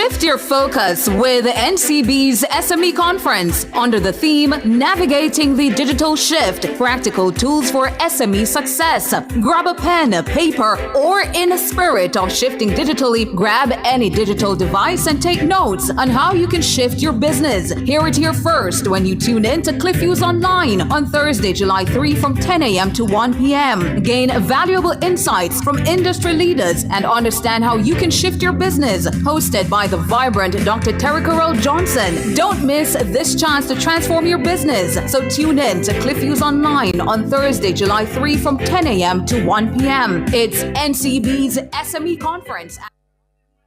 Shift your focus with NCB's SME Conference under the theme Navigating the Digital Shift, Practical Tools for SME Success. Grab a pen, paper, or in a spirit of shifting digitally, grab any digital device and take notes on how you can shift your business. Hear it here first when you tune in to CliffViews Online on Thursday, July 3 from 10 a.m. to 1 p.m. Gain valuable insights from industry leaders and understand how you can shift your business. Hosted by the vibrant Dr. Terry Carell Johnson. Don't miss this chance to transform your business. So tune in to CliffViews Online on Thursday, July 3 from 10 a.m. to 1 p.m. It's NCB's SME Conference.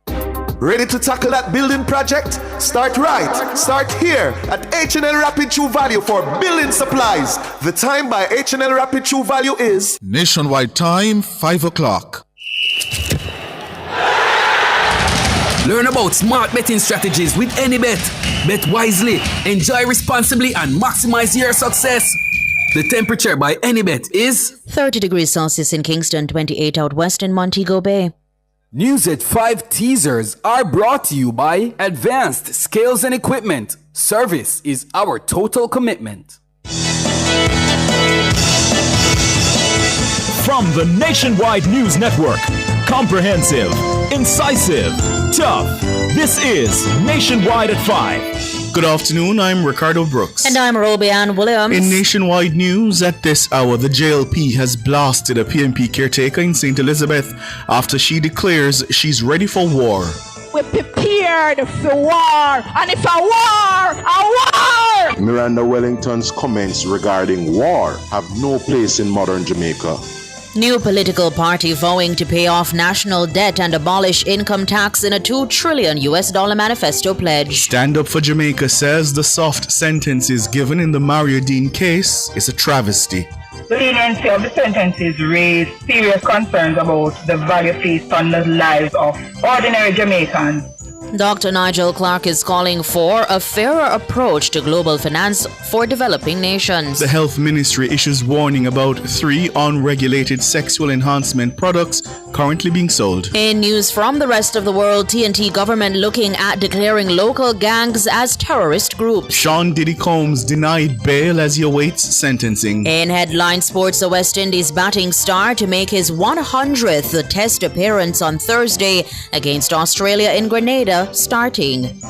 Ready to tackle that building project? Start right. Start here at H&L Rapid True Value for building supplies. The time by H&L Rapid True Value is nationwide time, 5 o'clock. Learn about smart betting strategies with AnyBet. Bet wisely, enjoy responsibly, and maximize your success. The temperature by AnyBet is 30 degrees Celsius in Kingston, 28 out west in Montego Bay. News at 5 teasers are brought to you by Advanced Scales and Equipment. Service is our total commitment. From the Nationwide News Network, comprehensive, incisive, tough. This is Nationwide at 5. Good afternoon, I'm Ricardo Brooks. And I'm Roby Ann Williams. In Nationwide News, at this hour, the JLP has blasted a PNP caretaker in St. Elizabeth after she declares she's ready for war. We're prepared for war, and if a war! Miranda Wellington's comments regarding war have no place in modern Jamaica. New political party vowing to pay off national debt and abolish income tax in a $2 trillion manifesto pledge. Stand Up for Jamaica says the soft sentences given in the Mario Dean case is a travesty. The leniency of the sentences raised serious concerns about the value placed on the lives of ordinary Jamaicans. Dr. Nigel Clark is calling for a fairer approach to global finance for developing nations. The Health Ministry issues warning about 3 unregulated sexual enhancement products currently being sold. In news from the rest of the world, TNT government looking at declaring local gangs as terrorist groups. Sean Diddy Combs denied bail as he awaits sentencing. In headline sports, the West Indies batting star to make his 100th test appearance on Thursday against Australia in Grenada starting.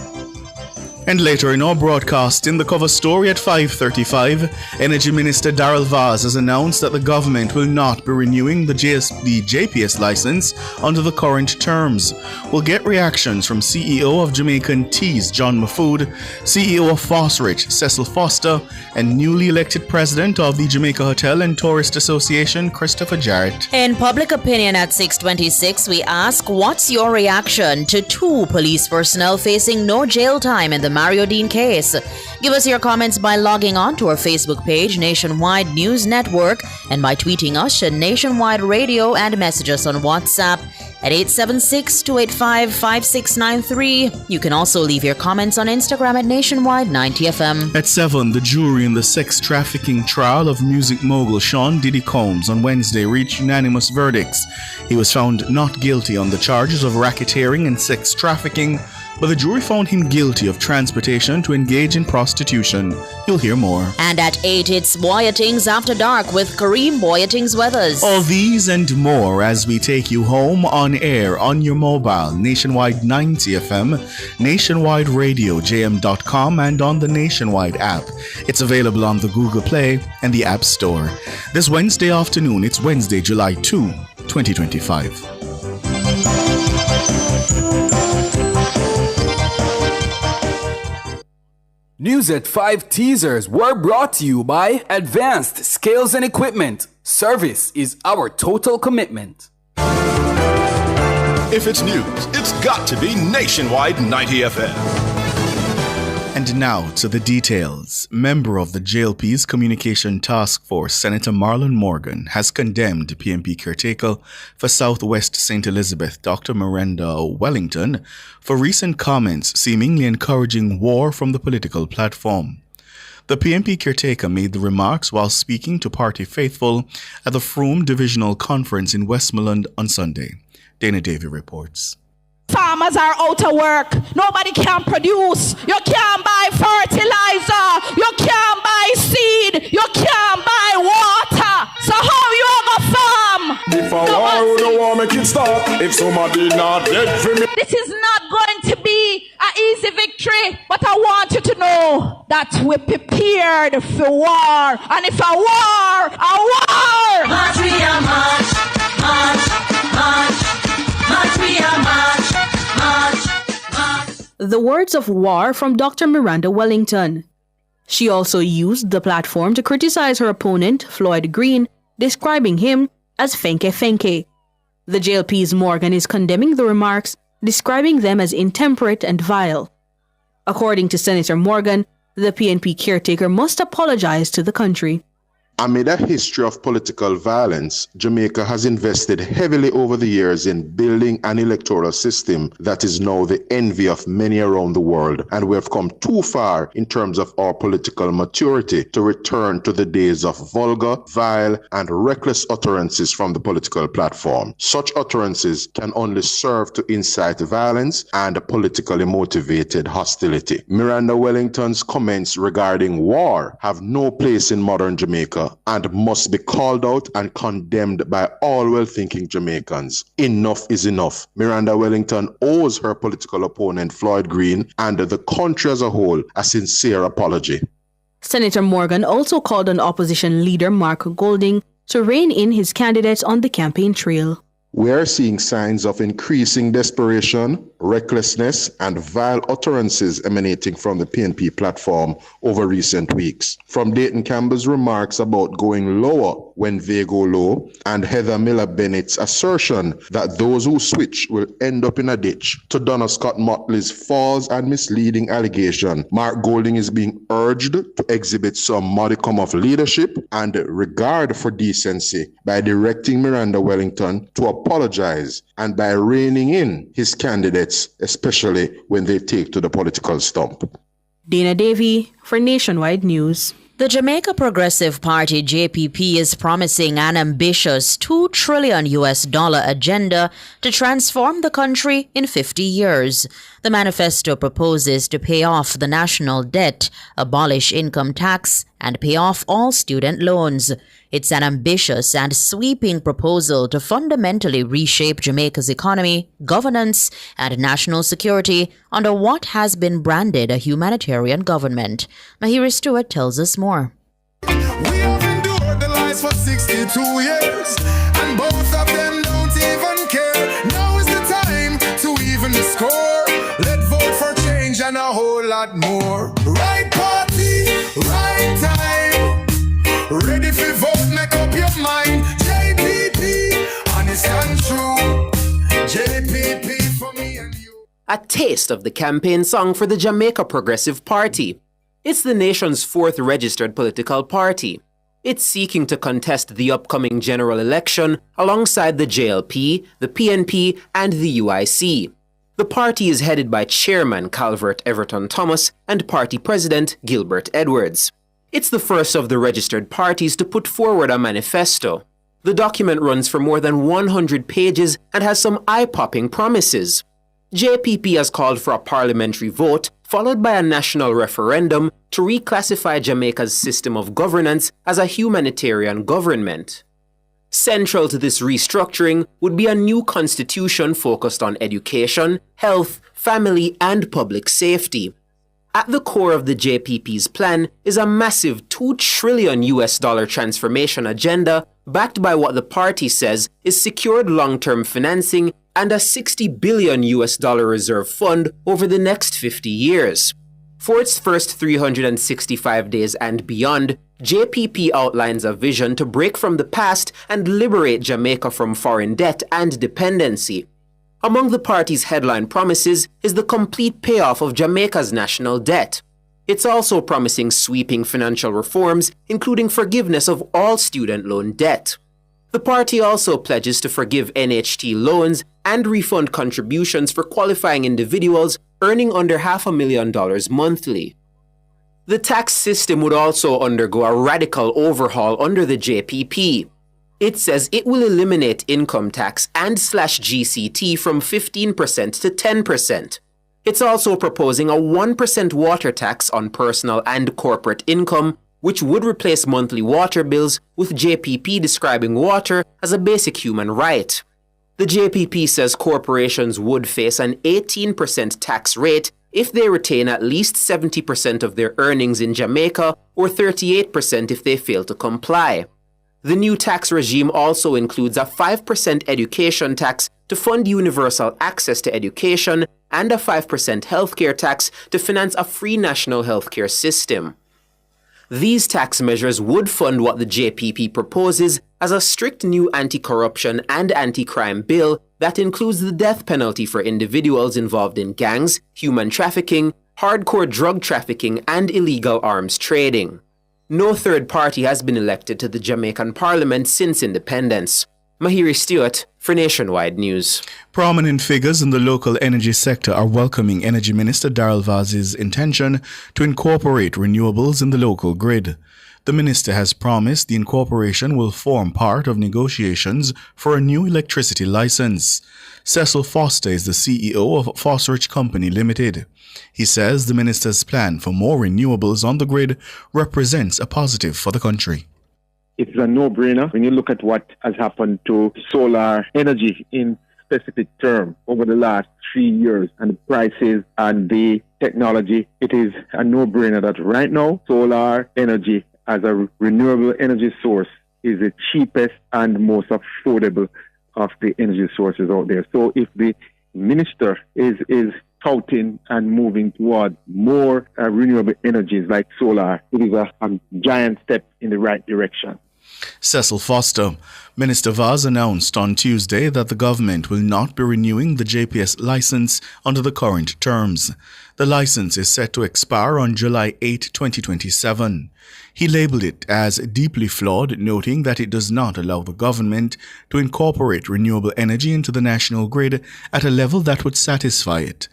And later in our broadcast, in the cover story at 5:35, Energy Minister Darrell Vaz has announced that the government will not be renewing the JPS license under the current terms. We'll get reactions from CEO of Jamaican Teas, John Mafood, CEO of Fosrich, Cecil Foster, and newly elected president of the Jamaica Hotel and Tourist Association, Christopher Jarrett. In public opinion at 6:26, we ask, what's your reaction to 2 police personnel facing no jail time in the Mario Dean case? Give us your comments by logging on to our Facebook page, Nationwide News Network, and by tweeting us at Nationwide Radio and message us on WhatsApp at 876-285-5693. You can also leave your comments on Instagram at Nationwide 90FM. At 7, the jury in the sex trafficking trial of music mogul Sean Diddy Combs on Wednesday reached unanimous verdicts. He was found not guilty on the charges of racketeering and sex trafficking, but the jury found him guilty of transportation to engage in prostitution. You'll hear more. And at 8, it's Boyatings After Dark with Kareem Boyatings Weathers. All these and more as we take you home on air on your mobile, Nationwide 90 FM, Nationwide Radio, JM.com, and on the Nationwide app. It's available on the Google Play and the App Store. This Wednesday afternoon, it's Wednesday, July 2, 2025. News at 5 teasers were brought to you by Advanced Scales and Equipment. Service is our total commitment. If it's news, it's got to be Nationwide 90 FM. And now to the details. Member of the JLP's Communication Task Force, Senator Marlon Morgan, has condemned PNP caretaker for Southwest St. Elizabeth, Dr. Miranda Wellington, for recent comments seemingly encouraging war from the political platform. The PNP caretaker made the remarks while speaking to party faithful at the Frome Divisional Conference in Westmoreland on Sunday. Dana Davey reports. farmers are out of work. Nobody can produce. You can't buy fertilizer. You can't buy seed. You can't buy water. So how you gonna farm? If I war, don't want make it stop. If somebody not dead for me. This is not going to be an easy victory, but I want you to know that we're prepared for war. And if a war, a war! March, we are march, march, march, march, we are march, march, march. The words of war from Dr. Miranda Wellington. She also used the platform to criticize her opponent, Floyd Green, describing him as Fenke Fenke. The JLP's Morgan is condemning the remarks, describing them as intemperate and vile. According to Senator Morgan, the PNP caretaker must apologize to the country. Amid a history of political violence, Jamaica has invested heavily over the years in building an electoral system that is now the envy of many around the world, and we have come too far in terms of our political maturity to return to the days of vulgar, vile, and reckless utterances from the political platform. Such utterances can only serve to incite violence and politically motivated hostility. Miranda Wellington's comments regarding war have no place in modern Jamaica and must be called out and condemned by all well-thinking Jamaicans. Enough is enough. Miranda Wellington owes her political opponent Floyd Green and the country as a whole a sincere apology. Senator Morgan also called on opposition leader Mark Golding to rein in his candidates on the campaign trail. We are seeing signs of increasing desperation, recklessness, and vile utterances emanating from the PNP platform over recent weeks. From Dayton Campbell's remarks about going lower when they go low, and Heather Miller Bennett's assertion that those who switch will end up in a ditch, to Donna Scott Motley's false and misleading allegation, Mark Golding is being urged to exhibit some modicum of leadership and regard for decency by directing Miranda Wellington to apologize and by reining in his candidates, especially when they take to the political stump. Dana Davey for Nationwide News. The Jamaica Progressive Party, JPP, is promising an ambitious $2 trillion agenda to transform the country in 50 years. The manifesto proposes to pay off the national debt, abolish income tax, and pay off all student loans. It's an ambitious and sweeping proposal to fundamentally reshape Jamaica's economy, governance, and national security under what has been branded a humanitarian government. Mahiri Stewart tells us more. We have endured the lies for 62 years, and both of them don't even care. Now is the time to even score. Let's vote for change and a whole lot more. Right party, right time. Ready for vote, make up your mind. JPP, honest and true. JPP for me and you. A taste of the campaign song for the Jamaica Progressive Party. It's the nation's fourth registered political party. It's seeking to contest the upcoming general election alongside the JLP, the PNP, and the UIC. The party is headed by Chairman Calvert Everton Thomas and Party President Gilbert Edwards. It's the first of the registered parties to put forward a manifesto. The document runs for more than 100 pages and has some eye-popping promises. JPP has called for a parliamentary vote, followed by a national referendum to reclassify Jamaica's system of governance as a humanitarian government. Central to this restructuring would be a new constitution focused on education, health, family, and public safety. At the core of the JPP's plan is a massive $2 trillion transformation agenda backed by what the party says is secured long-term financing and a $60 billion reserve fund over the next 50 years. For its first 365 days and beyond, JPP outlines a vision to break from the past and liberate Jamaica from foreign debt and dependency. Among the party's headline promises is the complete payoff of Jamaica's national debt. It's also promising sweeping financial reforms, including forgiveness of all student loan debt. The party also pledges to forgive NHT loans and refund contributions for qualifying individuals earning under $500,000 monthly. The tax system would also undergo a radical overhaul under the JPP. It says it will eliminate income tax and slash GCT from 15% to 10%. It's also proposing a 1% water tax on personal and corporate income, which would replace monthly water bills, with JPP describing water as a basic human right. The JPP says corporations would face an 18% tax rate if they retain at least 70% of their earnings in Jamaica, or 38% if they fail to comply. The new tax regime also includes a 5% education tax to fund universal access to education and a 5% healthcare tax to finance a free national healthcare system. These tax measures would fund what the JPP proposes as a strict new anti-corruption and anti-crime bill that includes the death penalty for individuals involved in gangs, human trafficking, hardcore drug trafficking, and illegal arms trading. No third party has been elected to the Jamaican Parliament since independence. Mahiri Stewart for Nationwide News. Prominent figures in the local energy sector are welcoming Energy Minister Daryl Vaz's intention to incorporate renewables in the local grid. The minister has promised the incorporation will form part of negotiations for a new electricity license. Cecil Foster is the CEO of Fosterich Company Limited. He says the minister's plan for more renewables on the grid represents a positive for the country. It's a no-brainer when you look at what has happened to solar energy in specific term over the last 3 years and the prices and the technology. It is a no-brainer that right now solar energy as a renewable energy source is the cheapest and most affordable of the energy sources out there. So if the minister is touting and moving toward more renewable energies like solar, it is a giant step in the right direction. Cecil Foster. Minister Vaz announced on Tuesday that the government will not be renewing the JPS license under the current terms. The license is set to expire on July 8, 2027. He labelled it as deeply flawed, noting that it does not allow the government to incorporate renewable energy into the national grid at a level that would satisfy it.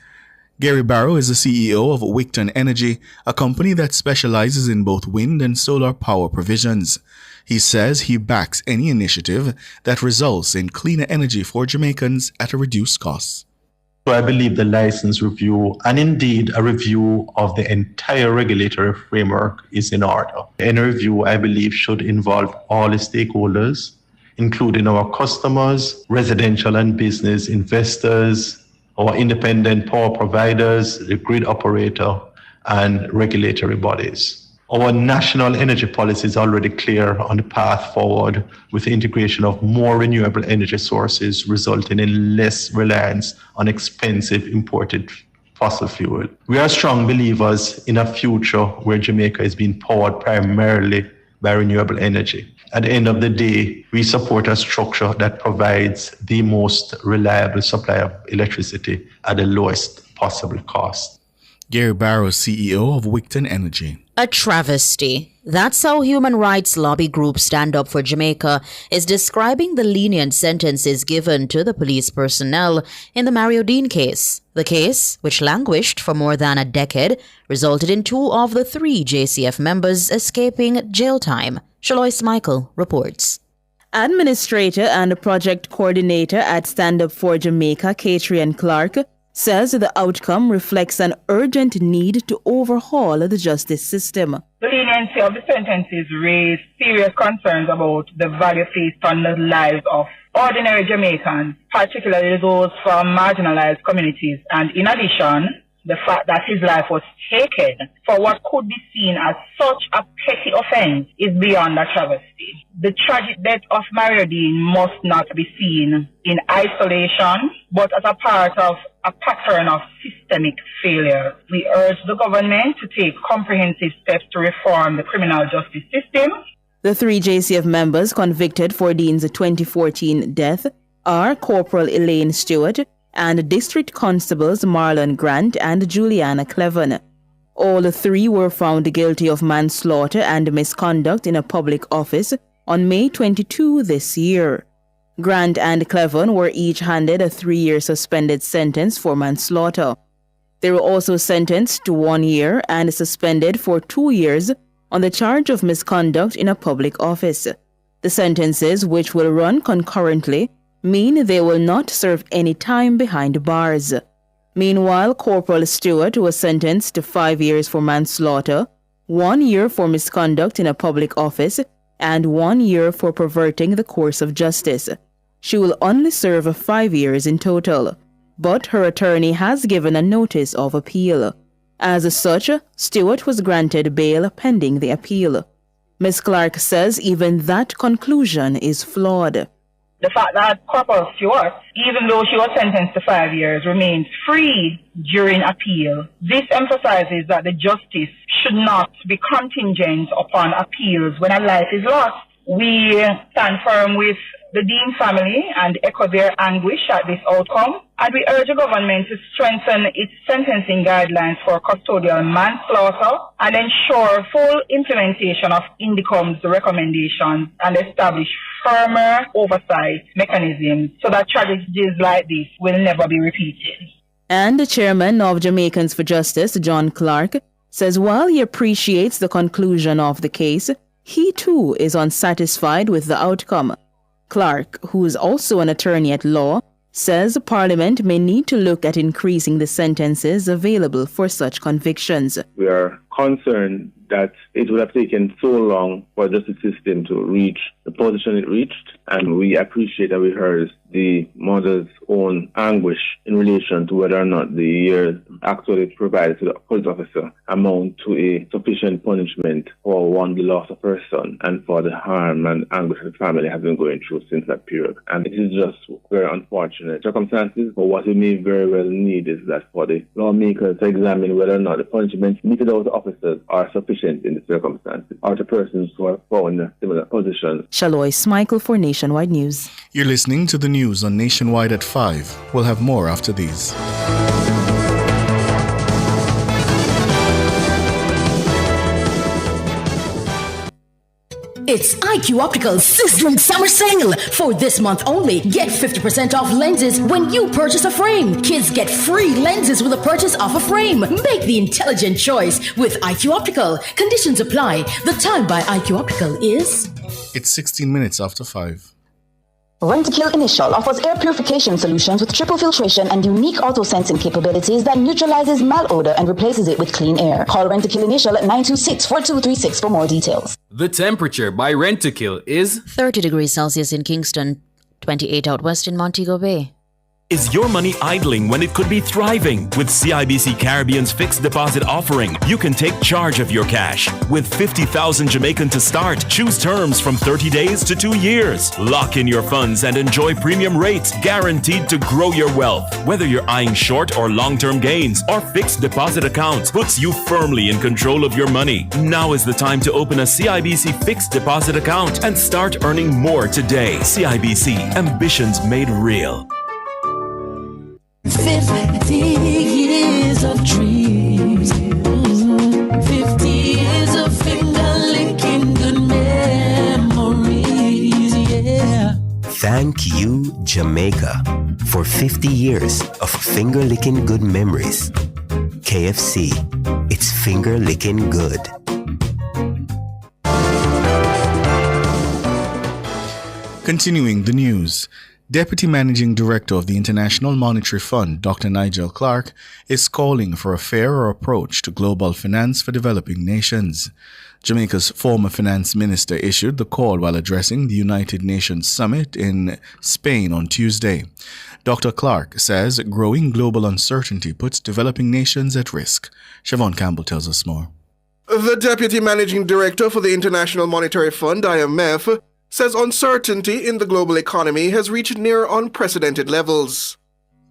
Gary Barrow is the CEO of Wigton Energy, a company that specializes in both wind and solar power provisions. He says he backs any initiative that results in cleaner energy for Jamaicans at a reduced cost. So I believe the license review and indeed a review of the entire regulatory framework is in order. Any review, I believe, should involve all the stakeholders, including our customers, residential and business investors, our independent power providers, the grid operator, and regulatory bodies. Our national energy policy is already clear on the path forward with the integration of more renewable energy sources, resulting in less reliance on expensive imported fossil fuel. We are strong believers in a future where Jamaica is being powered primarily by renewable energy. At the end of the day, we support a structure that provides the most reliable supply of electricity at the lowest possible cost. Gary Barrow, CEO of Wigton Energy. A travesty. That's how human rights lobby group Stand Up for Jamaica is describing the lenient sentences given to the police personnel in the Mario Dean case. The case, which languished for more than a decade, resulted in 2 of the 3 JCF members escaping jail time. Shalois Michael reports. Administrator and project coordinator at Stand Up for Jamaica, Catrian Clark, says the outcome reflects an urgent need to overhaul the justice system. The leniency of the sentences raised serious concerns about the value placed on the lives of ordinary Jamaicans, particularly those from marginalized communities, and in addition, the fact that his life was taken for what could be seen as such a petty offense is beyond a travesty. The tragic death of Mario Dean must not be seen in isolation, but as a part of a pattern of systemic failure. We urge the government to take comprehensive steps to reform the criminal justice system. The 3 JCF members convicted for Dean's 2014 death are Corporal Elaine Stewart and District Constables Marlon Grant and Juliana Cleven. All 3 were found guilty of manslaughter and misconduct in a public office on May 22 this year. Grant and Cleven were each handed a 3-year suspended sentence for manslaughter. They were also sentenced to 1 year and suspended for 2 years on the charge of misconduct in a public office. The sentences, which will run concurrently, mean they will not serve any time behind bars. Meanwhile, Corporal Stewart was sentenced to 5 years for manslaughter, 1 year for misconduct in a public office, and 1 year for perverting the course of justice. She will only serve 5 years in total, but her attorney has given a notice of appeal. As such, Stewart was granted bail pending the appeal. Ms. Clark says even that conclusion is flawed. The fact that Corporal Stewart, even though she was sentenced to 5 years, remains free during appeal. This emphasizes that the justice should not be contingent upon appeals when a life is lost. We stand firm with the Dean family and echo their anguish at this outcome, and we urge the government to strengthen its sentencing guidelines for custodial manslaughter and ensure full implementation of INDICOM's recommendations and establish firmer oversight mechanisms so that tragedies like this will never be repeated. And the chairman of Jamaicans for Justice, John Clark, says while he appreciates the conclusion of the case, he too is unsatisfied with the outcome. Clark, who is also an attorney at law, says Parliament may need to look at increasing the sentences available for such convictions. We are concerned that it would have taken so long for the justice system to reach the position it reached, and we appreciate that we heard the mother's own anguish in relation to whether or not the years actually provided to the police officer amount to a sufficient punishment for one, the loss of her son, and for the harm and anguish the family has been going through since that period. And it is just very unfortunate circumstances, but what we may very well need is that for the lawmakers to examine whether or not the punishments meted out to officers are sufficient in the circumstances, or to persons who are found in a similar position. Shalois Michael for Nationwide News. You're listening to the news on Nationwide at 5. We'll have more after these. It's IQ Optical's sizzling summer sale. For this month only, get 50% off lenses when you purchase a frame. Kids get free lenses with a purchase of a frame. Make the intelligent choice with IQ Optical. Conditions apply. The time by IQ Optical is... It's 16 minutes after 5. Rentokil Initial offers air purification solutions with triple filtration and unique auto-sensing capabilities that neutralizes malodor and replaces it with clean air. Call Rentokil Initial at 926-4236 for more details. The temperature by Rentokil is 30 degrees Celsius in Kingston, 28 out west in Montego Bay. Is your money idling when it could be thriving? With CIBC Caribbean's fixed deposit offering, you can take charge of your cash. With 50,000 Jamaican to start, choose terms from 30 days to 2 years. Lock in your funds and enjoy premium rates guaranteed to grow your wealth. Whether you're eyeing short or long-term gains, our fixed deposit account puts you firmly in control of your money. Now is the time to open a CIBC fixed deposit account and start earning more today. CIBC, ambitions made real. 50 years of dreams, 50 years of finger-licking good memories, yeah. Thank you, Jamaica, for 50 years of finger-licking good memories. KFC, it's finger-licking good. Continuing the news. Deputy Managing Director of the International Monetary Fund, Dr. Nigel Clark, is calling for a fairer approach to global finance for developing nations. Jamaica's former finance minister issued the call while addressing the United Nations Summit in Spain on Tuesday. Dr. Clark says growing global uncertainty puts developing nations at risk. Siobhan Campbell tells us more. The Deputy Managing Director for the International Monetary Fund, IMF, says uncertainty in the global economy has reached near unprecedented levels.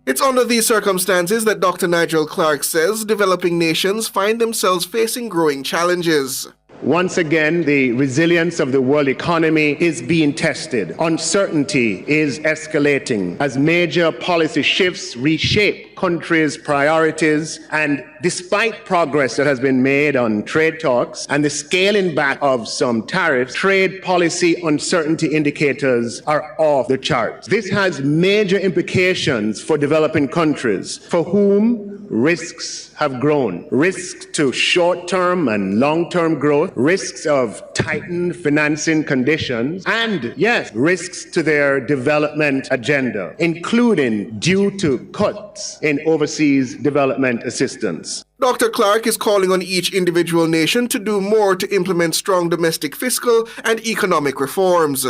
It's under these circumstances that Dr. Nigel Clark says developing nations find themselves facing growing challenges. Once again, the resilience of the world economy is being tested. Uncertainty is escalating as major policy shifts reshape countries' priorities, and despite progress that has been made on trade talks and the scaling back of some tariffs, trade policy uncertainty indicators are off the charts. This has major implications for developing countries, for whom risks have grown. Risks to short-term and long-term growth, risks of tightened financing conditions, and, yes, risks to their development agenda, including due to cuts in overseas development assistance. Dr. Clark is calling on each individual nation to do more to implement strong domestic fiscal and economic reforms.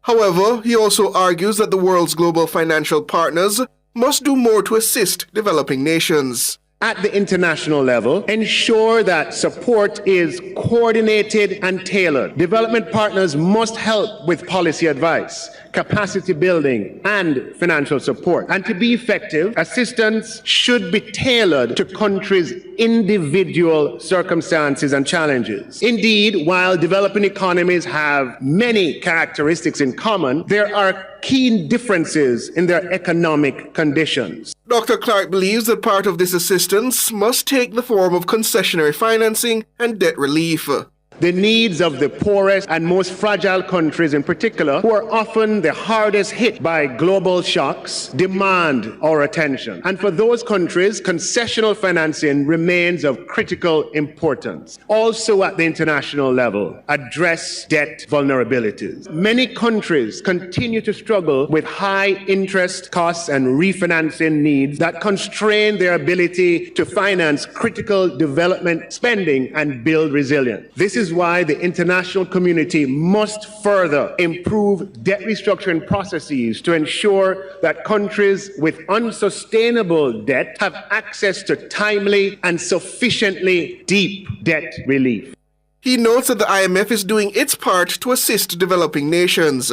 However, he also argues that the world's global financial partners must do more to assist developing nations. At the international level, ensure that support is coordinated and tailored. Development partners must help with policy advice, capacity building, and financial support. And to be effective, assistance should be tailored to countries' individual circumstances and challenges. Indeed, while developing economies have many characteristics in common, there are key differences in their economic conditions. Dr. Clark believes that part of this assistance must take the form of concessionary financing and debt relief. The needs of the poorest and most fragile countries in particular, who are often the hardest hit by global shocks, demand our attention. And for those countries, concessional financing remains of critical importance. Also at the international level, address debt vulnerabilities. Many countries continue to struggle with high interest costs and refinancing needs that constrain their ability to finance critical development spending and build resilience. This is why the international community must further improve debt restructuring processes to ensure that countries with unsustainable debt have access to timely and sufficiently deep debt relief. He notes that the IMF is doing its part to assist developing nations.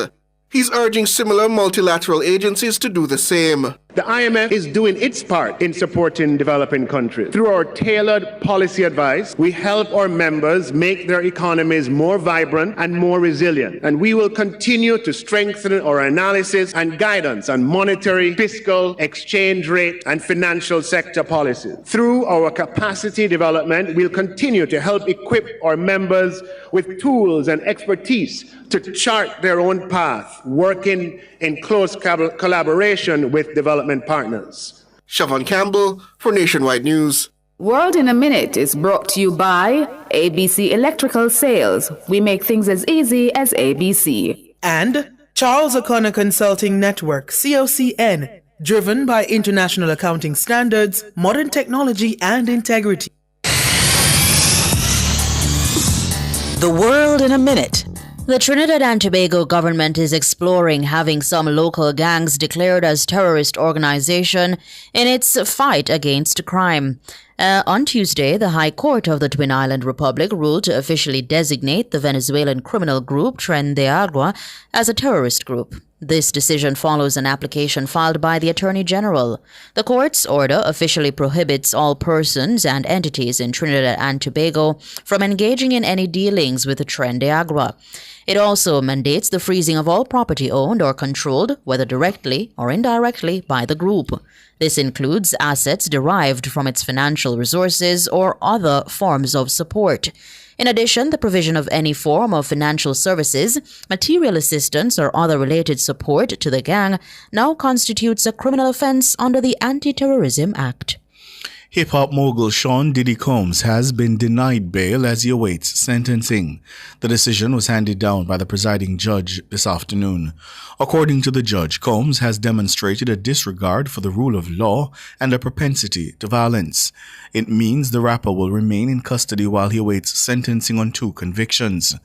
He's urging similar multilateral agencies to do the same. The IMF is doing its part in supporting developing countries. Through our tailored policy advice, we help our members make their economies more vibrant and more resilient. And we will continue to strengthen our analysis and guidance on monetary, fiscal, exchange rate, and financial sector policies. Through our capacity development, we'll continue to help equip our members with tools and expertise to chart their own path, working in close collaboration with development partners. Siobhan Campbell for Nationwide News. World in a Minute is brought to you by ABC Electrical Sales. We make things as easy as ABC. And Charles O'Connor Consulting Network, COCN, driven by international accounting standards, modern technology, and integrity. The World in a Minute. The Trinidad and Tobago government is exploring having some local gangs declared as terrorist organization in its fight against crime. On Tuesday, the High Court of the Twin Island Republic ruled to officially designate the Venezuelan criminal group Tren de Agua as a terrorist group. This decision follows an application filed by the Attorney General. The court's order officially prohibits all persons and entities in Trinidad and Tobago from engaging in any dealings with Tren de Agua. It also mandates the freezing of all property owned or controlled, whether directly or indirectly, by the group. This includes assets derived from its financial resources or other forms of support. In addition, the provision of any form of financial services, material assistance, or other related support to the gang now constitutes a criminal offense under the Anti-Terrorism Act. Hip-hop mogul Sean Diddy Combs has been denied bail as he awaits sentencing. The decision was handed down by the presiding judge this afternoon. According to the judge, Combs has demonstrated a disregard for the rule of law and a propensity to violence. It means the rapper will remain in custody while he awaits sentencing on 2 convictions.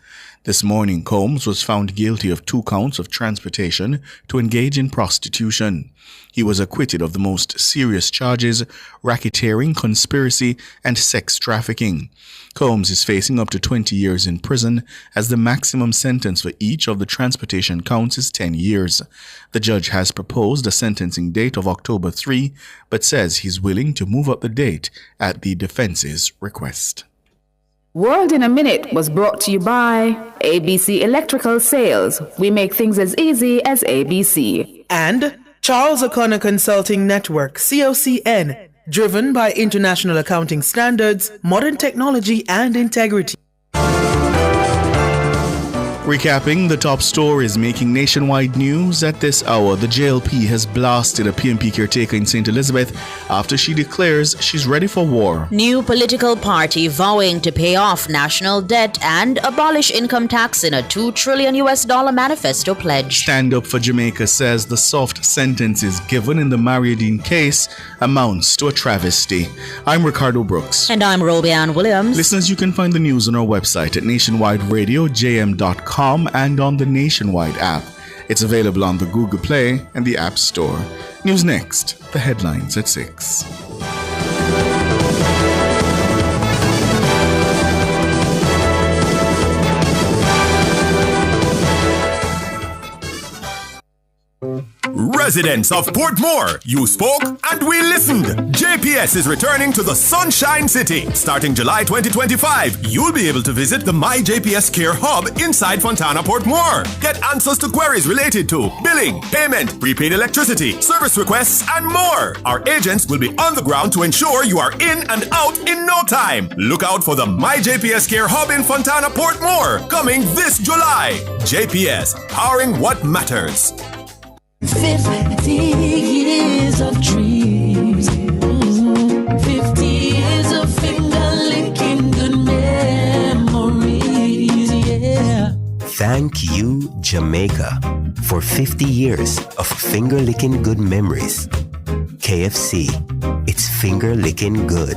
This morning, Combs was found guilty of 2 counts of transportation to engage in prostitution. He was acquitted of the most serious charges: racketeering, conspiracy, and sex trafficking. Combs is facing up to 20 years in prison, as the maximum sentence for each of the transportation counts is 10 years. The judge has proposed a sentencing date of October 3, but says he's willing to move up the date at the defense's request. World in a Minute was brought to you by ABC Electrical Sales. We make things as easy as ABC. And Charles O'Connor Consulting Network, COCN, driven by international accounting standards, modern technology, and integrity. Recapping the top stories making nationwide news at this hour, the JLP has blasted a PMP caretaker in St. Elizabeth after she declares she's ready for war. New political party vowing to pay off national debt and abolish income tax in a $2 trillion manifesto pledge. Stand Up for Jamaica says the soft sentences given in the Mario Dean case amounts to a travesty. I'm Ricardo Brooks. And I'm Robianne Williams. Listeners, you can find the news on our website at nationwideradiojm.com and on the Nationwide app. It's available on the Google Play and the App Store. News next, the headlines at 6. Residents of Portmore, you spoke and we listened. JPS is returning to the Sunshine City. Starting July 2025, you'll be able to visit the My JPS Care Hub inside Fontana Portmore. Get answers to queries related to billing, payment, prepaid electricity, service requests, and more. Our agents will be on the ground to ensure you are in and out in no time. Look out for the My JPS Care Hub in Fontana Portmore, coming this July. JPS, powering what matters. 50 years of dreams, 50 years of finger-licking good memories, yeah. Thank you, Jamaica, for 50 years of finger-licking good memories. KFC, it's finger-licking good.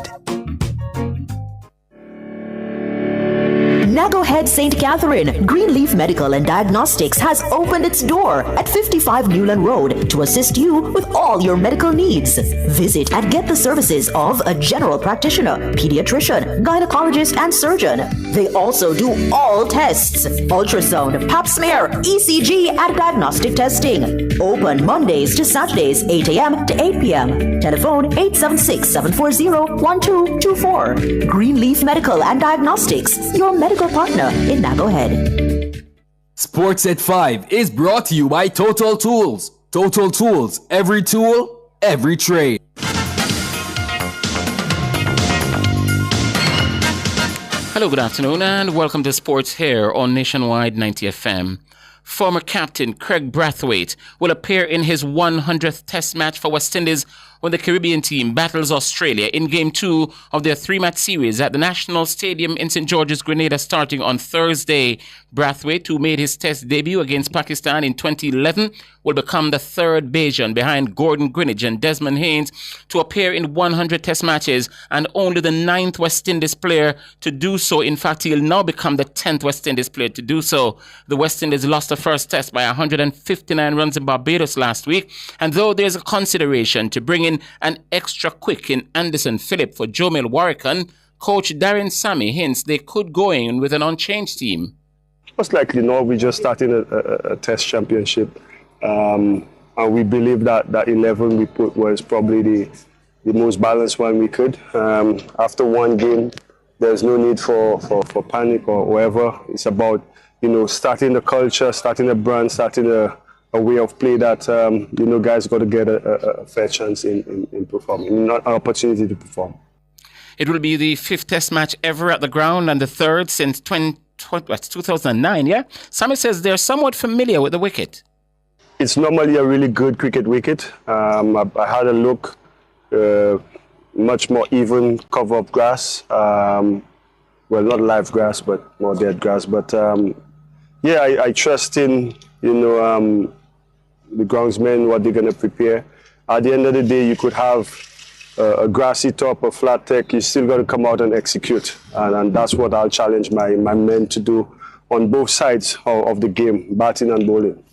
Nago Head St. Catherine, Greenleaf Medical and Diagnostics has opened its door at 55 Newland Road to assist you with all your medical needs. Visit and get the services of a general practitioner, pediatrician, gynecologist, and surgeon. They also do all tests: ultrasound, pap smear, ECG, and diagnostic testing. Open Mondays to Saturdays, 8 a.m. to 8 p.m. Telephone 876-740-1224. Greenleaf Medical and Diagnostics, your medical partner in Nago Head. Sports at 5 is brought to you by Total Tools. Total Tools, every tool, every trade. Hello, good afternoon, and welcome to Sports here on Nationwide 90 FM. Former captain Craig Brathwaite will appear in his 100th Test match for West Indies when the Caribbean team battles Australia in Game 2 of their 3-match series at the National Stadium in St. George's, Grenada, starting on Thursday. Brathwaite, who made his Test debut against Pakistan in 2011, will become the third Bajan behind Gordon Greenidge and Desmond Haynes to appear in 100 Test matches, and only the 9th West Indies player to do so. In fact, he'll now become the 10th West Indies player to do so. The West Indies lost the first Test by 159 runs in Barbados last week, and though there's a consideration to bring in an extra quick in Anderson Phillip for Jomil Warrican, coach Darren Sammy hints they could go in with an unchanged team. Most likely, no. We're just starting a Test championship, and we believe that 11 we put was probably the most balanced one we could. After one game, there's no need for panic or whatever. It's about starting the culture, starting a brand, starting a way of play that guys got to get a fair chance in performing, not an opportunity to perform. It will be the 5th Test match ever at the ground and the 3rd since 2009, yeah? Sammy says they're somewhat familiar with the wicket. It's normally a really good cricket wicket. I had a look, much more even cover of grass. Well, not live grass, but more dead grass. But I trust in, the groundsmen, what they're going to prepare. At the end of the day, you could have a grassy top, a flat deck. You still got to come out and execute. And that's what I'll challenge my men to do on both sides of the game, batting and bowling.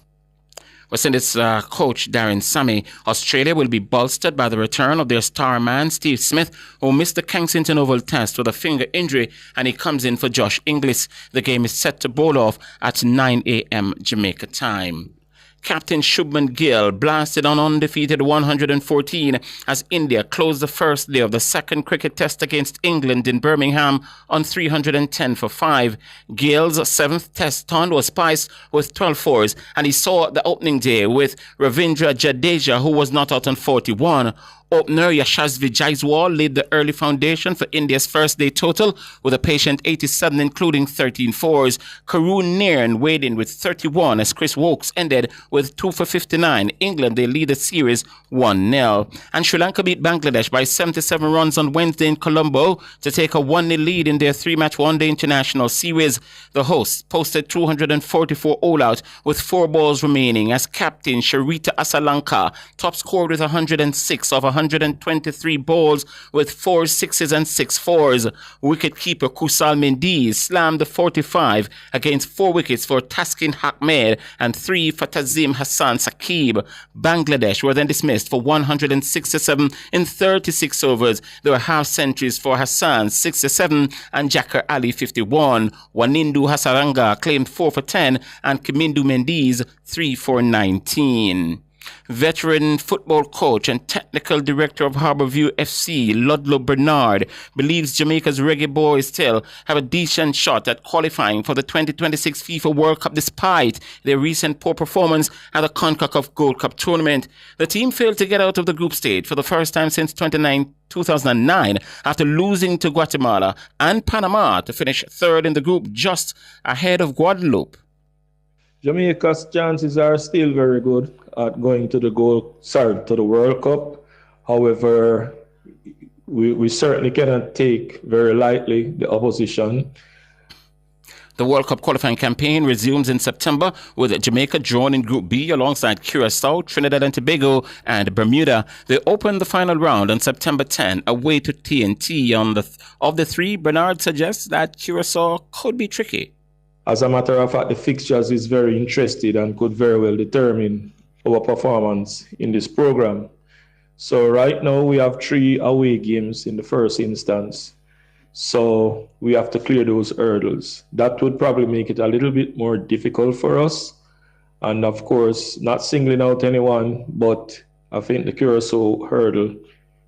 West Indies coach Darren Sammy. Australia will be bolstered by the return of their star man Steve Smith, who missed the Kensington Oval Test with a finger injury, and he comes in for Josh Inglis. The game is set to bowl off at 9 a.m. Jamaica time. Captain Shubman Gill blasted on undefeated 114 as India closed the first day of the second cricket test against England in Birmingham on 310 for 5. Gill's 7th test ton was spiced with 12 fours, and he saw the opening day with Ravindra Jadeja, who was not out on 41. Opener Yashasvi Jaiswal laid the early foundation for India's first day total with a patient 87 including 13 fours. Karun Nairn weighed in with 31 as Chris Wokes ended with 2 for 59. England, they lead the series 1-0. And Sri Lanka beat Bangladesh by 77 runs on Wednesday in Colombo to take a 1-0 lead in their 3-match one-day international series. The hosts posted 244 all-out with 4 balls remaining as captain Sharita Asalanka top scored with 106 of 123 balls with 4 sixes and 6 fours. Wicketkeeper Kusal Mendiz slammed the 45 against 4 wickets for Taskin Ahmed and 3 for Tazim Hassan Saqib. Bangladesh were then dismissed for 167 in 36 overs. There were half centuries for Hassan 67 and Jakar Ali 51. Wanindu Hasaranga claimed 4 for 10 and Kimindu Mendiz 3 for 19. Veteran football coach and technical director of Harbourview FC, Ludlow Bernard, believes Jamaica's Reggae Boys still have a decent shot at qualifying for the 2026 FIFA World Cup despite their recent poor performance at the CONCACAF Gold Cup tournament. The team failed to get out of the group stage for the first time since 2009 after losing to Guatemala and Panama to finish third in the group just ahead of Guadeloupe. Jamaica's chances are still very good at going to the World Cup. However, we certainly cannot take very lightly the opposition. The World Cup qualifying campaign resumes in September with Jamaica drawn in Group B alongside Curacao, Trinidad and Tobago and Bermuda. They open the final round on September 10 away to TNT. Of the 3, Bernard suggests that Curacao could be tricky. As a matter of fact, the fixtures is very interested and could very well determine our performance in this program. So right now we have 3 away games in the first instance. So we have to clear those hurdles. That would probably make it a little bit more difficult for us. And of course, not singling out anyone, but I think the Curacao hurdle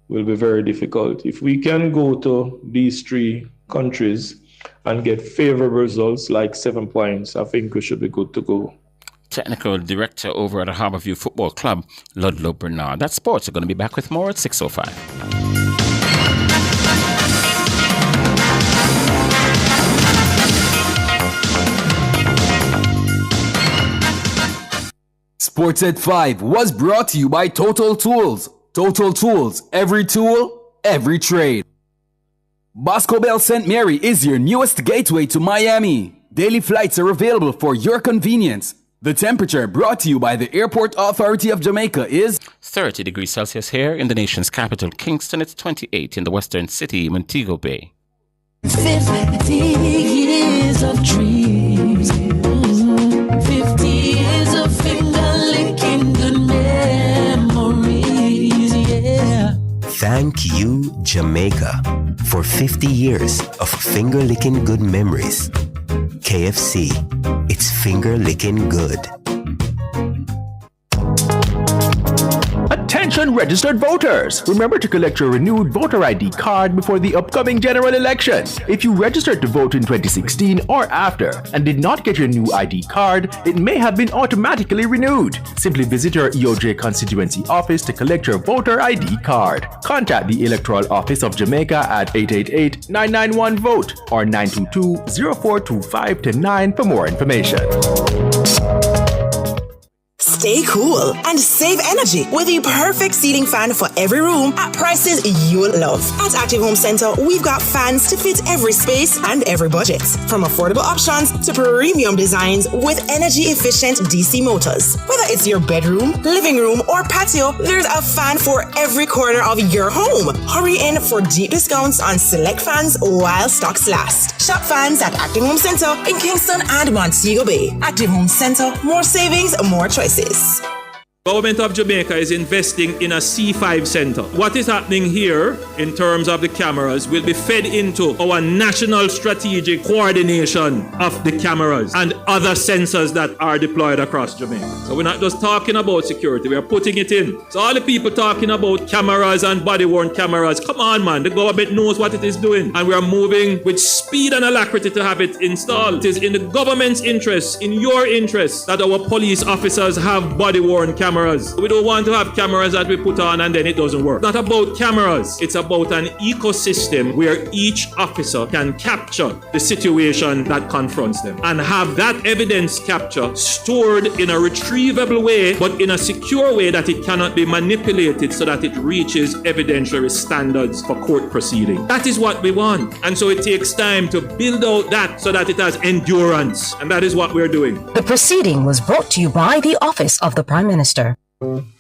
will be very difficult. If we can go to these 3 countries and get favorable results like 7 points, I think we should be good to go. Technical director over at the Harbourview Football Club, Ludlow Bernard. That's sports. We're going to be back with more at 6:05. Sports at 5 was brought to you by Total Tools. Total Tools, every tool, every trade. Bosco Bell St. Mary is your newest gateway to Miami. Daily flights are available for your convenience. The temperature brought to you by the Airport Authority of Jamaica is 30 degrees Celsius here in the nation's capital, Kingston. It's 28 in the western city, Montego Bay. 50 years of dreams. 50 years of finger-licking good memories, yeah. Thank you, Jamaica, for 50 years of finger-licking good memories. KFC, it's finger-licking good. Attention registered voters! Remember to collect your renewed voter ID card before the upcoming general election. If you registered to vote in 2016 or after and did not get your new ID card, it may have been automatically renewed. Simply visit your EOJ constituency office to collect your voter ID card. Contact the Electoral Office of Jamaica at 888-991-VOTE or 922-0425-9 for more information. Stay cool and save energy with the perfect ceiling fan for every room at prices you'll love. At Active Home Center, we've got fans to fit every space and every budget. From affordable options to premium designs with energy-efficient DC motors. Whether it's your bedroom, living room, or patio, there's a fan for every corner of your home. Hurry in for deep discounts on select fans while stocks last. Shop fans at Active Home Center in Kingston and Montego Bay. Active Home Center, more savings, more choices. Government of Jamaica is investing in a C5 center. What is happening here in terms of the cameras will be fed into our national strategic coordination of the cameras and other sensors that are deployed across Jamaica. So we're not just talking about security, we are putting it in. So all the people talking about cameras and body-worn cameras, come on man, the government knows what it is doing and we are moving with speed and alacrity to have it installed. It is in the government's interest, in your interest, that our police officers have body-worn cameras cameras. We don't want to have cameras that we put on and then it doesn't work. Not about cameras. It's about an ecosystem where each officer can capture the situation that confronts them and have that evidence capture stored in a retrievable way, but in a secure way that it cannot be manipulated so that it reaches evidentiary standards for court proceeding. That is what we want. And so it takes time to build out that so that it has endurance. And that is what we're doing. The proceeding was brought to you by the Office of the Prime Minister.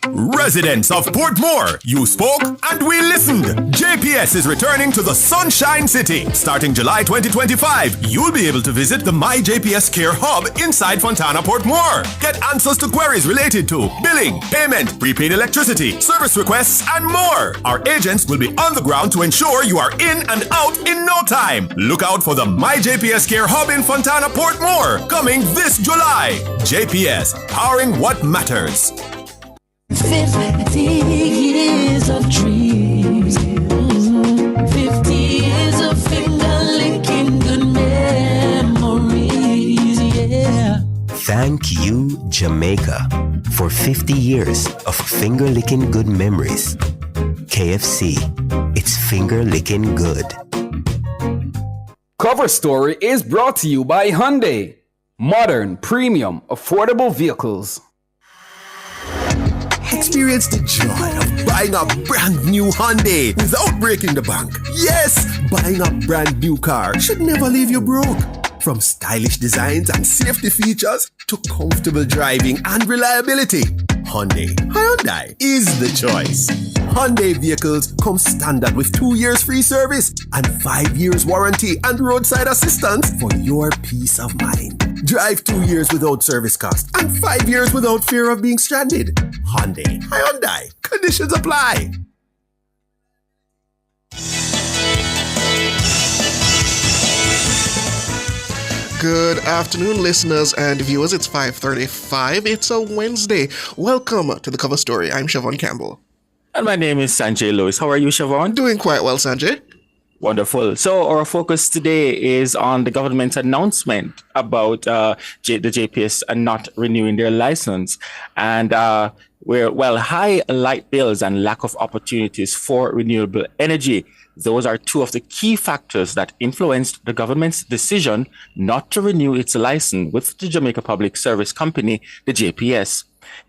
Residents of Portmore, you spoke and we listened. JPS is returning to the Sunshine City. Starting July 2025, you'll be able to visit the My JPS Care Hub inside Fontana Portmore. Get answers to queries related to billing, payment, prepaid electricity, service requests, and more. Our agents will be on the ground to ensure you are in and out in no time. Look out for the My JPS Care Hub in Fontana Portmore, coming this July. JPS, powering what matters. 50 years of dreams, 50 years of finger-licking good memories, yeah. Thank you, Jamaica, for 50 years of finger-licking good memories. KFC, it's finger-licking good. Cover Story is brought to you by Hyundai. Modern, premium, affordable vehicles. Experience the joy of buying a brand new Hyundai without breaking the bank. Yes, buying a brand new car should never leave you broke. From stylish designs and safety features to comfortable driving and reliability, Hyundai is the choice. Hyundai vehicles come standard with 2 years free service and 5 years warranty and roadside assistance for your peace of mind. Drive 2 years without service cost and 5 years without fear of being stranded. Hyundai. Conditions apply. Good afternoon, listeners and viewers. It's 5:35. It's a Wednesday. Welcome to the Cover Story. I'm Siobhan Campbell. And my name is Sanjay Lewis. How are you, Siobhan? Doing quite well, Sanjay. Wonderful. So our focus today is on the government's announcement about the JPS not renewing their license. And high light bills and lack of opportunities for renewable energy, those are two of the key factors that influenced the government's decision not to renew its license with the Jamaica Public Service Company, the JPS.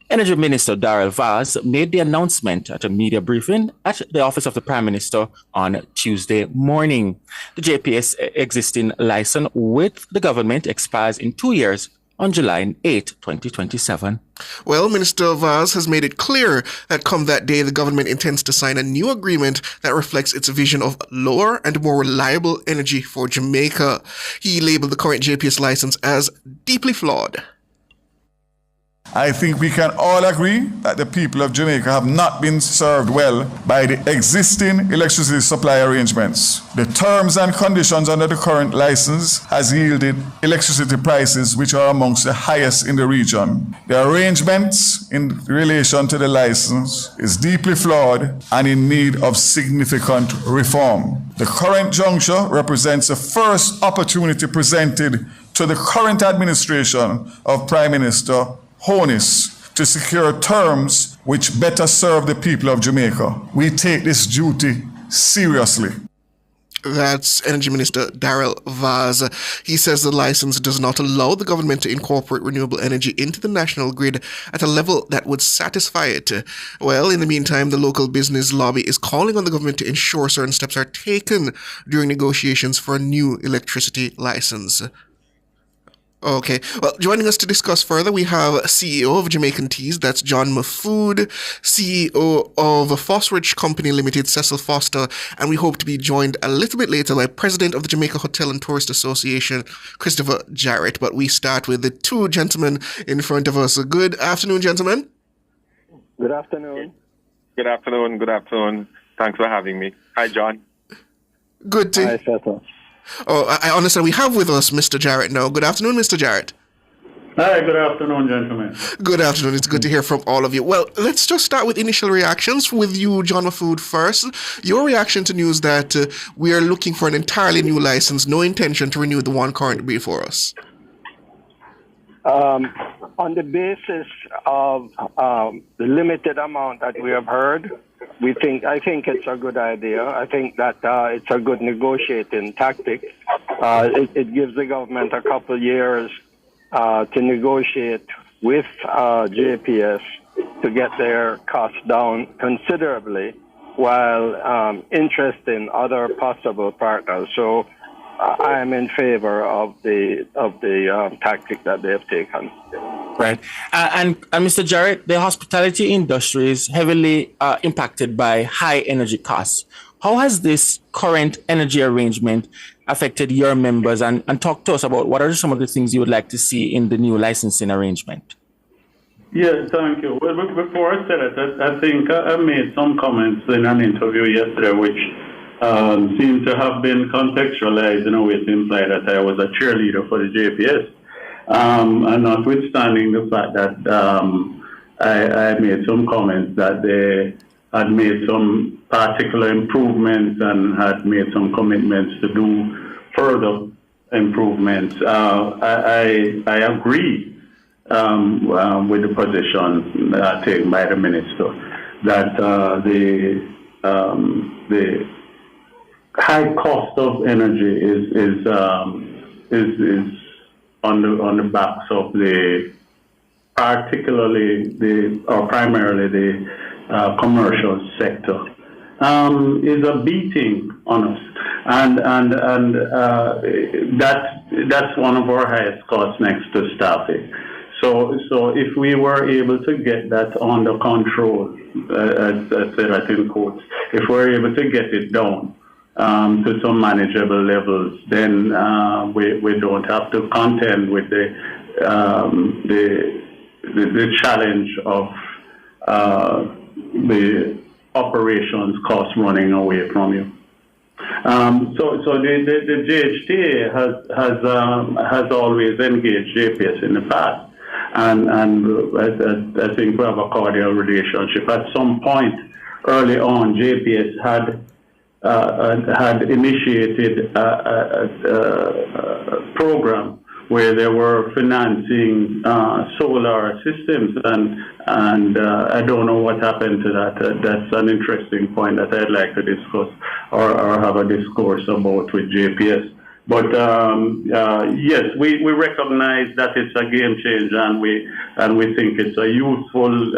Energy Minister Darrell Vaz made the announcement at a media briefing at the Office of the Prime Minister on Tuesday morning. The JPS existing license with the government expires in 2 years on July 8, 2027. Well, Minister Vaz has made it clear that come that day, the government intends to sign a new agreement that reflects its vision of lower and more reliable energy for Jamaica. He labeled the current JPS license as deeply flawed. I think we can all agree that the people of Jamaica have not been served well by the existing electricity supply arrangements. The terms and conditions under the current license has yielded electricity prices which are amongst the highest in the region. The arrangements in relation to the license is deeply flawed and in need of significant reform. The current juncture represents the first opportunity presented to the current administration of Prime Minister Honus to secure terms which better serve the people of Jamaica. We take this duty seriously. That's Energy Minister Darrell Vaz. He says the license does not allow the government to incorporate renewable energy into the national grid at a level that would satisfy it. Well, in the meantime, the local business lobby is calling on the government to ensure certain steps are taken during negotiations for a new electricity license. Okay, well, joining us to discuss further, we have CEO of Jamaican Teas, that's John Mahfood, CEO of Fosrich Company Limited, Cecil Foster, and we hope to be joined a little bit later by President of the Jamaica Hotel and Tourist Association, Christopher Jarrett. But we start with the two gentlemen in front of us. Good afternoon, gentlemen. Good afternoon. Good afternoon. Thanks for having me. Hi, John. Good to... Hi, Cecil. Oh, I understand we have with us Mr. Jarrett now. Good afternoon, Mr. Jarrett. Hi, good afternoon, gentlemen. Good afternoon. It's good to hear from all of you. Well, let's just start with initial reactions with you, John Mahfood, first. Your reaction to news that we are looking for an entirely new license, no intention to renew the one currently before us. On the basis of the limited amount that we have heard, I think it's a good idea. I think that it's a good negotiating tactic. It gives the government a couple years to negotiate with JPS to get their costs down considerably, while interesting other possible partners. So I am in favor of the tactic that they have taken. Right. And Mr. Jarrett, the hospitality industry is heavily impacted by high energy costs. How has this current energy arrangement affected your members? And talk to us about what are some of the things you would like to see in the new licensing arrangement? Yeah, thank you. Well, before I said it, I think I made some comments in an interview yesterday which seemed to have been contextualized in a way to imply that I was a cheerleader for the JPS. And notwithstanding the fact that I made some comments that they had made some particular improvements and had made some commitments to do further improvements, I agree with the position taken by the minister that the high cost of energy is on the backs of primarily the commercial sector, is a beating on us, and that's one of our highest costs next to staffing. So if we were able to get that under control, as I said, I think quotes, if we're able to get it down to some manageable levels, then we don't have to contend with the challenge of the operations costs running away from you. So the GHTA has always engaged JPS in the past, and I think we have a cordial relationship. At some point early on, JPS had initiated a program where they were financing solar systems, and I don't know what happened to that. That's an interesting point that I'd like to discuss or have a discourse about with JPS. But yes, we recognize that it's a game change, and we think it's a useful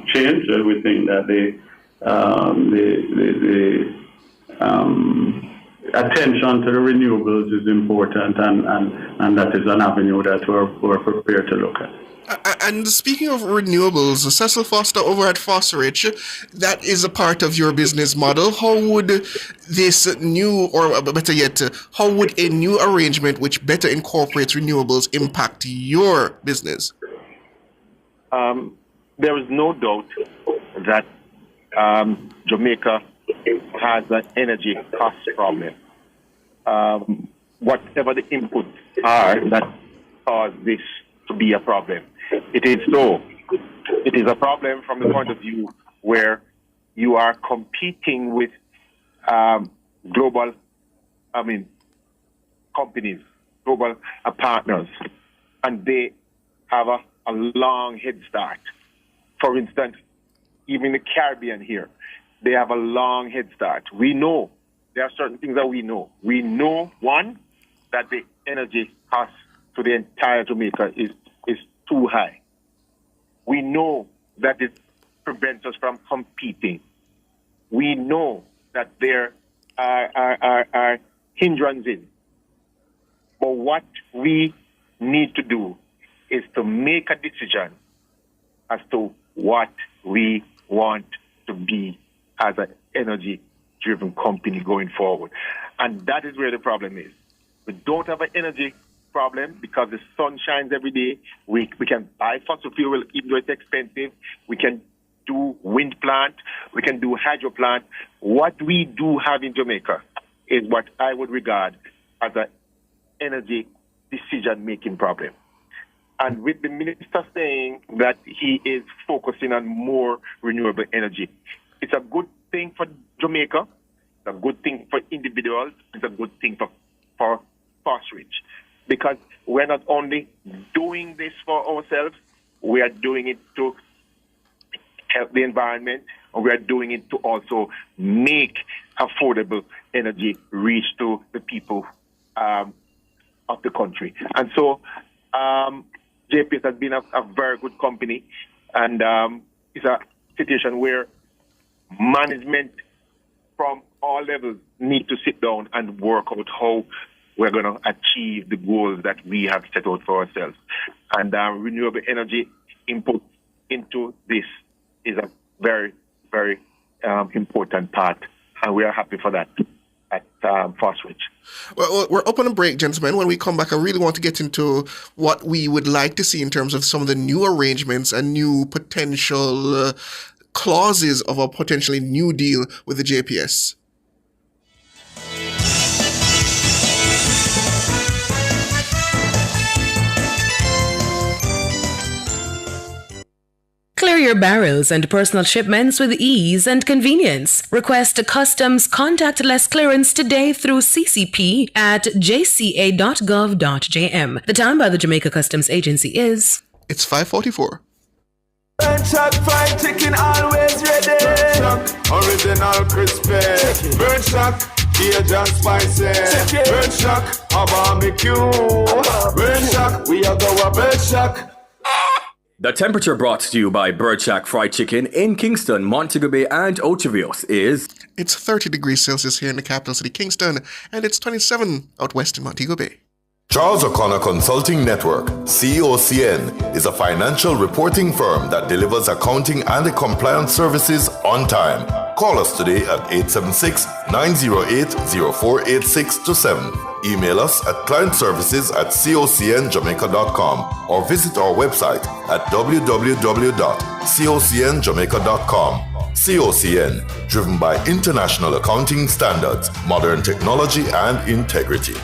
change. We think that the attention to the renewables is important, and that is an avenue that we're prepared to look at. And speaking of renewables, Cecil Foster over at Fosterich, that is a part of your business model. How would this new, or better yet, how would a new arrangement which better incorporates renewables impact your business? There is no doubt that Jamaica has an energy cost problem. Whatever the inputs are that cause this to be a problem, it is so. It is a problem from the point of view where you are competing with global companies, global partners, and they have a long head start. For instance, even the Caribbean here, they have a long head start. We know, there are certain things that we know. We know, one, that the energy cost to the entire Jamaica is too high. We know that it prevents us from competing. We know that there are hindrances. But what we need to do is to make a decision as to what we want to be as an energy-driven company going forward. And that is where the problem is. We don't have an energy problem because the sun shines every day. We can buy fossil fuel even though it's expensive. We can do wind plant. We can do hydro plant. What we do have in Jamaica is what I would regard as an energy decision-making problem. And with the minister saying that he is focusing on more renewable energy, it's a good thing for Jamaica, it's a good thing for individuals, it's a good thing for Fosterich. because we're not only doing this for ourselves, we are doing it to help the environment, and we are doing it to also make affordable energy reach to the people of the country. And so JPS has been a very good company, and it's a situation where management from all levels need to sit down and work out how we're going to achieve the goals that we have set out for ourselves. And renewable energy input into this is a very, very important part, and we are happy for that at Foswich. Well, we're up on a break, gentlemen. When we come back, I really want to get into what we would like to see in terms of some of the new arrangements and new potential clauses of a potentially new deal with the JPS. Clear your barrels and personal shipments with ease and convenience. Request a customs contactless clearance today through CCP at jca.gov.jm. The time by the Jamaica Customs Agency is... It's 5:44. Burn Shack fried chicken always ready. Burn Shack original crispy. Burn Shack Cajun spicy. Burn Shack a barbecue. Burn Shack we are go Burn Shack. The temperature brought to you by Bird Shack Fried Chicken in Kingston, Montego Bay, and Ochivios is... It's 30 degrees Celsius here in the capital city, Kingston, and it's 27 out west in Montego Bay. Charles O'Connor Consulting Network, COCN, is a financial reporting firm that delivers accounting and compliance services on time. Call us today at 876-908-0486-7. Email us at clientservices@cocnjamaica.com or visit our website at www.cocnjamaica.com. COCN, driven by international accounting standards, modern technology, and integrity.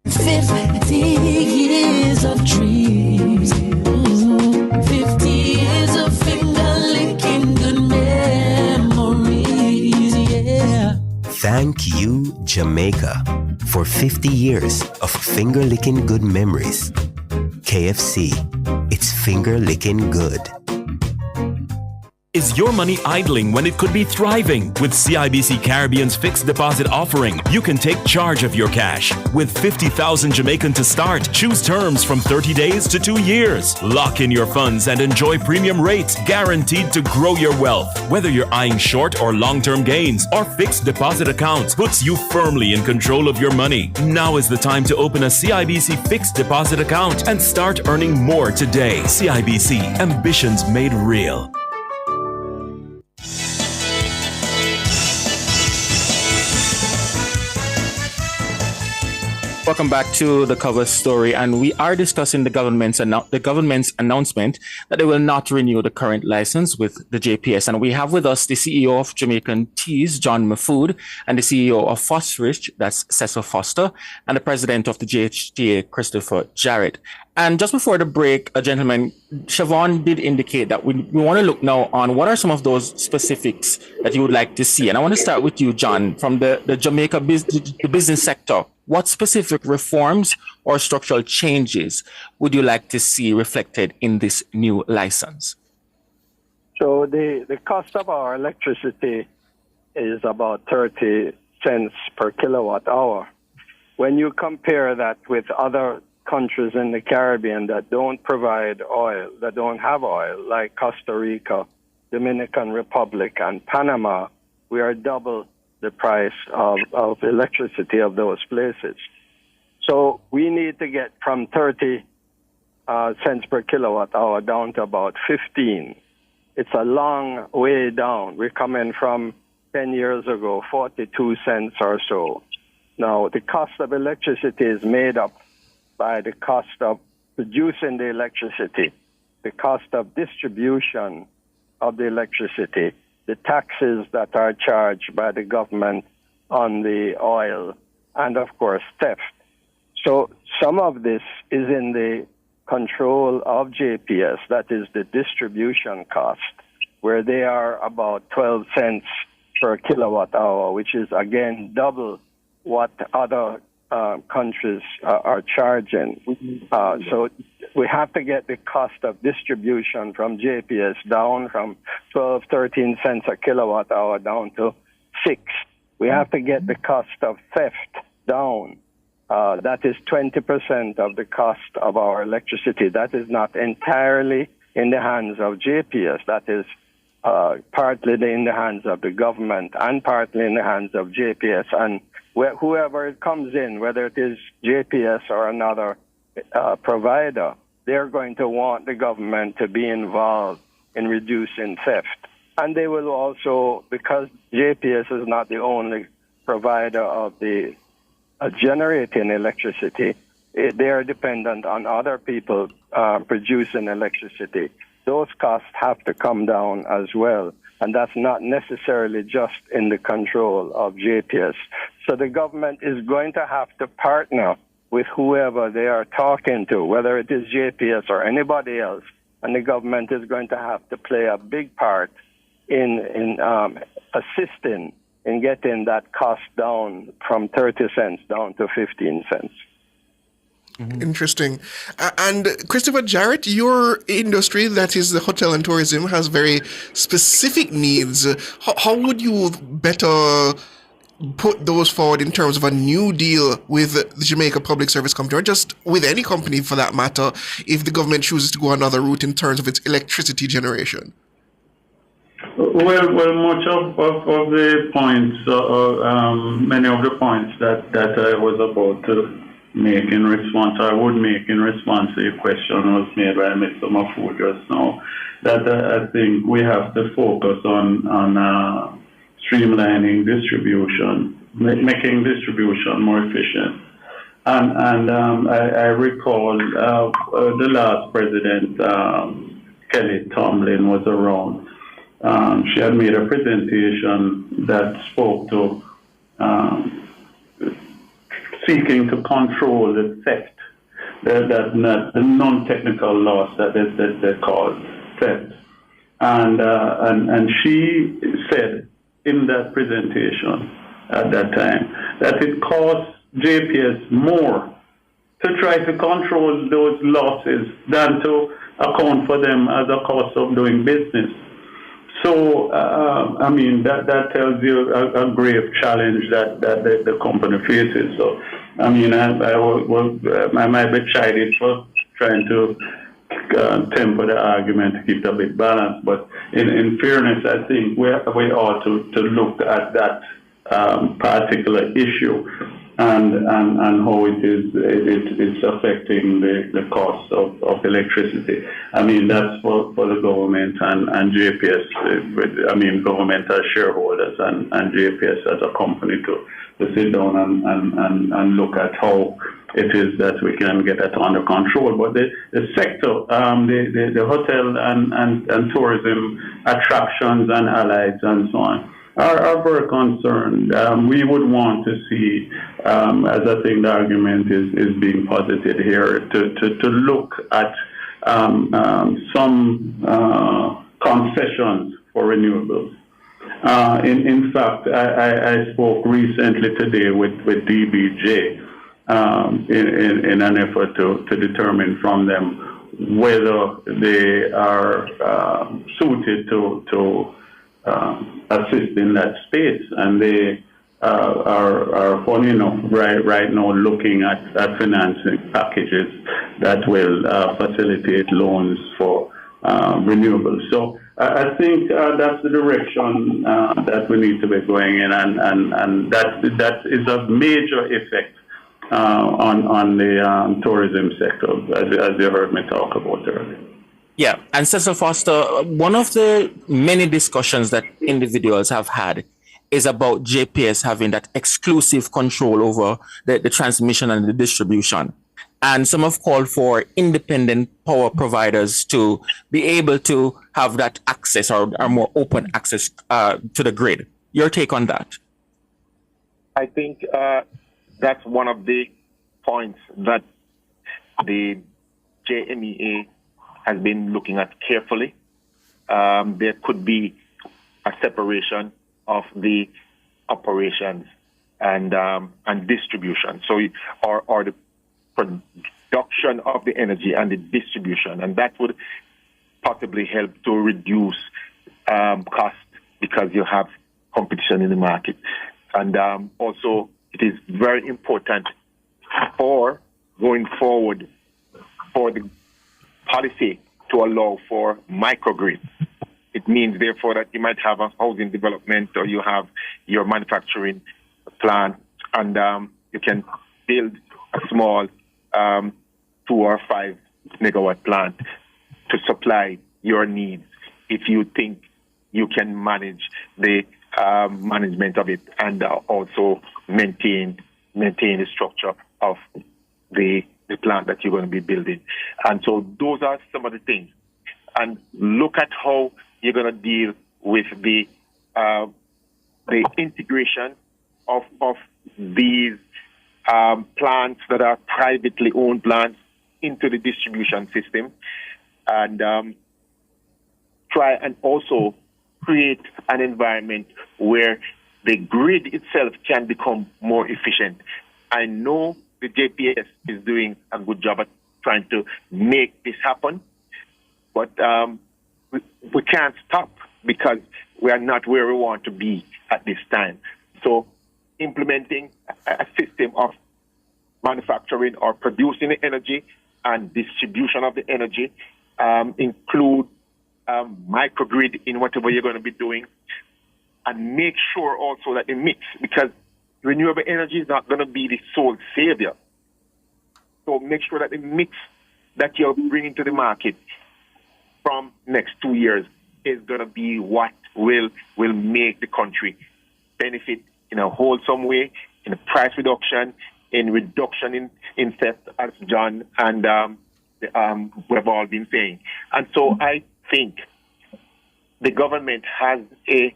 50 years of dreams, 50 years of finger-licking good memories, yeah. Thank you, Jamaica, for 50 years of finger-licking good memories. KFC, it's finger-licking good. Is your money idling when it could be thriving? With CIBC Caribbean's fixed deposit offering, you can take charge of your cash. With 50,000 Jamaican to start, choose terms from 30 days to 2 years. Lock in your funds and enjoy premium rates guaranteed to grow your wealth. Whether you're eyeing short or long-term gains, our fixed deposit account puts you firmly in control of your money. Now is the time to open a CIBC fixed deposit account and start earning more today. CIBC, ambitions made real. Welcome back to the cover story, and we are discussing the government's announcement that they will not renew the current license with the JPS. And we have with us the CEO of Jamaican Teas, John Mahfood, and the CEO of Fosrich, that's Cecil Foster, and the president of the GHTA, Christopher Jarrett. And just before the break, gentlemen, Siobhan did indicate that we want to look now on what are some of those specifics that you would like to see. And I want to start with you, John, from the Jamaica business sector. What specific reforms or structural changes would you like to see reflected in this new license? So the cost of our electricity is about 30 cents per kilowatt hour. When you compare that with other countries in the Caribbean that don't provide oil, that don't have oil, like Costa Rica, Dominican Republic, and Panama, we are double the price of electricity of those places. So we need to get from 30 cents per kilowatt hour down to about 15. It's a long way down. We're coming from 10 years ago, 42 cents or so. Now, the cost of electricity is made up by the cost of producing the electricity, the cost of distribution of the electricity, the taxes that are charged by the government on the oil, and of course theft. So some of this is in the control of JPS, that is the distribution cost, where they are about 12 cents per kilowatt hour, which is again double what other countries are charging. So we have to get the cost of distribution from JPS down from 12, 13 cents a kilowatt hour down to 6. We have to get the cost of theft down. That is 20% of the cost of our electricity. That is not entirely in the hands of JPS. That is partly in the hands of the government and partly in the hands of JPS. And whoever comes in, whether it is JPS or another provider, they're going to want the government to be involved in reducing theft. And they will also, because JPS is not the only provider of the generating electricity, they are dependent on other people producing electricity. Those costs have to come down as well. And that's not necessarily just in the control of JPS. So the government is going to have to partner with whoever they are talking to, whether it is JPS or anybody else. And the government is going to have to play a big part in assisting in getting that cost down from 30 cents down to 15 cents. Interesting. And Christopher Jarrett, your industry, that is the hotel and tourism, has very specific needs. How would you better put those forward in terms of a new deal with the Jamaica Public Service Company, or just with any company for that matter, if the government chooses to go another route in terms of its electricity generation? Well, much of the points, many of the points that I was about to make in response, I would make in response to your question was made by Mr. Mahfoud just now, that I think we have to focus on streamlining distribution, making distribution more efficient. And I recall the last president, Kelly Tomlin, was around. She had made a presentation that spoke to seeking to control the theft, the non-technical loss that they call theft. And she said in that presentation at that time that it costs JPS more to try to control those losses than to account for them as a cost of doing business. So, I mean, that tells you a grave challenge that the company faces. So, I mean, I might be chided for trying to temper the argument to keep it a bit balanced. But in fairness, I think we ought to look at that particular issue and how it's affecting the cost of electricity. I mean, that's for the government and JPS. I mean, government as shareholders and JPS as a company to sit down and look at how it is that we can get that under control. But the sector, the hotel and tourism attractions and allies and so on, are very concerned. We would want to see, as I think the argument is being posited here, to look at some concessions for renewables. In fact, I spoke recently today with DBJ in an effort to determine from them whether they are suited to assist in that space, and they are funny enough right now looking at financing packages that will facilitate loans for renewables. So I think that's the direction that we need to be going in, and that is a major effect on the tourism sector, as you heard me talk about earlier. Yeah, and Cecil Foster, one of the many discussions that individuals have had is about JPS having that exclusive control over the transmission and the distribution. And some have called for independent power providers to be able to have that access or more open access to the grid. Your take on that? I think that's one of the points that the JMEA has been looking at carefully. There could be a separation of the operations and distribution. So, or the production of the energy and the distribution, and that would possibly help to reduce cost because you have competition in the market. And also, it is very important for going forward for the policy to allow for microgrid. It means, therefore, that you might have a housing development or you have your manufacturing plant, and you can build a small 2 or 5 megawatt plant to supply your needs if you think you can manage the management of it and also maintain the structure of the plant that you're going to be building. And so those are some of the things. And look at how you're going to deal with the integration of these plants that are privately owned plants into the distribution system, and try and also create an environment where the grid itself can become more efficient. I know the JPS is doing a good job at trying to make this happen, but we can't stop because we are not where we want to be at this time. So implementing a system of manufacturing or producing the energy and distribution of the energy, include microgrid in whatever you're going to be doing, and make sure also that the mix, because renewable energy is not going to be the sole savior. So make sure that the mix that you're bringing to the market from next 2 years is going to be what will make the country benefit in a wholesome way, in a price reduction, in reduction in theft, as John and we've all been saying. And so I think the government has a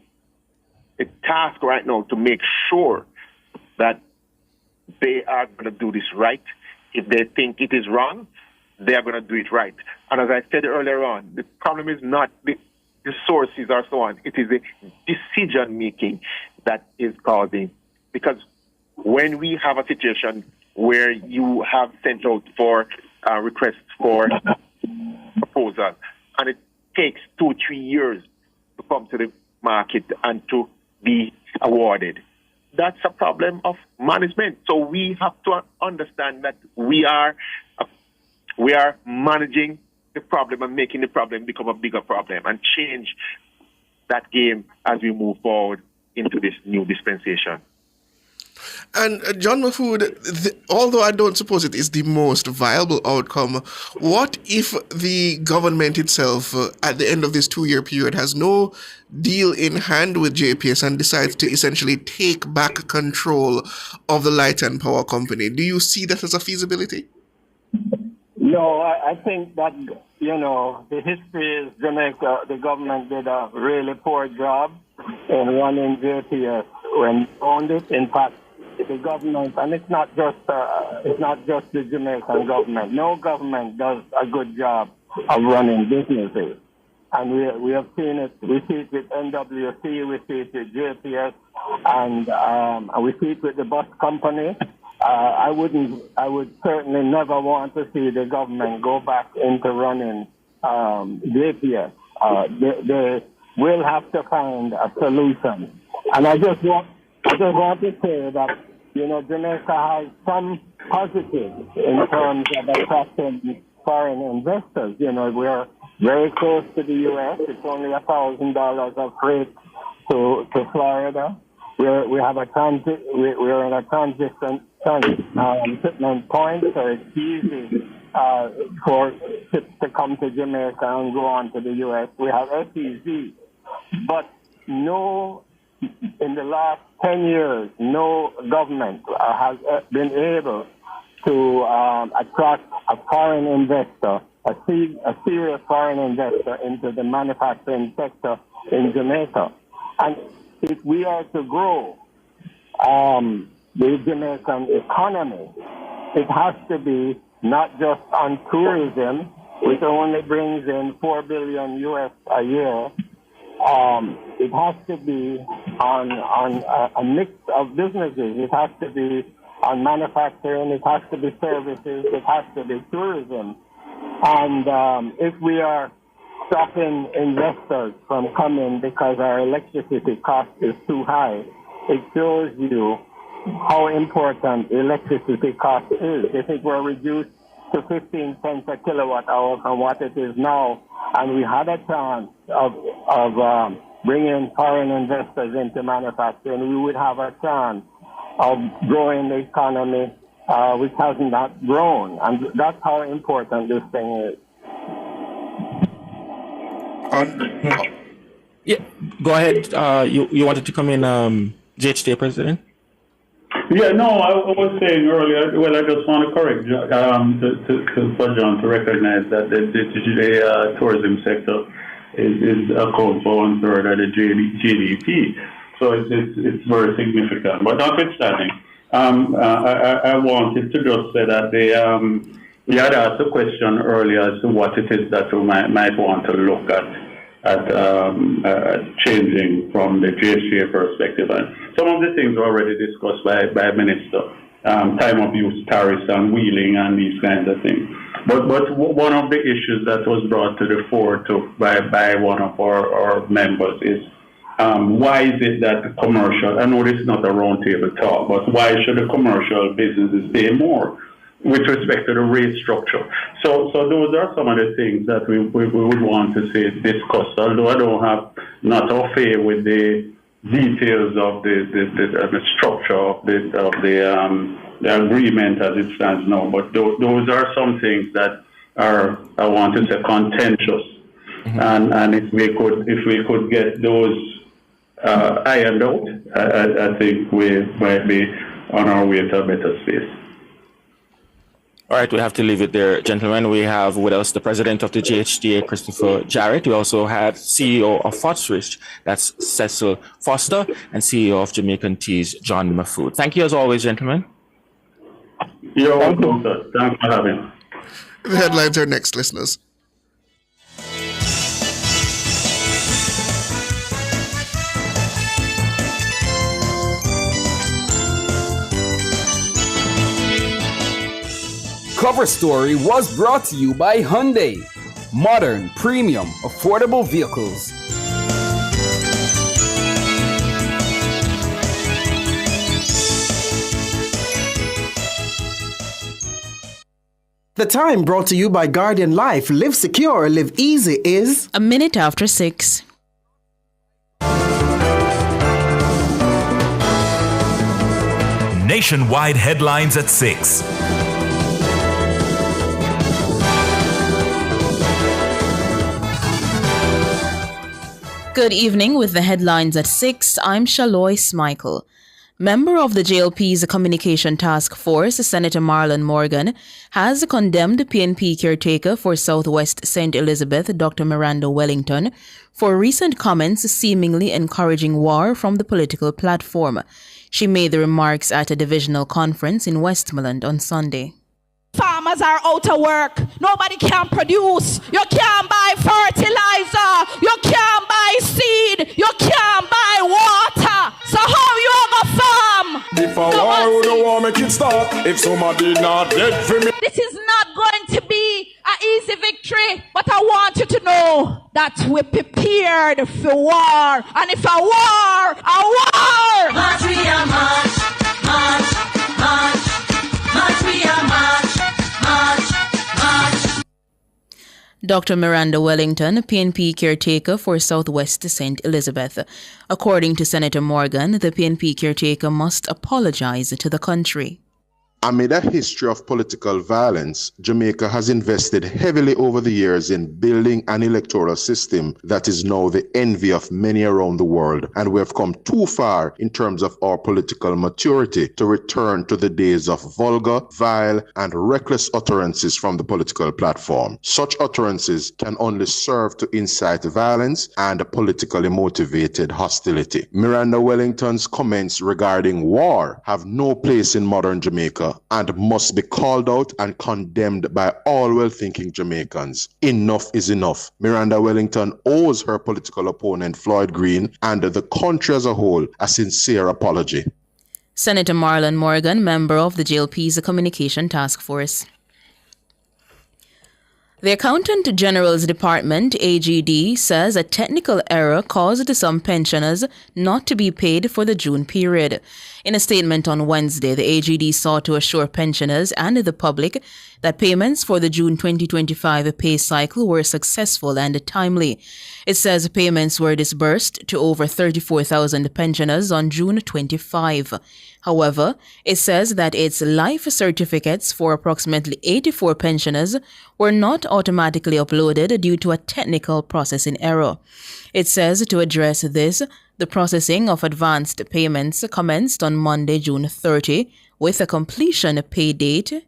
task right now to make sure that they are going to do this right. If they think it is wrong, they are going to do it right. And as I said earlier on, the problem is not the sources or so on. It is the decision-making that is causing. Because when we have a situation where you have sent out for requests for proposal, and it takes 2-3 years to come to the market and to be awarded, that's a problem of management. So we have to understand that we are managing the problem and making the problem become a bigger problem, and change that game as we move forward into this new dispensation. And John Mahfood, although I don't suppose it is the most viable outcome, what if the government itself, at the end of this 2-year period, has no deal in hand with JPS and decides to essentially take back control of the Light and Power Company? Do you see that as a feasibility? No, I think that, the history is Jamaica, the government did a really poor job in running JPS when they owned it. In fact, the government, and it's not just the Jamaican government. No government does a good job of running businesses, and we have seen it. We see it with NWC, we see it with JPS, and we see it with the bus company. I would certainly never want to see the government go back into running JPS. They will have to find a solution, and I just want to say that, Jamaica has some positives in terms of attracting foreign investors. We're very close to the U.S. It's only $1,000 of freight to Florida. We're in a transition shipment point, so it's easy for ships to come to Jamaica and go on to the U.S. We have SEZ, but in the last 10 years, no government has been able to attract a foreign investor, a serious foreign investor into the manufacturing sector in Jamaica. And if we are to grow the Jamaican economy, it has to be not just on tourism, which only brings in $4 billion US a year, it has to be on a mix of businesses. It has to be on manufacturing. It has to be services. It has to be tourism. And if we are stopping investors from coming because our electricity cost is too high, it shows you how important electricity cost is. If it were reduced to 15 cents a kilowatt hour from what it is now, and we had a chance of bringing foreign investors into manufacturing, we would have a chance of growing the economy, which has not grown. And that's how important this thing is. Yeah, go ahead. You wanted to come in, GHTA President? Yeah, no, I was saying earlier, well, I just want to correct for John to recognize that the tourism sector is accounts for 1/3 of the GDP. So it's very significant. But notwithstanding, I wanted to just say that we had asked a question earlier as to what it is that we might want to look at changing from the GHTA perspective. And some of the things were already discussed by Minister, time of use tariffs and wheeling and these kinds of things. But one of the issues that was brought to the fore by one of our members is why is it that the commercial, I know this is not a roundtable talk, but why should the commercial businesses pay more with respect to the rate structure? So those are some of the things that we would want to see discussed, although I don't have not au fait with the details of the structure of the agreement as it stands now. But those are some things that are, I want to say, contentious. Mm-hmm. And if we could get those ironed out, I think we might be on our way to a better space. All right, we have to leave it there, gentlemen. We have with us the president of the GHTA, Christopher Jarrett. We also had CEO of Foxrich, that's Cecil Foster, and CEO of Jamaican Teas, John Mahfood. Thank you as always, gentlemen. You're welcome, sir. Thanks for having me. The headlines are next, listeners. Cover Story was brought to you by Hyundai. Modern, premium, affordable vehicles. The time brought to you by Guardian Life. Live secure, live easy is 6:01. Nationwide headlines at 6. Good evening with the headlines at 6. I'm Shalois Michael. Member of the JLP's Communication Task Force, Senator Marlon Morgan, has condemned PNP caretaker for Southwest St. Elizabeth, Dr. Miranda Wellington, for recent comments seemingly encouraging war from the political platform. She made the remarks at a divisional conference in Westmoreland on Sunday. Farmers are out of work. Nobody can produce. You can't buy fertilizer. You can't buy seed. You can't buy water. So how you gonna farm? If I war, don't want make it stop. If somebody not dead for me. This is not going to be an easy victory, but I want you to know that we're prepared for war. And if a war, a war! March, we are march, march, march, march, we are march. Dr. Miranda Wellington, PNP caretaker for Southwest St. Elizabeth. According to Senator Morgan, the PNP caretaker must apologize to the country. Amid a history of political violence, Jamaica has invested heavily over the years in building an electoral system that is now the envy of many around the world, and we have come too far in terms of our political maturity to return to the days of vulgar, vile, and reckless utterances from the political platform. Such utterances can only serve to incite violence and politically motivated hostility. Miranda Wellington's comments regarding war have no place in modern Jamaica, Jamaica and must be called out and condemned by all well-thinking Jamaicans. Enough is enough. Miranda Wellington owes her political opponent Floyd Green and the country as a whole a sincere apology. Senator Marlon Morgan, member of the JLP's Communication Task Force. The Accountant General's Department, AGD, says a technical error caused some pensioners not to be paid for the June period. In a statement on Wednesday, the AGD sought to assure pensioners and the public that payments for the June 2025 pay cycle were successful and timely. It says payments were disbursed to over 34,000 pensioners on June 25. However, it says that its life certificates for approximately 84 pensioners were not automatically uploaded due to a technical processing error. It says to address this, the processing of advanced payments commenced on Monday, June 30, with a completion pay date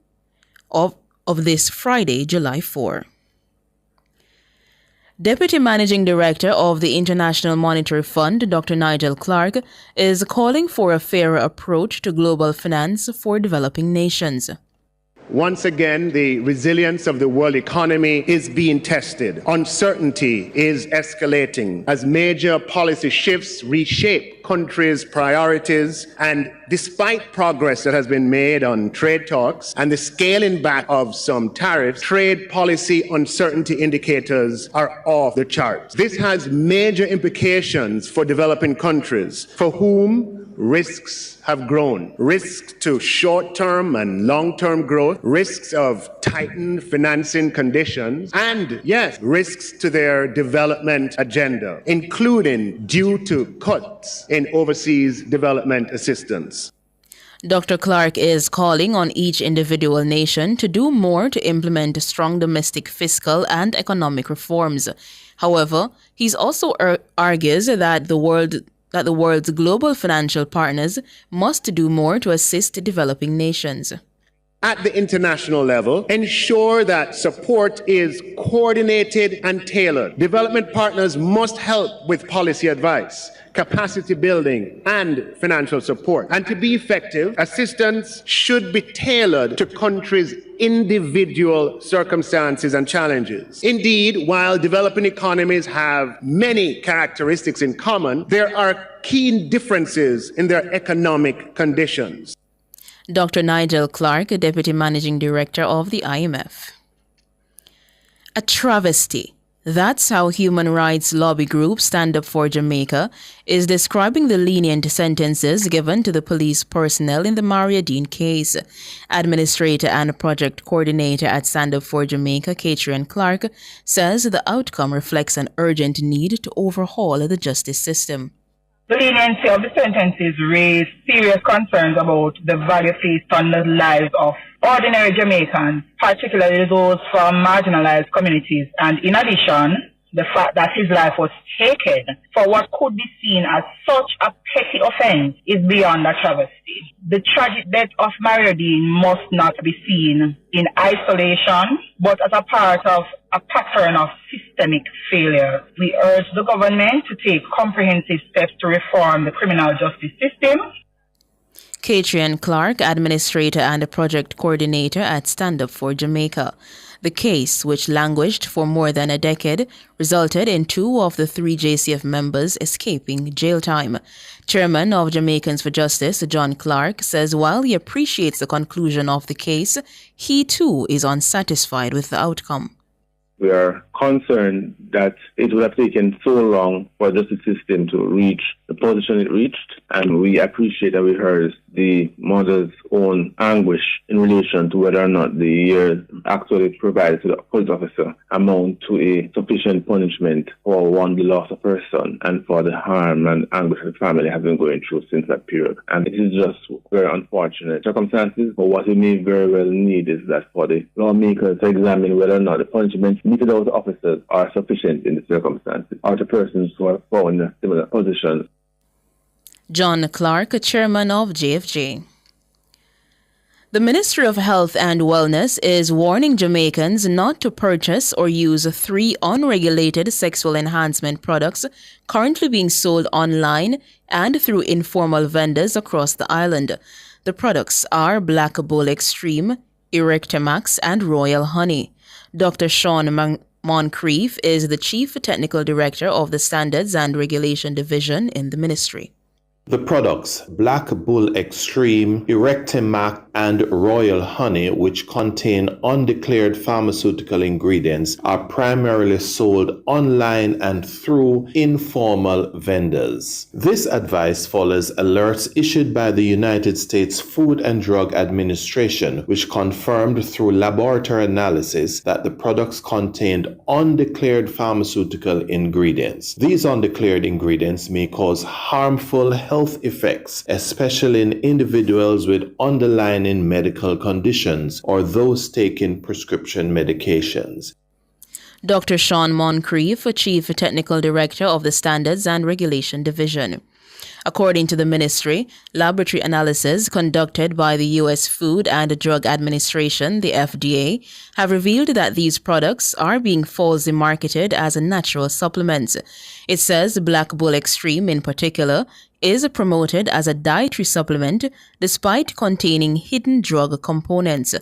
of this Friday, July 4. Deputy Managing Director of the International Monetary Fund, Dr. Nigel Clark, is calling for a fairer approach to global finance for developing nations. Once again, the resilience of the world economy is being tested. Uncertainty is escalating as major policy shifts reshape countries' priorities. And despite progress that has been made on trade talks and the scaling back of some tariffs, trade policy uncertainty indicators are off the charts. This has major implications for developing countries for whom risks have grown. Risks to short-term and long-term growth, risks of tightened financing conditions, and yes, risks to their development agenda, including due to cuts in overseas development assistance. Dr. Clark is calling on each individual nation to do more to implement strong domestic fiscal and economic reforms. However, he also argues that the world's global financial partners must do more to assist developing nations. At the international level, ensure that support is coordinated and tailored. Development partners must help with policy advice, capacity building, and financial support. And to be effective, assistance should be tailored to countries' individual circumstances and challenges. Indeed, while developing economies have many characteristics in common, there are key differences in their economic conditions. Dr. Nigel Clark, Deputy Managing Director of the IMF. A travesty. That's how human rights lobby group Stand Up for Jamaica is describing the lenient sentences given to the police personnel in the Maria Dean case. Administrator and project coordinator at Stand Up for Jamaica, Catrian Clark, says the outcome reflects an urgent need to overhaul the justice system. The leniency of the sentences raised serious concerns about the value placed on the lives of ordinary Jamaicans, particularly those from marginalized communities, and in addition, the fact that his life was taken for what could be seen as such a petty offense is beyond a travesty. The tragic death of Maria Dean must not be seen in isolation, but as a part of a pattern of systemic failure. We urge the government to take comprehensive steps to reform the criminal justice system. Catrian Clark, administrator and project coordinator at Stand Up for Jamaica. The case, which languished for more than a decade, resulted in 2 of the 3 JCF members escaping jail time. Chairman of Jamaicans for Justice, John Clark, says while he appreciates the conclusion of the case, he too is unsatisfied with the outcome. We are concerned that it would have taken so long for the justice system to reach the position it reached, and we appreciate that we heard the mother's own anguish in relation to whether or not the years actually provided to the police officer amount to a sufficient punishment for, one, the loss of her son, and for the harm and anguish the family has been going through since that period. And it is just very unfortunate circumstances, but what we may very well need is that for the lawmakers to examine whether or not the punishments meted out to officers are sufficient in the circumstances, or to persons who are found in a similar position. John Clark, chairman of JFJ. The Ministry of Health and Wellness is warning Jamaicans not to purchase or use 3 unregulated sexual enhancement products currently being sold online and through informal vendors across the island. The products are Black Bull Extreme, Erectamax, and Royal Honey. Dr. Sean Moncrief is the Chief Technical Director of the Standards and Regulation Division in the ministry. The products Black Bull Extreme, Erectimac, and Royal Honey, which contain undeclared pharmaceutical ingredients, are primarily sold online and through informal vendors. This advice follows alerts issued by the United States Food and Drug Administration, which confirmed through laboratory analysis that the products contained undeclared pharmaceutical ingredients. These undeclared ingredients may cause harmful health effects, especially in individuals with underlying medical conditions or those taking prescription medications. Dr. Sean Moncrief, Chief Technical Director of the Standards and Regulation Division. According to the ministry, laboratory analysis conducted by the U.S. Food and Drug Administration, the FDA, have revealed that these products are being falsely marketed as a natural supplement. It says Black Bull Extreme in particular is promoted as a dietary supplement despite containing hidden drug components.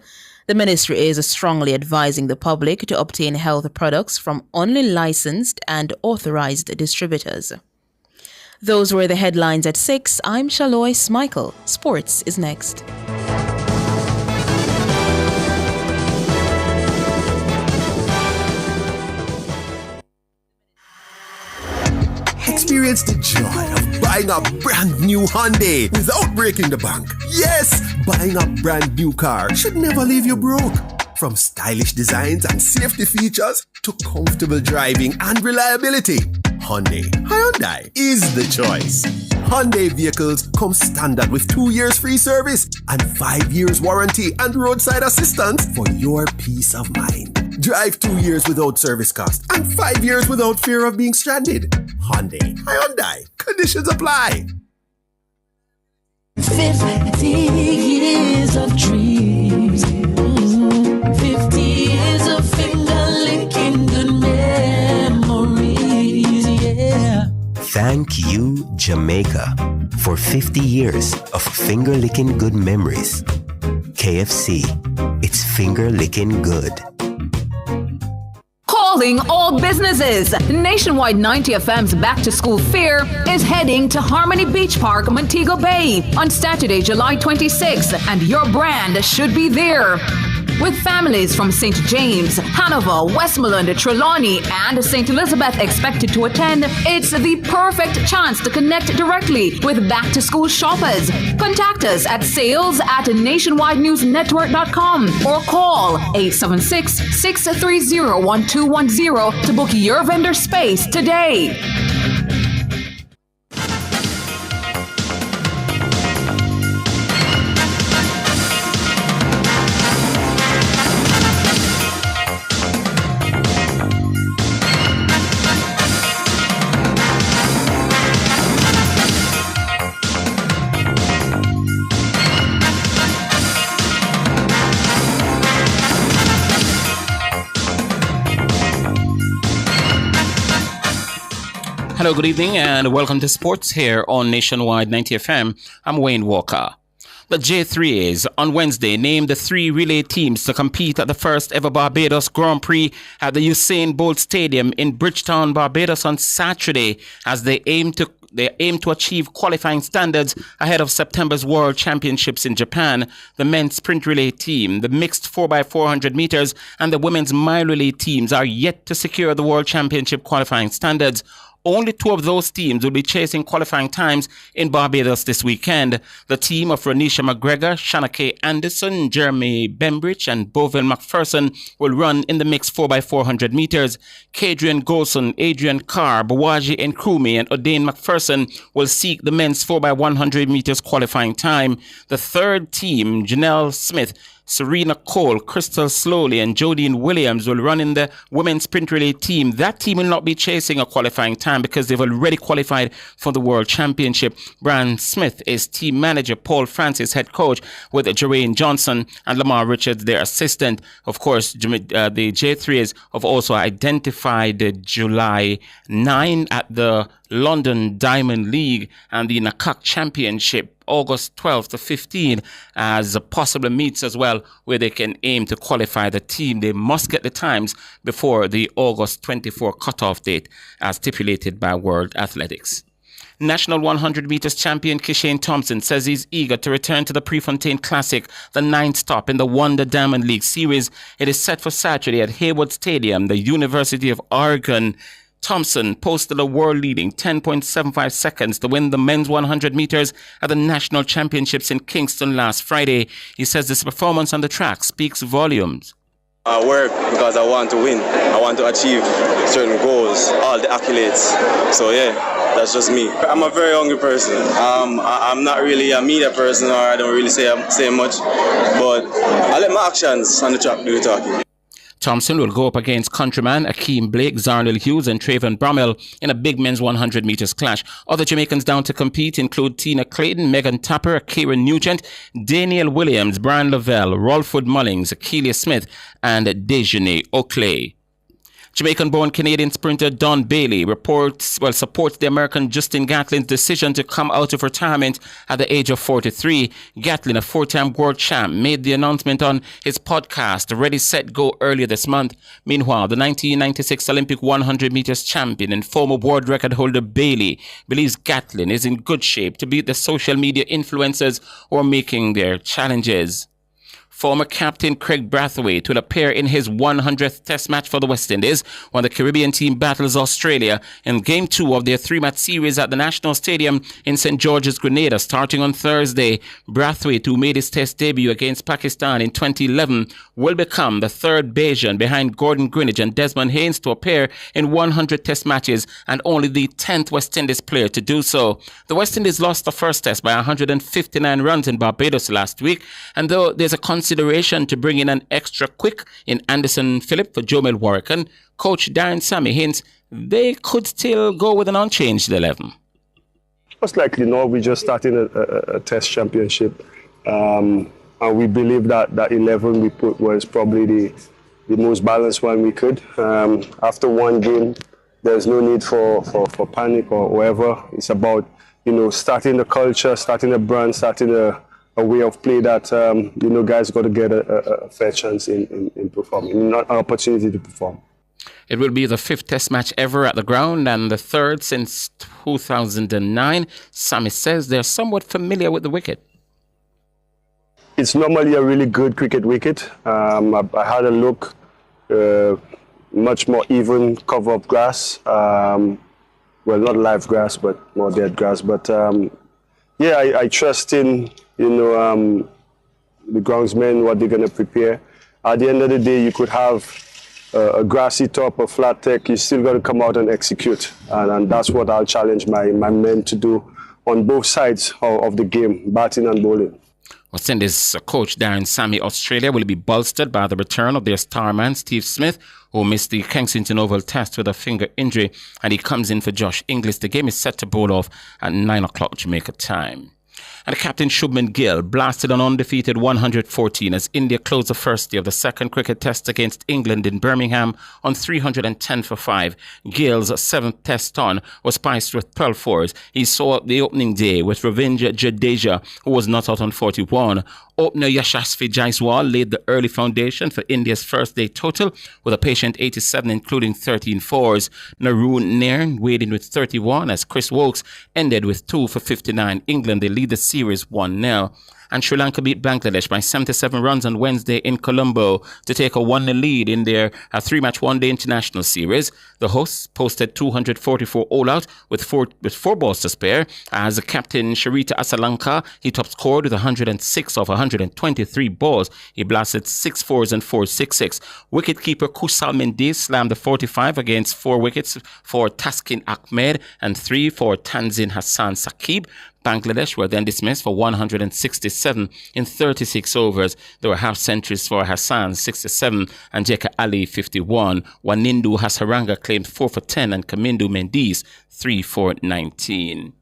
The ministry is strongly advising the public to obtain health products from only licensed and authorized distributors. Those were the headlines at 6. I'm Shalois Michael. Sports is next. Experience the joy of buying a brand new Hyundai without breaking the bank. Yes, buying a brand new car should never leave you broke. From stylish designs and safety features to comfortable driving and reliability, Hyundai is the choice. Hyundai vehicles come standard with 2 years free service and 5 years warranty and roadside assistance for your peace of mind. Drive 2 years without service cost and 5 years without fear of being stranded. Hyundai. Conditions apply. 50 years of dreams. 50 years of finger-licking good memories, yeah. Thank you, Jamaica, for 50 years of finger-licking good memories. KFC, it's finger-licking good. Calling all businesses. Nationwide 90 FM's Back to School Fair is heading to Harmony Beach Park, Montego Bay on Saturday, July 26th, and your brand should be there. With families from St. James, Hanover, Westmoreland, Trelawney, and St. Elizabeth expected to attend, it's the perfect chance to connect directly with back-to-school shoppers. Contact us at sales@nationwidenewsnetwork.com or call 876-630-1210 to book your vendor space today. Hello, good evening, and welcome to Sports here on Nationwide 90 FM. I'm Wayne Walker. The J3As on Wednesday named the 3 relay teams to compete at the first ever Barbados Grand Prix at the Usain Bolt Stadium in Bridgetown, Barbados on Saturday as they aim to achieve qualifying standards ahead of September's World Championships in Japan. The men's sprint relay team, the mixed 4x400 meters, and the women's mile relay teams are yet to secure the World Championship qualifying standards. Only 2 of those teams will be chasing qualifying times in Barbados this weekend. The team of Renisha McGregor, Shanna K. Anderson, Jeremy Bembridge, and Boville McPherson will run in the mixed 4x400 meters. Kadrian Golson, Adrian Carr, Bawaji Nkrumah, and O'Dane McPherson will seek the men's 4x100 meters qualifying time. The third team, Janelle Smith, Serena Cole, Crystal Slowly, and Jodine Williams will run in the women's sprint relay team. That team will not be chasing a qualifying time because they've already qualified for the World Championship. Brian Smith is team manager, Paul Francis head coach, with Jermaine Johnson and Lamar Richards their assistant. Of course, the J3s have also identified July 9 at the London Diamond League and the Nakak Championship August 12th to 15 as possible meets as well, where they can aim to qualify the team. They must get the times before the August 24 cutoff date as stipulated by World Athletics. National 100 meters champion Kishane Thompson says he's eager to return to the Prefontaine Classic, the 9th stop in the Wonder Diamond League series. It is set for Saturday at Hayward Stadium, the University of Oregon. Thompson posted a world-leading 10.75 seconds to win the men's 100 meters at the National Championships in Kingston last Friday. He says this performance on the track speaks volumes. I work because I want to win. I want to achieve certain goals, all the accolades. So yeah, that's just me. I'm a very hungry person. I'm not really a media person, or I don't really say much, but I let my actions on the track do the talking. Thompson will go up against countryman Akeem Blake, Zarnil Hughes and Trayvon Bromell in a big men's 100 meters clash. Other Jamaicans down to compete include Tina Clayton, Megan Tapper, Kieran Nugent, Daniel Williams, Brian Lavelle, Rolford Mullings, Akeelia Smith and Dejanay Oakley. Jamaican-born Canadian sprinter Don Bailey supports the American Justin Gatlin's decision to come out of retirement at the age of 43. Gatlin, a four-time world champ, made the announcement on his podcast, Ready, Set, Go, earlier this month. Meanwhile, the 1996 Olympic 100 meters champion and former world record holder Bailey believes Gatlin is in good shape to beat the social media influencers who are making their challenges. Former captain Craig Brathwaite will appear in his 100th Test match for the West Indies when the Caribbean team battles Australia in Game 2 of their three-match series at the National Stadium in St. George's, Grenada, starting on Thursday. Brathwaite, who made his Test debut against Pakistan in 2011, will become the third Bajan behind Gordon Greenidge and Desmond Haynes to appear in 100 Test matches and only the 10th West Indies player to do so. The West Indies lost the first Test by 159 runs in Barbados last week, and though there's a consideration to bring in an extra quick in Anderson Phillip for Jomel Warrican, coach Darren Sammy hints they could still go with an unchanged 11. Most likely, no. We just started a Test championship, and we believe that 11 we put was probably the most balanced one we could. After one game, there's no need for panic or whatever. It's about starting the culture, starting a brand, starting a way of play that guys got to get a fair chance in performing, not an opportunity to perform. It will be the 5th Test match ever at the ground and the 3rd since 2009. Sammy says they're somewhat familiar with the wicket. It's normally a really good cricket wicket. I had a look, much more even cover of grass. Well, not live grass, but more dead grass. But I trust in the groundsmen, what they're going to prepare. At the end of the day, you could have a grassy top, a flat deck. You still got to come out and execute, and that's what I'll challenge my men to do on both sides of the game, batting and bowling. West Indies coach Darren Sammy, Australia will be bolstered by the return of their star man Steve Smith, who missed the Kensington Oval Test with a finger injury, and he comes in for Josh Inglis. The game is set to bowl off at 9 o'clock Jamaica time. And Captain Shubman Gill blasted an undefeated 114 as India closed the first day of the second cricket test against England in Birmingham on 310 for 5. Gill's 7th test on was spiced with 12 fours. He saw the opening day with Ravindra Jadeja, who was not out on 41. Opener Yashasvi Jaiswal laid the early foundation for India's first day total with a patient 87, including 13 fours. Naroon Nairn weighed in with 31 as Chris Wokes ended with 2 for 59. England, they lead the series 1-0. And Sri Lanka beat Bangladesh by 77 runs on Wednesday in Colombo to take a 1-0 lead in their 3-match one-day international series. The hosts posted 244 all-out with four balls to spare as captain Sharita Asalanka, he top scored with 106 of 123 balls. He blasted 6 fours and 4 6-6. Wicketkeeper Kusal Mendes slammed the 45 against 4 wickets for Taskin Ahmed and 3 for Tanzin Hassan Saqib. Bangladesh were then dismissed for 167 in 36 overs. There were half centuries for Hassan, 67, and Jeka Ali, 51. Wanindu Hasaranga claimed 4 for 10 and Kamindu Mendes, 3 for 19.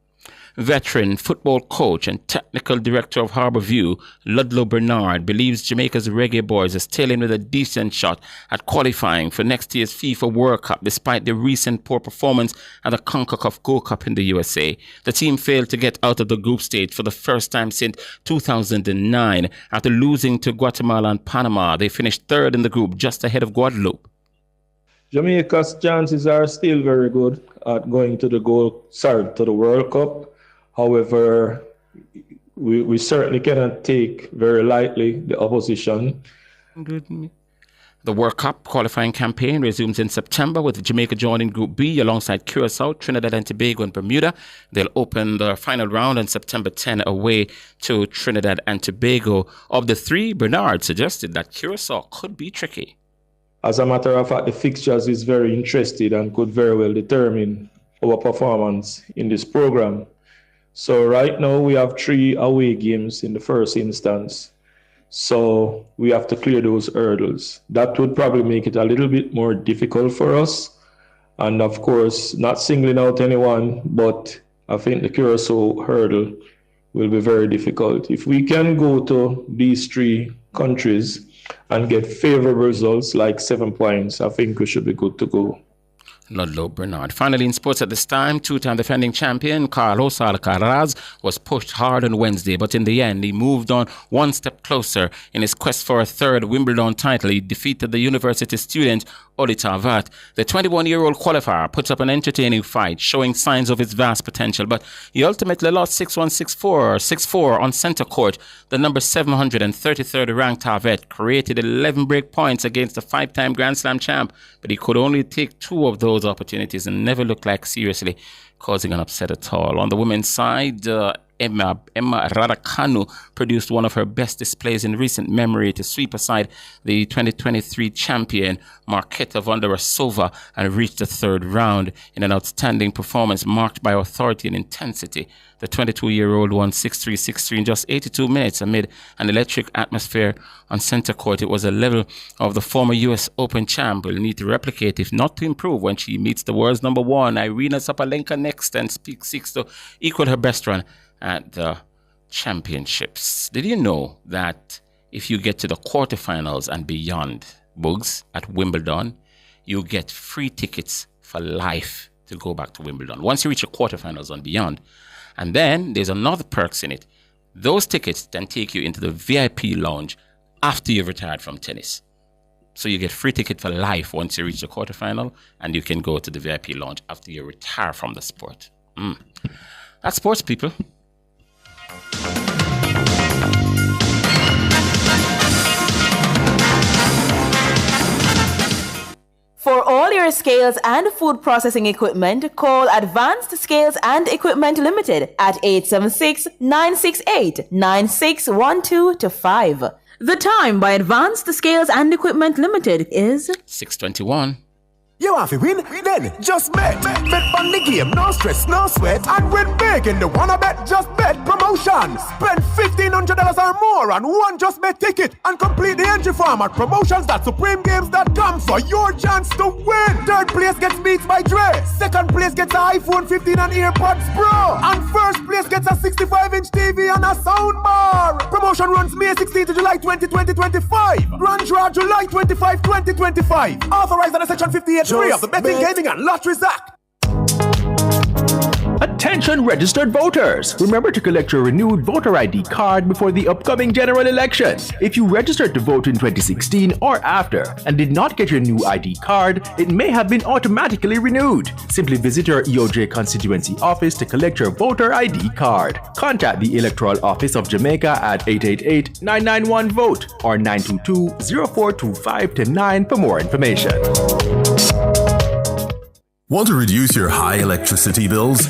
veteran football coach and technical director of Harbourview, Ludlow Bernard, believes Jamaica's Reggae Boys are still in with a decent shot at qualifying for next year's FIFA World Cup despite their recent poor performance at the CONCACAF Gold Cup in the USA. The team failed to get out of the group stage for the first time since 2009. After losing to Guatemala and Panama, they finished third in the group, just ahead of Guadeloupe. Jamaica's chances are still very good at going to the World Cup. However, we certainly cannot take very lightly the opposition. The World Cup qualifying campaign resumes in September with Jamaica joining Group B alongside Curacao, Trinidad and Tobago and Bermuda. They'll open the final round on September 10 away to Trinidad and Tobago. Of the three, Bernard suggested that Curacao could be tricky. As a matter of fact, the fixtures is very interested and could very well determine our performance in this program. So right now we have 3 away games in the first instance. So we have to clear those hurdles. That would probably make it a little bit more difficult for us. And of course, not singling out anyone, but I think the Curacao hurdle will be very difficult. If we can go to these 3 countries and get favorable results like 7 points, I think we should be good to go. Ludlow Bernard. Finally, in sports at this time, two-time defending champion Carlos Alcaraz was pushed hard on Wednesday, but in the end, he moved on one step closer in his quest for a third Wimbledon title. He defeated the university student Oli Tarvat. The 21-year-old qualifier puts up an entertaining fight, showing signs of his vast potential, but he ultimately lost 6-1, 6-4, 6-4 on center court. The number 733rd ranked Tarvet created 11 break points against the 5-time Grand Slam champ, but he could only take 2 of those opportunities and never looked like seriously causing an upset at all. On the women's side, Emma Raducanu produced one of her best displays in recent memory to sweep aside the 2023 champion Marketa Vondrasova and reach the third round in an outstanding performance marked by authority and intensity. The 22-year-old won 6-3, 6-3 in just 82 minutes amid an electric atmosphere on center court. It was a level of the former U.S. Open champ will need to replicate, if not to improve, when she meets the world's number 1, Irina Sabalenka, next and seeks to equal her best run at the championships. Did you know that if you get to the quarterfinals and beyond, Bugs, at Wimbledon, you get free tickets for life to go back to Wimbledon once you reach the quarterfinals and beyond? And then there's another perks in it. Those tickets then take you into the VIP lounge after you've retired from tennis. So you get free ticket for life once you reach the quarterfinal, and you can go to the VIP lounge after you retire from the sport. That's sports, people. For all your scales and food processing equipment, call Advanced Scales and Equipment Limited at 876-968-9612-5. The time by Advanced Scales and Equipment Limited is 6:21. You have to win? Then just bet. Bet on the game, no stress, no sweat. And win big in the Wanna Bet Just Bet promotion. Spend $1,500 or more on one Just Bet ticket and complete the entry form at promotions.supremegames.com for your chance to win. Third place gets Beats by Dre. Second place gets an iPhone 15 and AirPods Pro. And first place gets a 65-inch TV and a soundbar. Promotion runs May 16 to July 20, 2025. Grand draw July 25, 2025. Authorized under Section 58. Of the Betting, Gaming and Lotteries Act. Attention registered voters! Remember to collect your renewed voter ID card before the upcoming general election. If you registered to vote in 2016 or after and did not get your new ID card, it may have been automatically renewed. Simply visit your EOJ constituency office to collect your voter ID card. Contact the Electoral Office of Jamaica at 888-991-VOTE or 922-0425-9 for more information. Want to reduce your high electricity bills?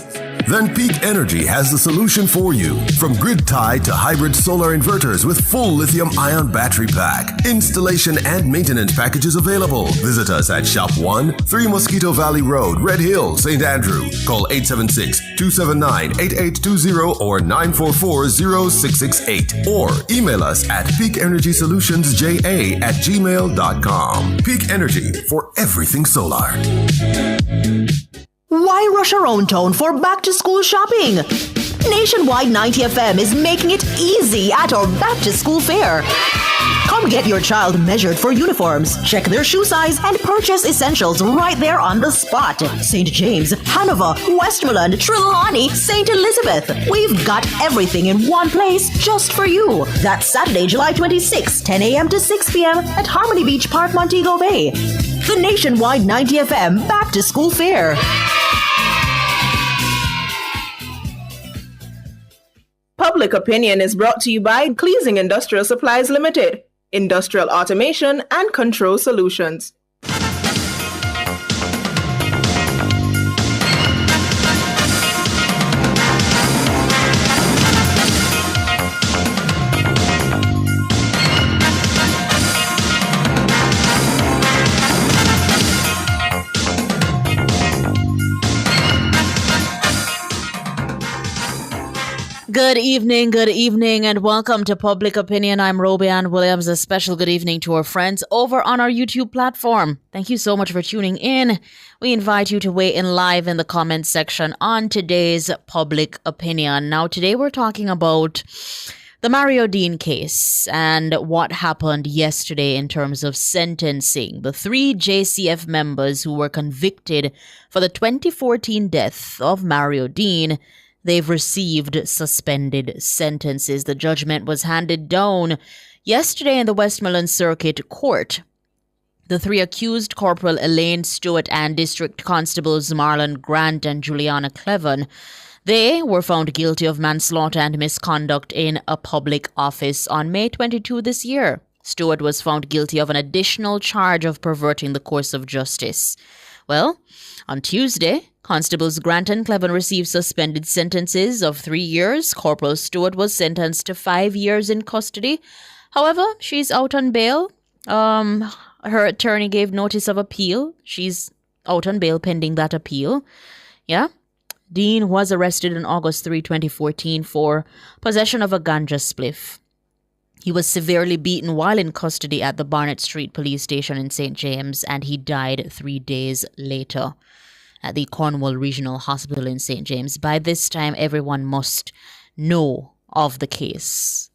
Then Peak Energy has the solution for you. From grid-tied to hybrid solar inverters with full lithium-ion battery pack. Installation and maintenance packages available. Visit us at Shop 1, 3 Mosquito Valley Road, Red Hill, St. Andrew. Call 876-279-8820 or 944-0668. Or email us at peakenergysolutionsja@gmail.com. Peak Energy for everything solar. Why rush around town for back-to-school shopping? Nationwide 90 FM is making it easy at our back to school fair. Come get your child measured for uniforms, check their shoe size, and purchase essentials right there on the spot. St. James, Hanover, Westmoreland, Trelawney, St. Elizabeth. We've got everything in one place just for you. That's Saturday, July 26, 10 a.m. to 6 p.m. at Harmony Beach Park, Montego Bay. The Nationwide 90 FM Back to School Fair. Public Opinion is brought to you by Cleasing Industrial Supplies Limited, Industrial Automation and Control Solutions. Good evening, and welcome to Public Opinion. I'm Roby Ann Williams. A special good evening to our friends over on our YouTube platform. Thank you so much for tuning in. We invite you to weigh in live in the comments section on today's Public Opinion. Now, today we're talking about the Mario Dean case and what happened yesterday in terms of sentencing. The 3 JCF members who were convicted for the 2014 death of Mario Dean, they've received suspended sentences. The judgment was handed down yesterday in the Westmoreland Circuit Court. The 3 accused, Corporal Elaine Stewart and District Constables Marlon Grant and Juliana Cleven, they were found guilty of manslaughter and misconduct in a public office on May 22 this year. Stewart was found guilty of an additional charge of perverting the course of justice. Well, on Tuesday, Constables Grant and Cleven received suspended sentences of 3 years. Corporal Stewart was sentenced to 5 years in custody. However, she's out on bail. Her attorney gave notice of appeal. She's out on bail pending that appeal. Yeah. Dean was arrested on August 3, 2014 for possession of a ganja spliff. He was severely beaten while in custody at the Barnett Street Police Station in St. James, and he died 3 days later at the Cornwall Regional Hospital in St. James. By this time, everyone must know of the case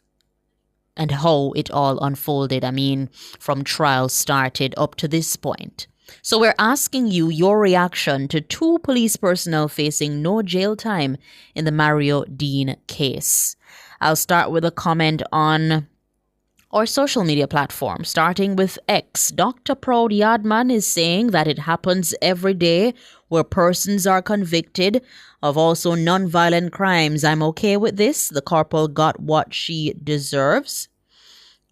and how it all unfolded. I mean, from trial started up to this point. So we're asking you your reaction to 2 police personnel facing no jail time in the Mario Dean case. I'll start with a comment on our social media platform, starting with X. Dr. Proud Yardman is saying that it happens every day where persons are convicted of also non-violent crimes. I'm okay with this. The corporal got what she deserves.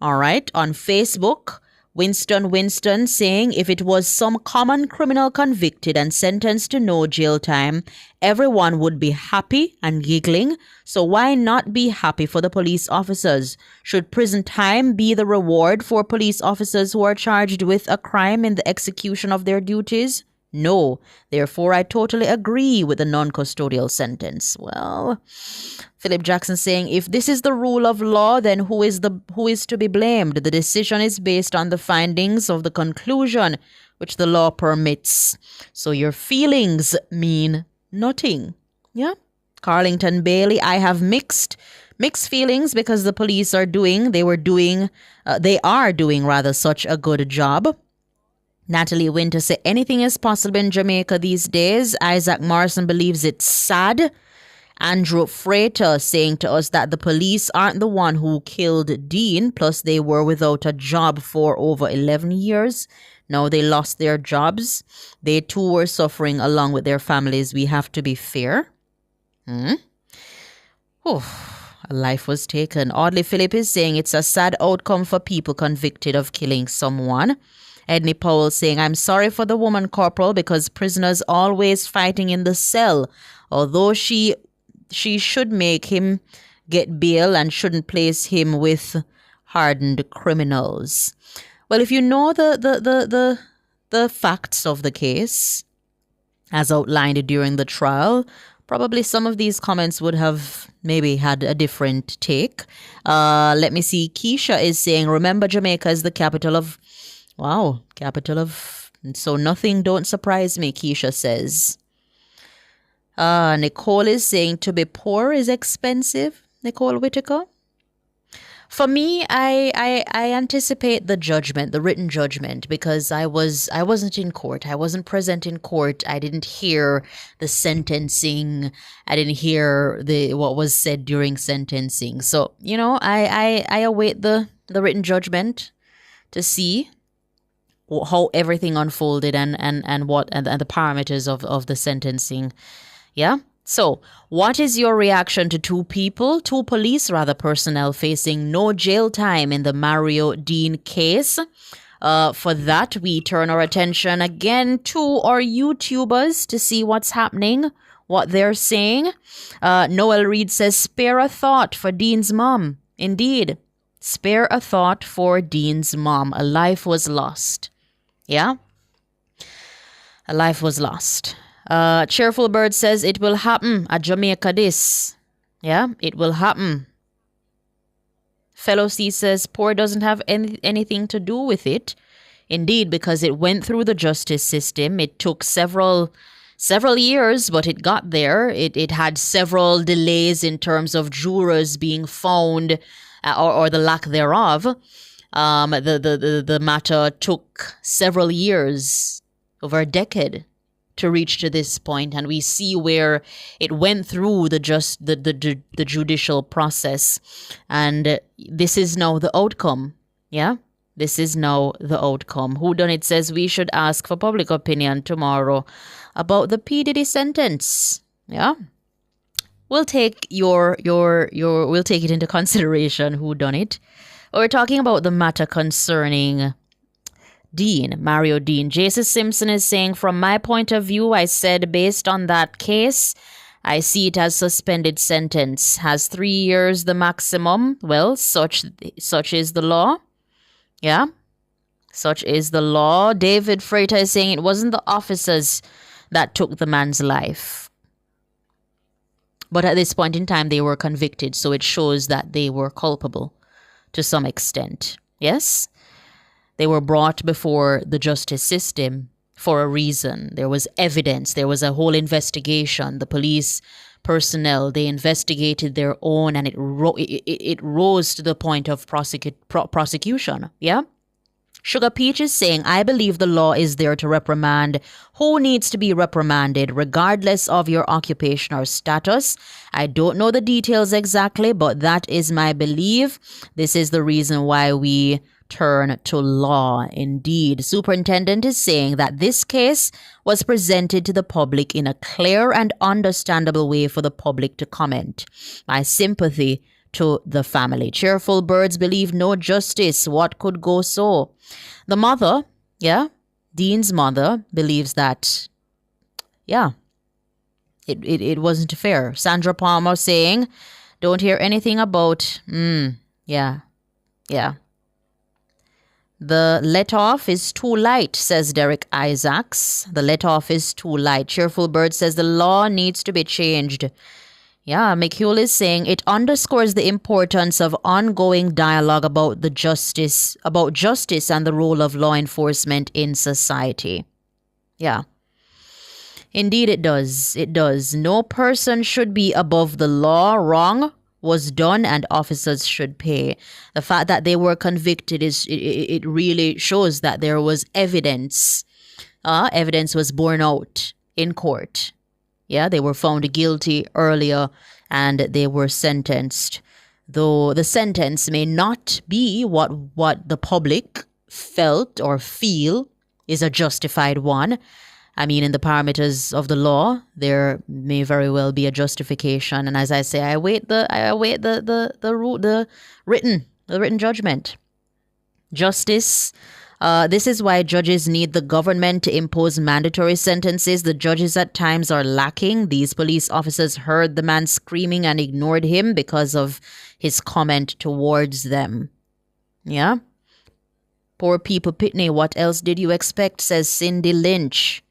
All right. On Facebook, Winston saying if it was some common criminal convicted and sentenced to no jail time, everyone would be happy and giggling. So why not be happy for the police officers? Should prison time be the reward for police officers who are charged with a crime in the execution of their duties? No. Therefore, I totally agree with the non-custodial sentence. Well, Philip Jackson saying, if this is the rule of law, then who is to be blamed? The decision is based on the findings of the conclusion which the law permits. So your feelings mean nothing. Yeah. Carlington Bailey, I have mixed feelings because the police are doing such a good job. Natalie Winter say anything is possible in Jamaica these days. Isaac Morrison believes it's sad. Andrew Freighter saying to us that the police aren't the one who killed Dean, plus they were without a job for over 11 years. Now they lost their jobs. They too were suffering along with their families. We have to be fair. A life was taken. Audley Phillip is saying it's a sad outcome for people convicted of killing someone. Edney Powell saying, I'm sorry for the woman, Corporal, because prisoners always fighting in the cell. Although she should make him get bail and shouldn't place him with hardened criminals. Well, if you know the facts of the case, as outlined during the trial, probably some of these comments would have maybe had a different take. Let me see. Keisha is saying, remember Jamaica is the capital of... Wow, capital of... So nothing don't surprise me, Keisha says. Nicole is saying to be poor is expensive. Nicole Whitaker. For me, I anticipate the judgment, the written judgment, because I wasn't in court. I wasn't present in court. I didn't hear the sentencing. I didn't hear what was said during sentencing. So, I await the written judgment to see how everything unfolded and the parameters of the sentencing. Yeah. So, what is your reaction to two police personnel facing no jail time in the Mario Dean case? For that, we turn our attention again to our YouTubers to see what's happening, what they're saying. Noel Reed says, spare a thought for Dean's mom. Indeed, spare a thought for Dean's mom. A life was lost. Yeah? A life was lost. Cheerful Bird says it will happen at Jamaica this. Yeah, it will happen. Fellow C says poor doesn't have anything to do with it. Indeed, because it went through the justice system. It took several years, but it got there. It had several delays in terms of jurors being found or the lack thereof. The matter took several years, over a decade, to reach to this point, and we see where it went through the judicial process, and this is now the outcome. Yeah, this is now the outcome. Whodunit says we should ask for public opinion tomorrow about the P. Diddy sentence. Yeah, we'll take we'll take it into consideration. Whodunit. We're talking about the matter concerning Mario Dean. Jason Simpson is saying, from my point of view, I said based on that case, I see it as suspended sentence. Has 3 years the maximum? Well, such is the law. Yeah, such is the law. David Freighter is saying it wasn't the officers that took the man's life. But at this point in time, they were convicted, so it shows that they were culpable to some extent. Yes? They were brought before the justice system for a reason. There was evidence. There was a whole investigation. The police personnel, they investigated their own, and it rose to the point of prosecution. Yeah? Sugar Peach is saying, I believe the law is there to reprimand who needs to be reprimanded, regardless of your occupation or status. I don't know the details exactly, but that is my belief. This is the reason why we turn to law. Indeed, Superintendent is saying that this case was presented to the public in a clear and understandable way for the public to comment. My sympathy to the family. Cheerful Birds believe no justice. What could go so? The mother, Dean's mother, believes that, it wasn't fair. Sandra Palmer saying, don't hear anything about, The let-off is too light, says Derek Isaacs. The let-off is too light. Cheerful Bird says the law needs to be changed. Yeah, McHugh is saying it underscores the importance of ongoing dialogue about justice and the role of law enforcement in society. Yeah. Indeed it does. It does. No person should be above the law. Wrong was done and officers should pay. The fact that they were convicted it really shows that there was evidence. Evidence was borne out in court. Yeah, they were found guilty earlier and they were sentenced. Though the sentence may not be what the public felt or feel is a justified one. I mean, in the parameters of the law, there may very well be a justification. And as I say, I await the written judgment. Justice. This is why judges need the government to impose mandatory sentences. The judges at times are lacking. These police officers heard the man screaming and ignored him because of his comment towards them. Yeah? Poor people, Pitney, what else did you expect, says Cindy Lynch.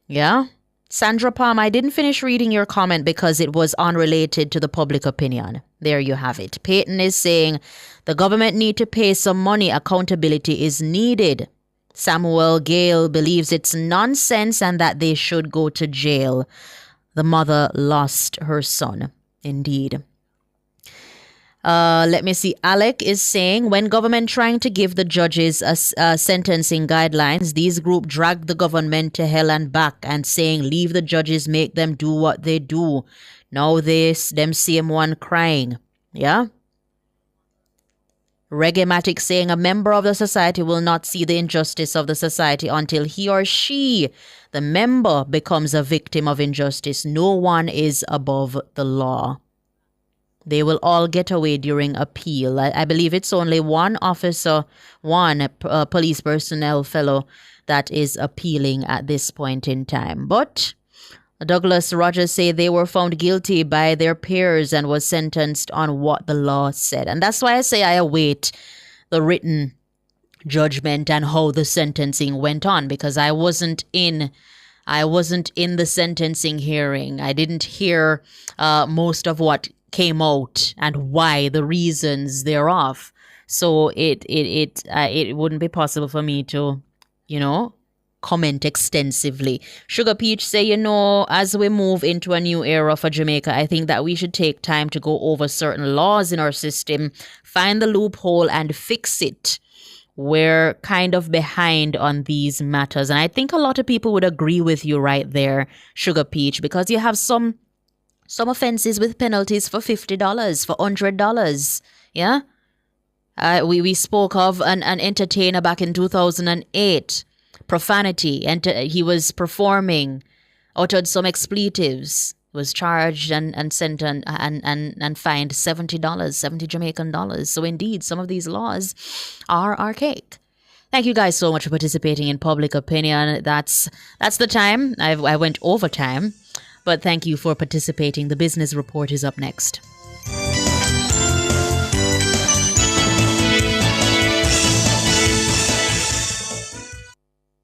Yeah? Sandra Palm, I didn't finish reading your comment because it was unrelated to the public opinion. There you have it. Peyton is saying the government need to pay some money. Accountability is needed. Samuel Gale believes it's nonsense and that they should go to jail. the mother lost her son. Indeed. Let me see. Alec is saying, when government trying to give the judges sentencing guidelines, these group drag the government to hell and back and saying, leave the judges, make them do what they do. Now them same one crying. Yeah? Reggae-matic saying, a member of the society will not see the injustice of the society until he or she, the member, becomes a victim of injustice. No one is above the law. They will all get away during appeal. I believe it's only one officer, one police personnel fellow that is appealing at this point in time. But Douglas Rogers say they were found guilty by their peers and was sentenced on what the law said. And that's why I say I await the written judgment and how the sentencing went on, because I wasn't in the sentencing hearing. I didn't hear most of what came out and why, the reasons thereof. So it wouldn't be possible for me to, comment extensively. Sugar Peach say, as we move into a new era for Jamaica, I think that we should take time to go over certain laws in our system, find the loophole and fix it. We're kind of behind on these matters. And I think a lot of people would agree with you right there, Sugar Peach, because you have some offenses with penalties for $50, for $100. Yeah? We spoke of an entertainer back in 2008. Profanity. And he was performing, uttered some expletives, was charged and sent and fined $70, 70 Jamaican dollars. So indeed, some of these laws are archaic. Thank you guys so much for participating in Public Opinion. That's the time. I went over time. But thank you for participating. The Business Report is up next.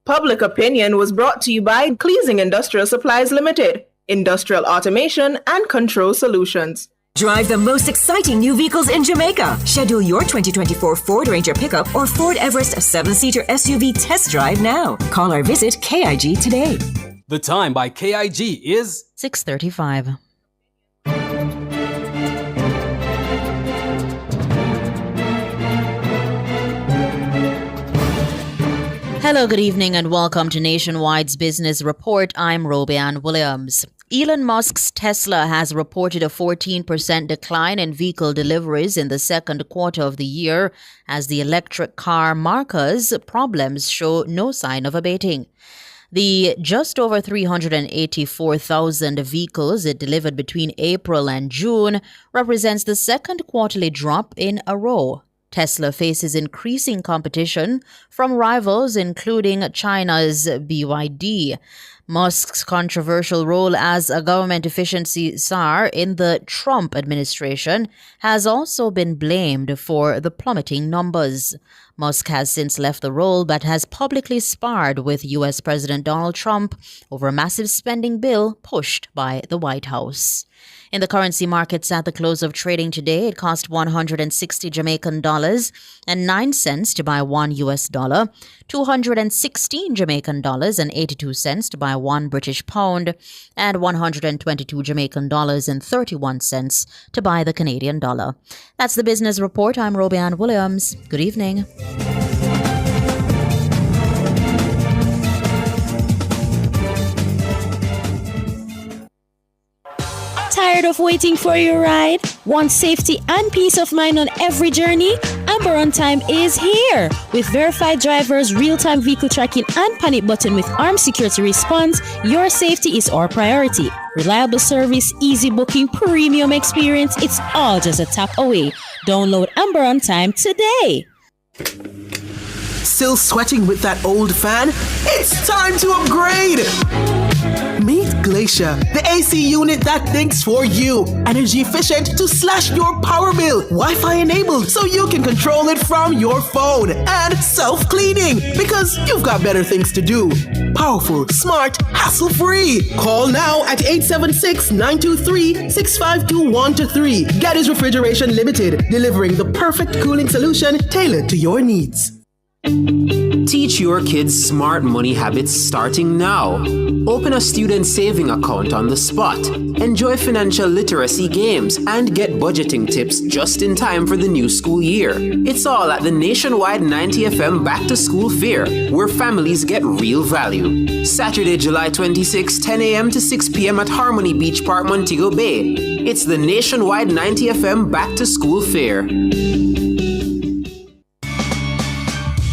Public Opinion was brought to you by Cleasing Industrial Supplies Limited, industrial automation and control solutions. Drive the most exciting new vehicles in Jamaica. Schedule your 2024 Ford Ranger pickup or Ford Everest 7-seater SUV test drive now. Call or visit KIG today. The time by KIG is 6:35. Hello, good evening, and welcome to Nationwide's Business Report. I'm Robianne Williams. Elon Musk's Tesla has reported a 14% decline in vehicle deliveries in the second quarter of the year as the electric car market's problems show no sign of abating. The just over 384,000 vehicles it delivered between April and June represents the second quarterly drop in a row. Tesla faces increasing competition from rivals, including China's BYD. Musk's controversial role as a government efficiency czar in the Trump administration has also been blamed for the plummeting numbers. Musk has since left the role but has publicly sparred with U.S. President Donald Trump over a massive spending bill pushed by the White House. In the currency markets at the close of trading today, it cost 160 Jamaican dollars and 9 cents to buy $1, 216 Jamaican dollars and 82 cents to buy £1 and 122 Jamaican dollars and 31 cents to buy the Canadian dollar. That's the Business Report. I'm Robianne Williams. Good evening. Tired of waiting for your ride? Want safety and peace of mind on every journey? Amber On Time is here! With verified drivers, real-time vehicle tracking, and panic button with armed security response, your safety is our priority. Reliable service, easy booking, premium experience, it's all just a tap away. Download Amber On Time today! Still sweating with that old fan? It's time to upgrade! Meet Glacier, the AC unit that thinks for you. Energy efficient to slash your power bill. Wi-Fi enabled so you can control it from your phone. And self-cleaning because you've got better things to do. Powerful, smart, hassle-free. Call now at 876-923-6521-3. Gaddy's Refrigeration Limited, delivering the perfect cooling solution tailored to your needs. Teach your kids smart money habits starting now. Open a student saving account on the spot. Enjoy financial literacy games and get budgeting tips just in time for the new school year. It's all at the nationwide 90 FM Back to School Fair, where families get real value. Saturday, July 26, 10 a.m. to 6 p.m. at Harmony Beach Park, Montego Bay. It's the nationwide 90 FM Back to School Fair.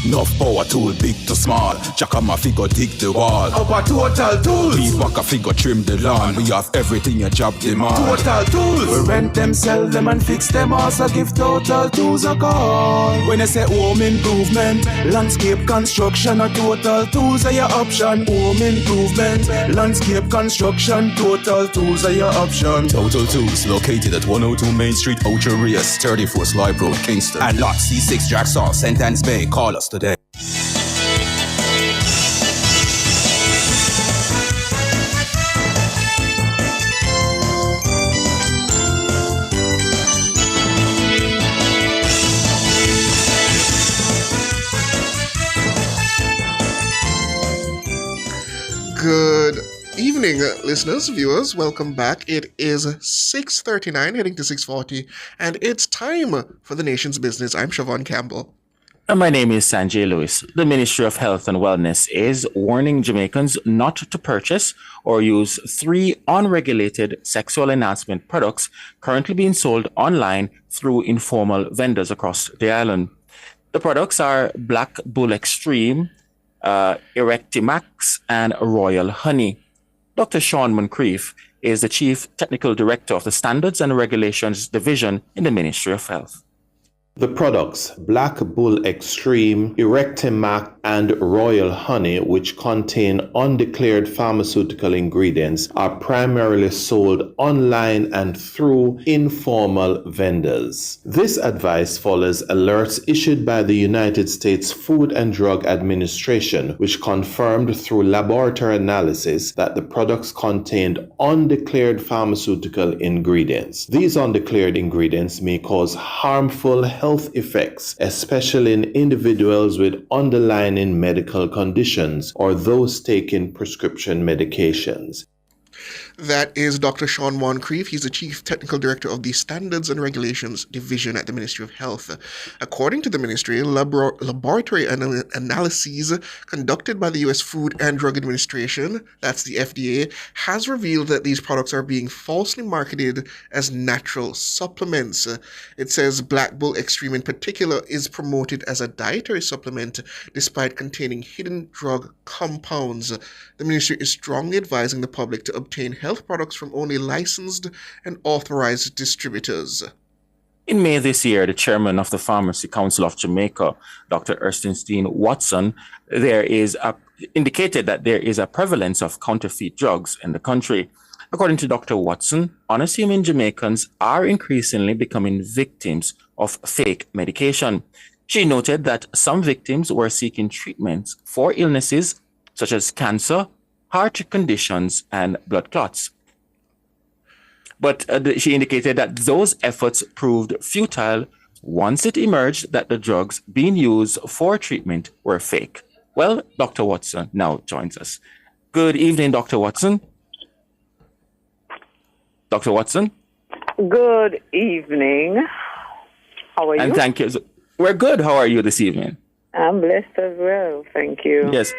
Enough power tool, big to small. Jack and my figure dig the wall. Our Total Tools. Weed whacker figure trim the lawn. We have everything a job demand. Total Tools. We rent them, sell them and fix them. Also give Total Tools a call. When I say home improvement, landscape construction, a Total Tools are your option. Home improvement, landscape construction, Total Tools are your option. Total Tools located at 102 Main Street, Ocho Rios, 34 Live Road, Kingston. And lot C6 Jackson, Sentence Bay. Call us today. Good evening, listeners, viewers. Welcome back. It is 6:39, heading to 6:40, and it's time for the nation's business. I'm Siobhan Campbell. My name is Sanjay Lewis. The Ministry of Health and Wellness is warning Jamaicans not to purchase or use 3 unregulated sexual enhancement products currently being sold online through informal vendors across the island. The products are Black Bull Extreme, Erectimax, and Royal Honey. Dr. Sean Moncrief is the Chief Technical Director of the Standards and Regulations Division in the Ministry of Health. The products Black Bull Extreme, Erectimax, and Royal Honey, which contain undeclared pharmaceutical ingredients, are primarily sold online and through informal vendors. This advice follows alerts issued by the United States Food and Drug Administration, which confirmed through laboratory analysis that the products contained undeclared pharmaceutical ingredients. These undeclared ingredients may cause harmful health effects, especially in individuals with underlying medical conditions or those taking prescription medications. That is Dr. Sean Moncrief. He's the Chief Technical Director of the Standards and Regulations Division at the Ministry of Health. According to the Ministry, laboratory analyses conducted by the U.S. Food and Drug Administration, that's the FDA, has revealed that these products are being falsely marketed as natural supplements. It says Black Bull Extreme in particular is promoted as a dietary supplement despite containing hidden drug compounds. The Ministry is strongly advising the public to obtain health products from only licensed and authorized distributors. In May this year, the chairman of the Pharmacy Council of Jamaica, Dr. Erstenstein Watson, indicated that there is a prevalence of counterfeit drugs in the country. According to Dr. Watson, unassuming Jamaicans are increasingly becoming victims of fake medication. She noted that some victims were seeking treatments for illnesses such as cancer, heart conditions, and blood clots. But she indicated that those efforts proved futile once it emerged that the drugs being used for treatment were fake. Well, Dr. Watson now joins us. Good evening, Dr. Watson. Dr. Watson? Good evening. How are you? And thank you. We're good. How are you this evening? I'm blessed as well. Thank you. Yes.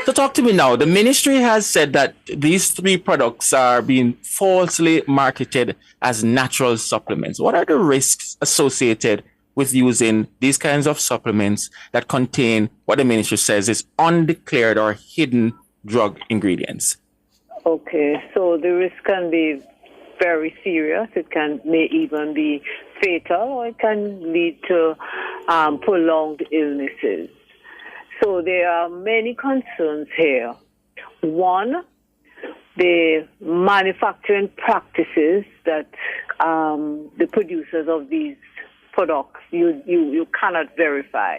So talk to me now. The ministry has said that these 3 products are being falsely marketed as natural supplements. What are the risks associated with using these kinds of supplements that contain what the ministry says is undeclared or hidden drug ingredients? Okay, so the risk can be very serious. It may even be fatal, or it can lead to prolonged illnesses. So there are many concerns here. One, the manufacturing practices that the producers of these products, you cannot verify.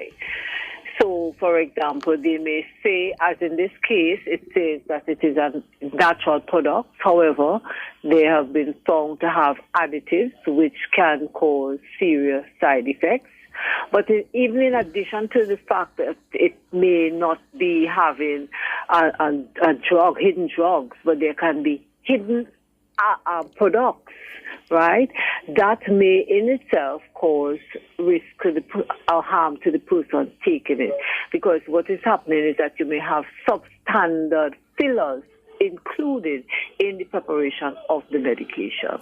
So, for example, they may say, as in this case, it says that it is a natural product. However, they have been found to have additives which can cause serious side effects. But even in addition to the fact that it may not be having a drug, hidden drugs, but there can be hidden products, right? That may in itself cause risk to or harm to the person taking it. Because what is happening is that you may have substandard fillers included in the preparation of the medication.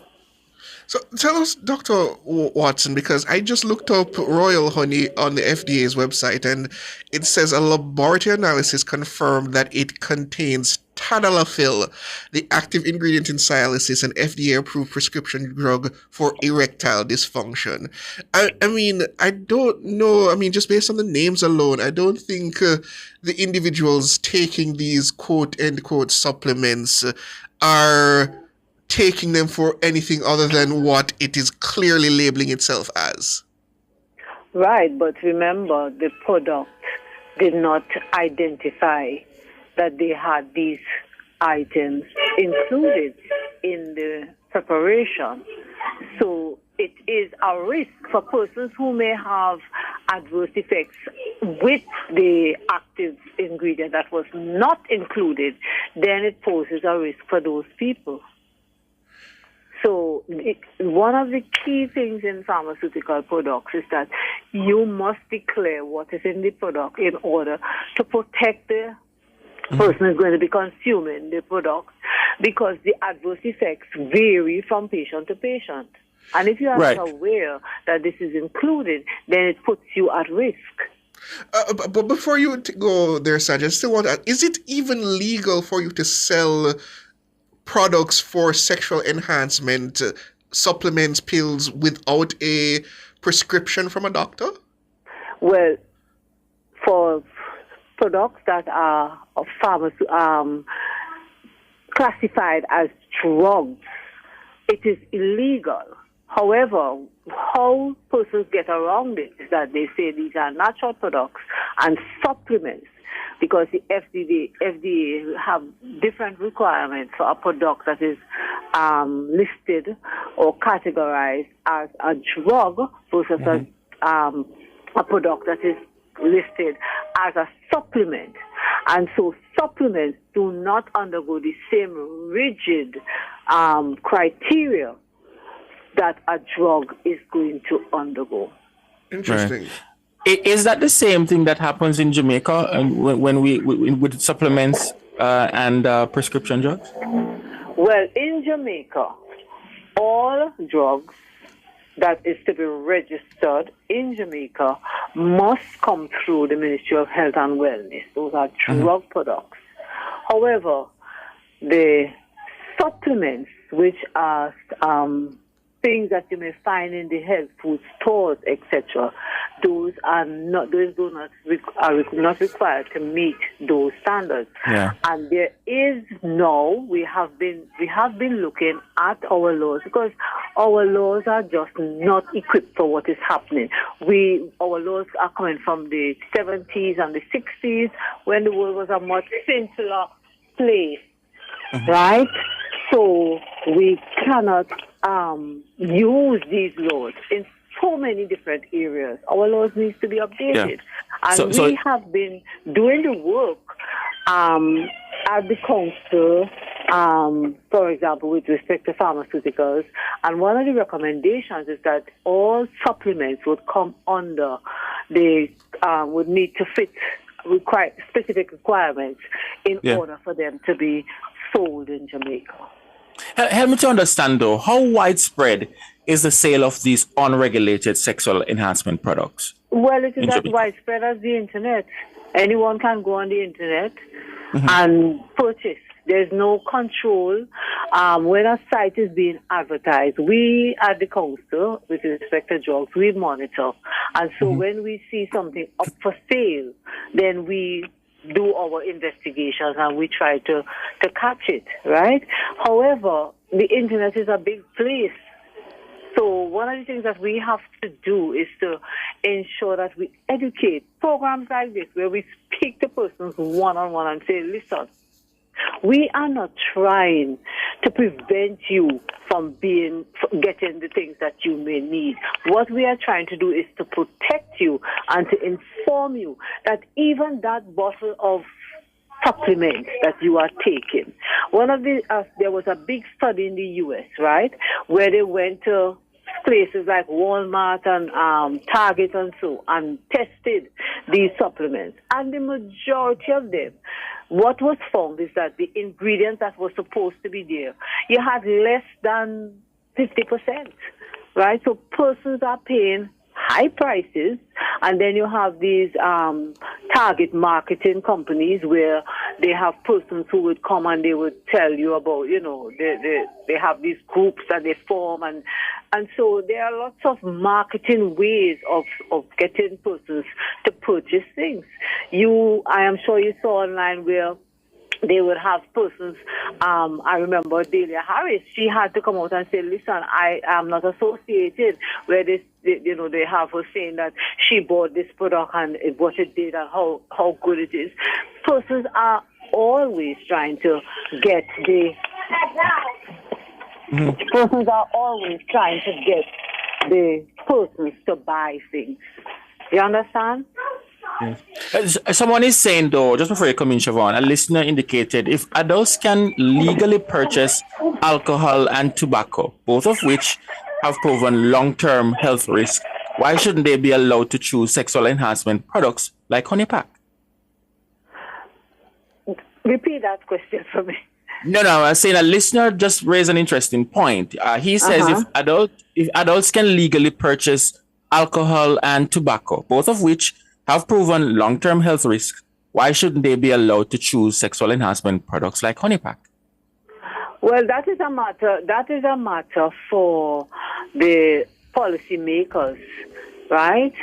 So tell us, Dr. Watson, because I just looked up Royal Honey on the FDA's website, and it says a laboratory analysis confirmed that it contains tadalafil, the active ingredient in Cialis, an FDA-approved prescription drug for erectile dysfunction. I mean, I don't know. I mean, just based on the names alone, I don't think the individuals taking these quote-end-quote supplements are taking them for anything other than what it is clearly labeling itself as. Right, but remember, the product did not identify that they had these items included in the preparation. So it is a risk for persons who may have adverse effects with the active ingredient that was not included. Then it poses a risk for those people. So one of the key things in pharmaceutical products is that you must declare what is in the product in order to protect the person who is going to be consuming the product, because the adverse effects vary from patient to patient. And if you are not aware that this is included, then it puts you at risk. But before you go there, Saj, I still want to, is it even legal for you to sell products for sexual enhancement, supplements, pills, without a prescription from a doctor? Well, for products that are classified as drugs, it is illegal. However, how persons get around it is that they say these are natural products and supplements, because the FDA have different requirements for a product that is listed or categorized as a drug versus a product that is listed as a supplement. And so supplements do not undergo the same rigid criteria that a drug is going to undergo. Interesting. Right. Is that the same thing that happens in Jamaica when we with supplements and prescription drugs? Well, in Jamaica, all drugs that is to be registered in Jamaica must come through the Ministry of Health and Wellness. Those are drug products. However, the supplements, which are things that you may find in the health food stores, etc., those are not required to meet those standards. Yeah. And there is now we have been looking at our laws, because our laws are just not equipped for what is happening. Our laws are coming from the 70s and the 60s, when the world was a much simpler place, right? So we cannot use these laws in so many different areas. Our laws need to be updated. Yeah. And we have been doing the work at the council, for example, with respect to pharmaceuticals. And one of the recommendations is that all supplements would come under would need to fit specific requirements in order for them to be sold in Jamaica. Help me to understand, though, how widespread is the sale of these unregulated sexual enhancement products? Well, it is as widespread as the internet. Anyone can go on the internet and purchase. There's no control. When a site is being advertised, we at the council, with respect to drugs, we monitor. And so when we see something up for sale, then we do our investigations and we try to catch it, right? However, the internet is a big place. So one of the things that we have to do is to ensure that we educate programs like this, where we speak to persons one-on-one and say, listen, We are not trying to prevent you from getting the things that you may need. What we are trying to do is to protect you and to inform you that even that bottle of supplements that you are taking. There was a big study in the U.S., right, where they went to places like Walmart and Target and tested these supplements. And the majority of them, what was found is that the ingredients that were supposed to be there, you had less than 50%, right? So persons are paying high prices, and then you have these target marketing companies where they have persons who would come and they would tell you about, they have these groups that they form, and so there are lots of marketing ways of getting persons to purchase things. I am sure you saw online where they would have persons, I remember Delia Harris, she had to come out and say, listen, I am not associated, where they have her saying that she bought this product and what it did and how good it is. Persons are always trying to get persons are always trying to get the persons to buy things. You understand? Yes. Someone is saying, though, just before you come in, Siobhan, a listener indicated if adults can legally purchase alcohol and tobacco, both of which have proven long-term health risk, why shouldn't they be allowed to choose sexual enhancement products like Honeypack? Repeat that question for me. No, I was saying a listener just raised an interesting point. He says if adults can legally purchase alcohol and tobacco, both of which have proven long-term health risks, why shouldn't they be allowed to choose sexual enhancement products like Honeypack? Well, that is a matter for the policymakers, right?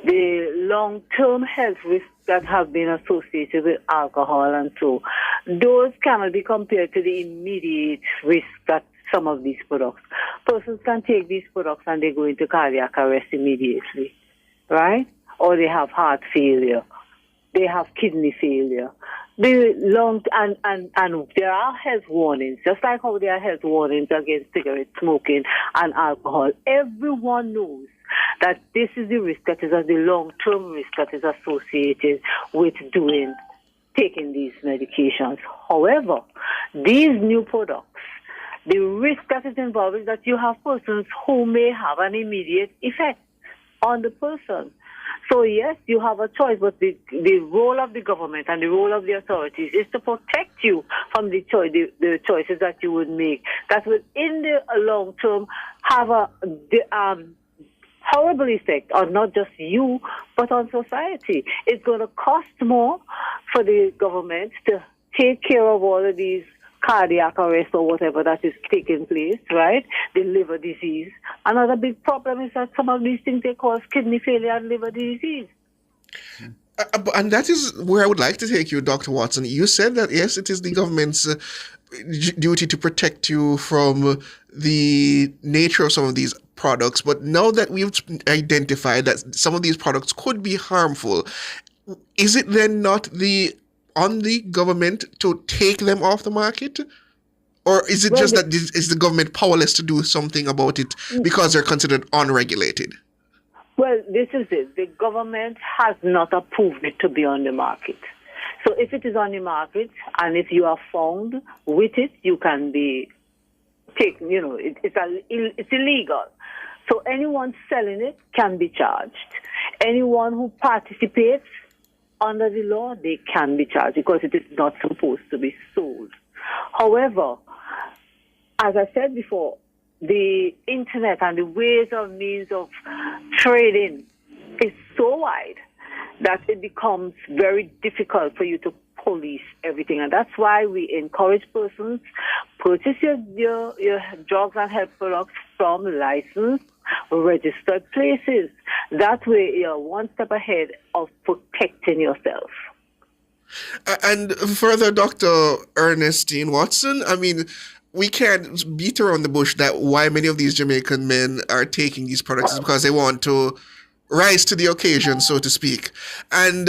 The long-term health risks that have been associated with alcohol and so, those cannot be compared to the immediate risk that some of these products. Persons can take these products and they go into cardiac arrest immediately, right? Or they have heart failure, they have kidney failure. And there are health warnings, just like how there are health warnings against cigarette smoking and alcohol. Everyone knows that this is the risk that is the long-term risk that is associated with taking these medications. However, these new products, the risk that is involved is that you have persons who may have an immediate effect on the person. So yes, you have a choice, but the role of the government and the role of the authorities is to protect you from the choices that you would make that would, in the long term, have a horrible effect on not just you, but on society. It's going to cost more for the government to take care of all of these cardiac arrest or whatever that is taking place, right? The liver disease. Another big problem is that some of these things they cause kidney failure and liver disease. And that is where I would like to take you, Dr. Watson. You said that, yes, it is the government's duty to protect you from the nature of some of these products. But now that we've identified that some of these products could be harmful, is it then not on the government to take them off the market? Or is it that is the government powerless to do something about it because they're considered unregulated? Well, this is it. The government has not approved it to be on the market. So if it is on the market and if you are found with it, you can be taken, it's illegal. So anyone selling it can be charged. Anyone who participates under the law, they can be charged because it is not supposed to be sold. However, as I said before, the internet and the ways of means of trading is so wide that it becomes very difficult for you to police everything. And that's why we encourage persons purchase your drugs and health products from licensed, registered places. That way you're one step ahead of protecting yourself. And further, Dr. Ernestine Watson, I mean, we can't beat around the bush that why many of these Jamaican men are taking these products is because they want to rise to the occasion, so to speak. And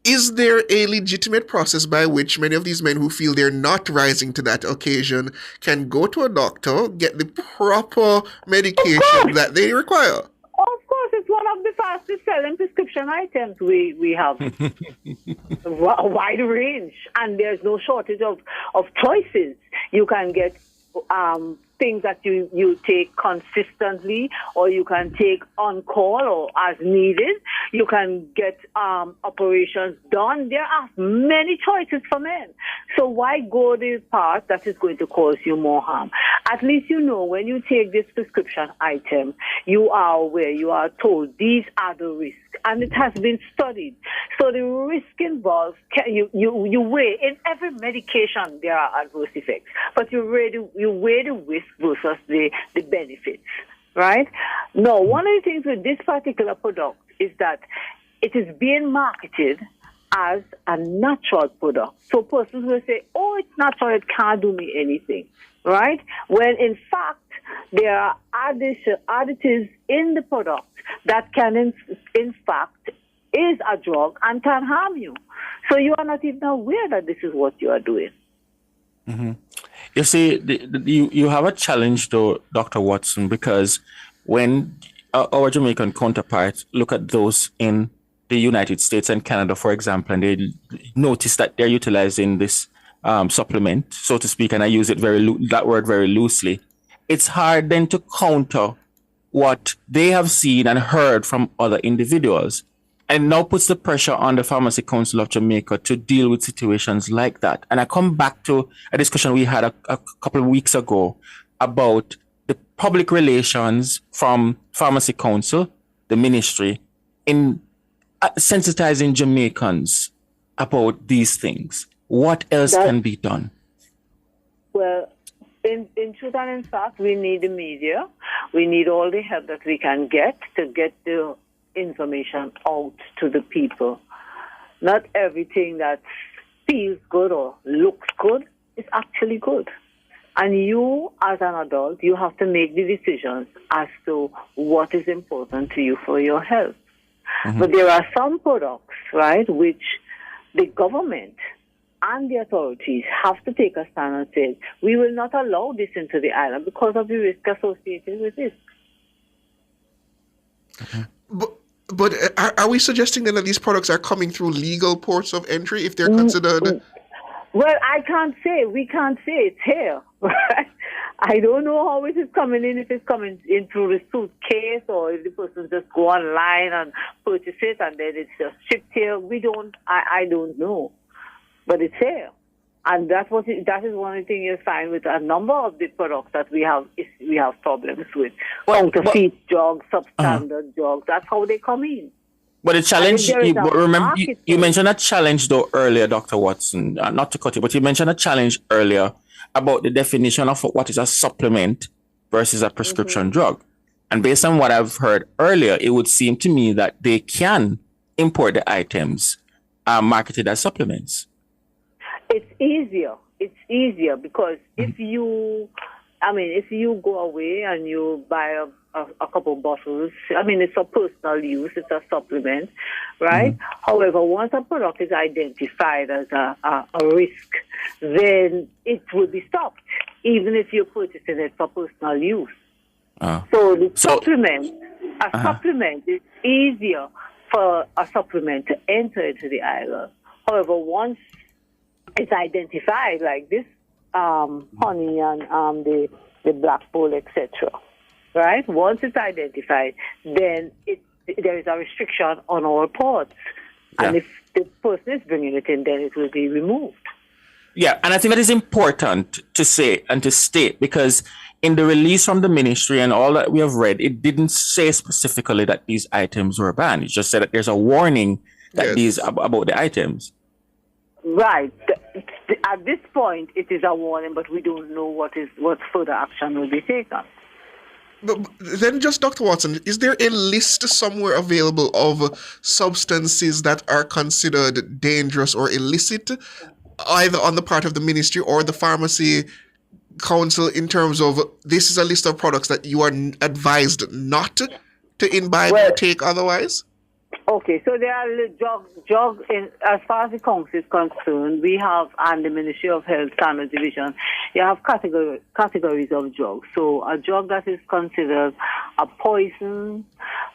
Is there a legitimate process by which many of these men who feel they're not rising to that occasion can go to a doctor, get the proper medication that they require? Of course, it's one of the fastest selling prescription items. We have a wide range, and there's no shortage of choices. You can get things that you take consistently, or you can take on call or as needed. You can get operations done. There are many choices for men. So why go the path that is going to cause you more harm? At least you know when you take this prescription item, you are aware, you are told these are the risks. And it has been studied. So the risk involved, you weigh, in every medication there are adverse effects, but you weigh the risk versus the benefits, right? Now, one of the things with this particular product is that it is being marketed as a natural product. So persons will say, oh, it's natural, it can't do me anything, right? When in fact, there are additives in the product that can, in fact, is a drug and can harm you. So you are not even aware that this is what you are doing. Mm-hmm. You see, you have a challenge, though, Dr. Watson, because when our Jamaican counterparts look at those in the United States and Canada, for example, and they notice that they're utilizing this supplement, so to speak, and I use it that word very loosely, it's hard then to counter what they have seen and heard from other individuals. And now puts the pressure on the Pharmacy Council of Jamaica to deal with situations like that. And I come back to a discussion we had a couple of weeks ago about the public relations from Pharmacy Council, the ministry, in sensitizing Jamaicans about these things. What else can be done? Well, in truth and in fact, we need the media. We need all the help that we can get to get the information out to the people. Not everything that feels good or looks good is actually good. And you, as an adult, you have to make the decisions as to what is important to you for your health. Mm-hmm. But there are some products, right, which the government and the authorities have to take a stand and say, we will not allow this into the island because of the risk associated with this. Mm-hmm. But are we suggesting then that these products are coming through legal ports of entry if they're considered? Well, I can't say. We can't say it's here. I don't know how it is coming in, if it's coming in through the suitcase or if the person just go online and purchase it and then it's just shipped here. I don't know. But it's here. And that is one of the things you find with a number of the products that we have problems with. Counterfeit drugs, substandard drugs. That's how they come in. But the challenge, you mentioned a challenge though earlier, Dr. Watson, not to cut you, but you mentioned a challenge earlier about the definition of what is a supplement versus a prescription drug. And based on what I've heard earlier, it would seem to me that they can import the items marketed as supplements. It's easier because if you go away and you buy a couple bottles, it's for personal use, it's a supplement, right? Mm-hmm. However, once a product is identified as a risk, then it will be stopped, even if you're purchasing it for personal use. So the supplement is easier for a supplement to enter into the island. However, once it's identified like this honey and the black bull, etc., right? Once it's identified, then there is a restriction on all ports. Yeah. And if the person is bringing it in, then it will be removed. Yeah, and I think that is important to say and to state, because in the release from the ministry and all that we have read, it didn't say specifically that these items were banned. It just said that there's a warning that about the items. Right. At this point, it is a warning, but we don't know what further action will be taken. But then just, Dr. Watson, is there a list somewhere available of substances that are considered dangerous or illicit, either on the part of the ministry or the Pharmacy Council, in terms of this is a list of products that you are advised not to imbibe or take otherwise? Okay, so there are jog in, as far as the council is concerned, we have, and the Ministry of Health Standard Division, you have categories of drugs. So a drug that is considered a poison,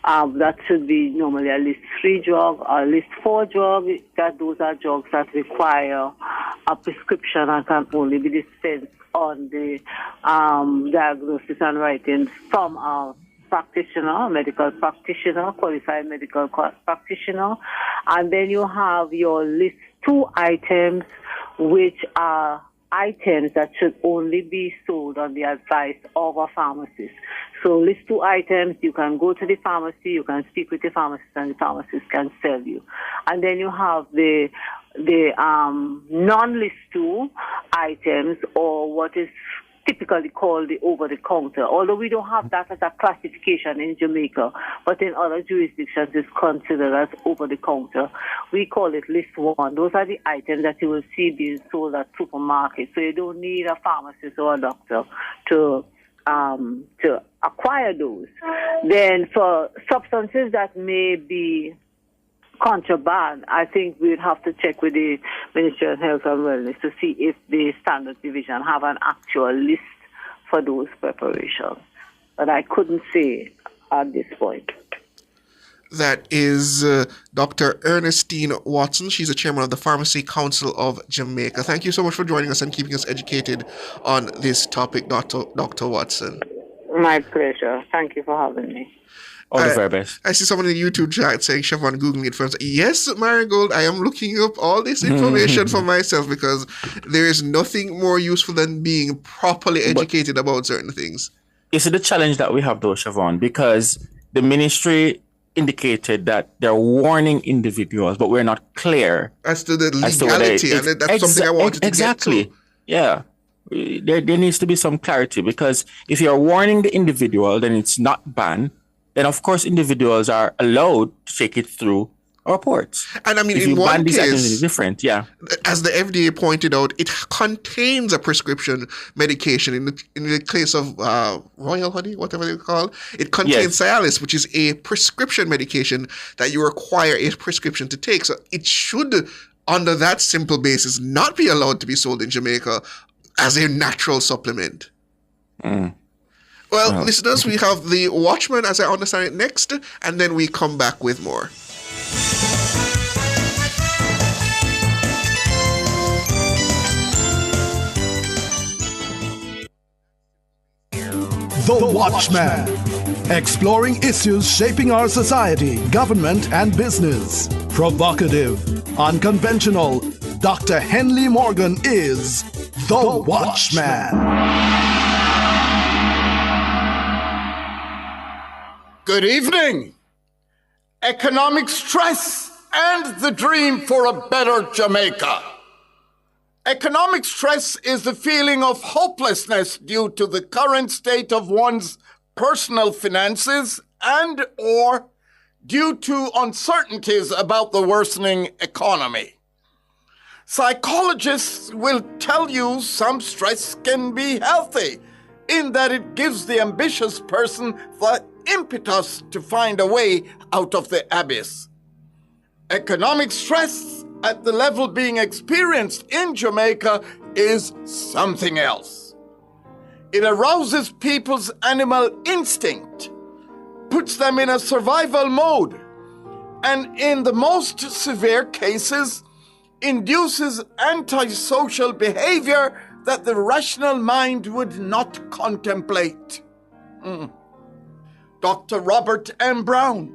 that should be normally a list 3 drug, or list 4 drug, that those are drugs that require a prescription and can only be dispensed on the diagnosis and writing from a practitioner, medical practitioner, qualified medical practitioner. And then you have your list 2 items, which are items that should only be sold on the advice of a pharmacist. So list 2 items, you can go to the pharmacy, you can speak with the pharmacist, and the pharmacist can sell you. And then you have the non-list 2 items, or what is typically called the over-the-counter, although we don't have that as a classification in Jamaica, but in other jurisdictions it's considered as over-the-counter. We call it list 1. Those are the items that you will see being sold at supermarkets, so you don't need a pharmacist or a doctor to acquire those. Then for substances that may be contraband, I think we'd have to check with the Ministry of Health and Wellness to see if the Standard Division have an actual list for those preparations. But I couldn't say at this point. That is Dr. Ernestine Watson. She's the chairman of the Pharmacy Council of Jamaica. Thank you so much for joining us and keeping us educated on this topic, Dr. Watson. My pleasure. Thank you for having me. All the very best. I see someone in the YouTube chat saying, Siobhan, Googling it first. Yes, Marigold, I am looking up all this information for myself because there is nothing more useful than being properly educated about certain things. You see the challenge that we have though, Siobhan, because the ministry indicated that they're warning individuals, but we're not clear as to the legality, and that's something I wanted to get to. Yeah. There needs to be some clarity, because if you're warning the individual, then it's not banned. Then, of course, individuals are allowed to take it through our ports. And I mean, if in one case, it's different, yeah. As the FDA pointed out, it contains a prescription medication. In the case of Royal Honey, whatever they call it, contains Cialis, which is a prescription medication that you require a prescription to take. So it should, under that simple basis, not be allowed to be sold in Jamaica as a natural supplement. Well, listeners, we have The Watchman, as I understand it, next, and then we come back with more. The Watchman. Exploring issues shaping our society, government, and business. Provocative, unconventional. Dr. Henley Morgan is The Watchman. Good evening. Economic stress and the dream for a better Jamaica. Economic stress is the feeling of hopelessness due to the current state of one's personal finances and or due to uncertainties about the worsening economy. Psychologists will tell you some stress can be healthy in that it gives the ambitious person the impetus to find a way out of the abyss. Economic stress at the level being experienced in Jamaica is something else. It arouses people's animal instinct, puts them in a survival mode, and in the most severe cases, induces antisocial behavior that the rational mind would not contemplate. Dr. Robert M. Brown,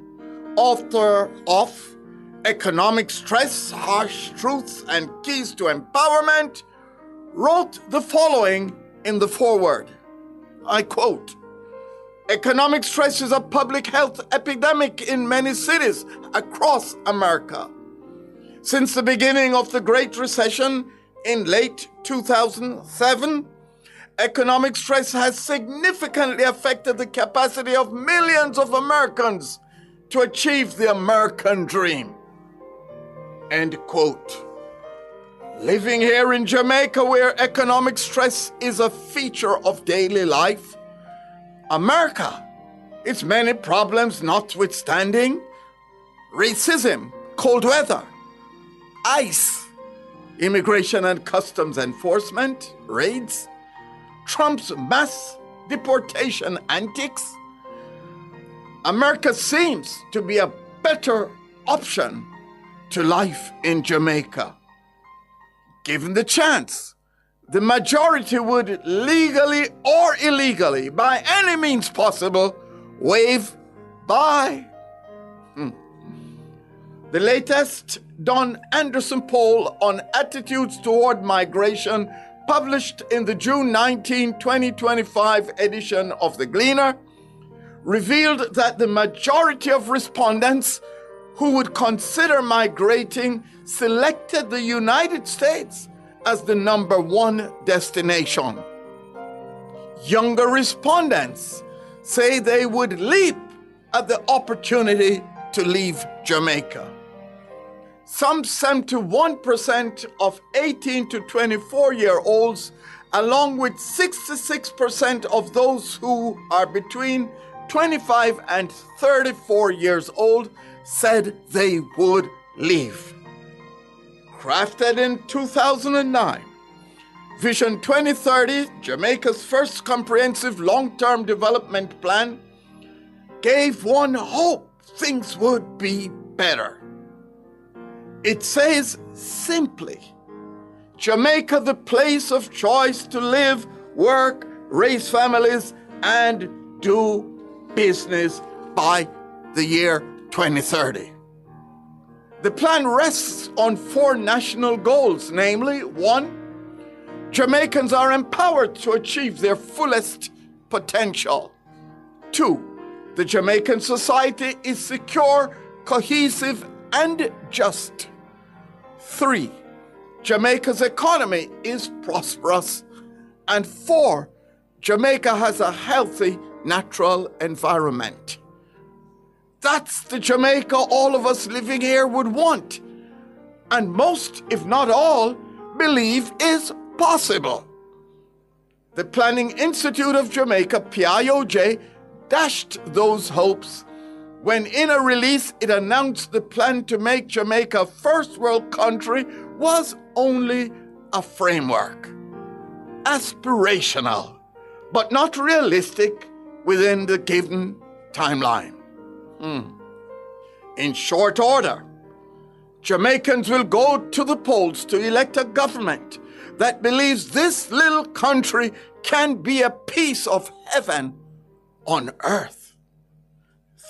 author of Economic Stress, Harsh Truths, and Keys to Empowerment, wrote the following in the foreword. I quote, "Economic stress is a public health epidemic in many cities across America. Since the beginning of the Great Recession in late 2007, economic stress has significantly affected the capacity of millions of Americans to achieve the American dream." End quote. Living here in Jamaica, where economic stress is a feature of daily life, America, its many problems notwithstanding, racism, cold weather, ICE, Immigration and Customs Enforcement, raids, Trump's mass deportation antics, America seems to be a better option to life in Jamaica. Given the chance, the majority would legally or illegally, by any means possible, wave bye. The latest Don Anderson poll on attitudes toward migration, published in the June 19, 2025 edition of The Gleaner, revealed that the majority of respondents who would consider migrating selected the United States as the #1 destination. Younger respondents say they would leap at the opportunity to leave Jamaica. Some 71% of 18 to 24-year-olds, along with 66% of those who are between 25 and 34 years old, said they would leave. Crafted in 2009, Vision 2030, Jamaica's first comprehensive long-term development plan, gave one hope things would be better. It says simply, Jamaica the place of choice to live, work, raise families, and do business by the year 2030. The plan rests on 4 national goals, namely, 1, Jamaicans are empowered to achieve their fullest potential. 2, the Jamaican society is secure, cohesive, and just. 3, Jamaica's economy is prosperous. And 4, Jamaica has a healthy natural environment. That's the Jamaica all of us living here would want, and most, if not all, believe is possible. The Planning Institute of Jamaica, PIOJ, dashed those hopes when in a release it announced the plan to make Jamaica a first world country was only a framework. Aspirational, but not realistic within the given timeline. In short order, Jamaicans will go to the polls to elect a government that believes this little country can be a piece of heaven on earth.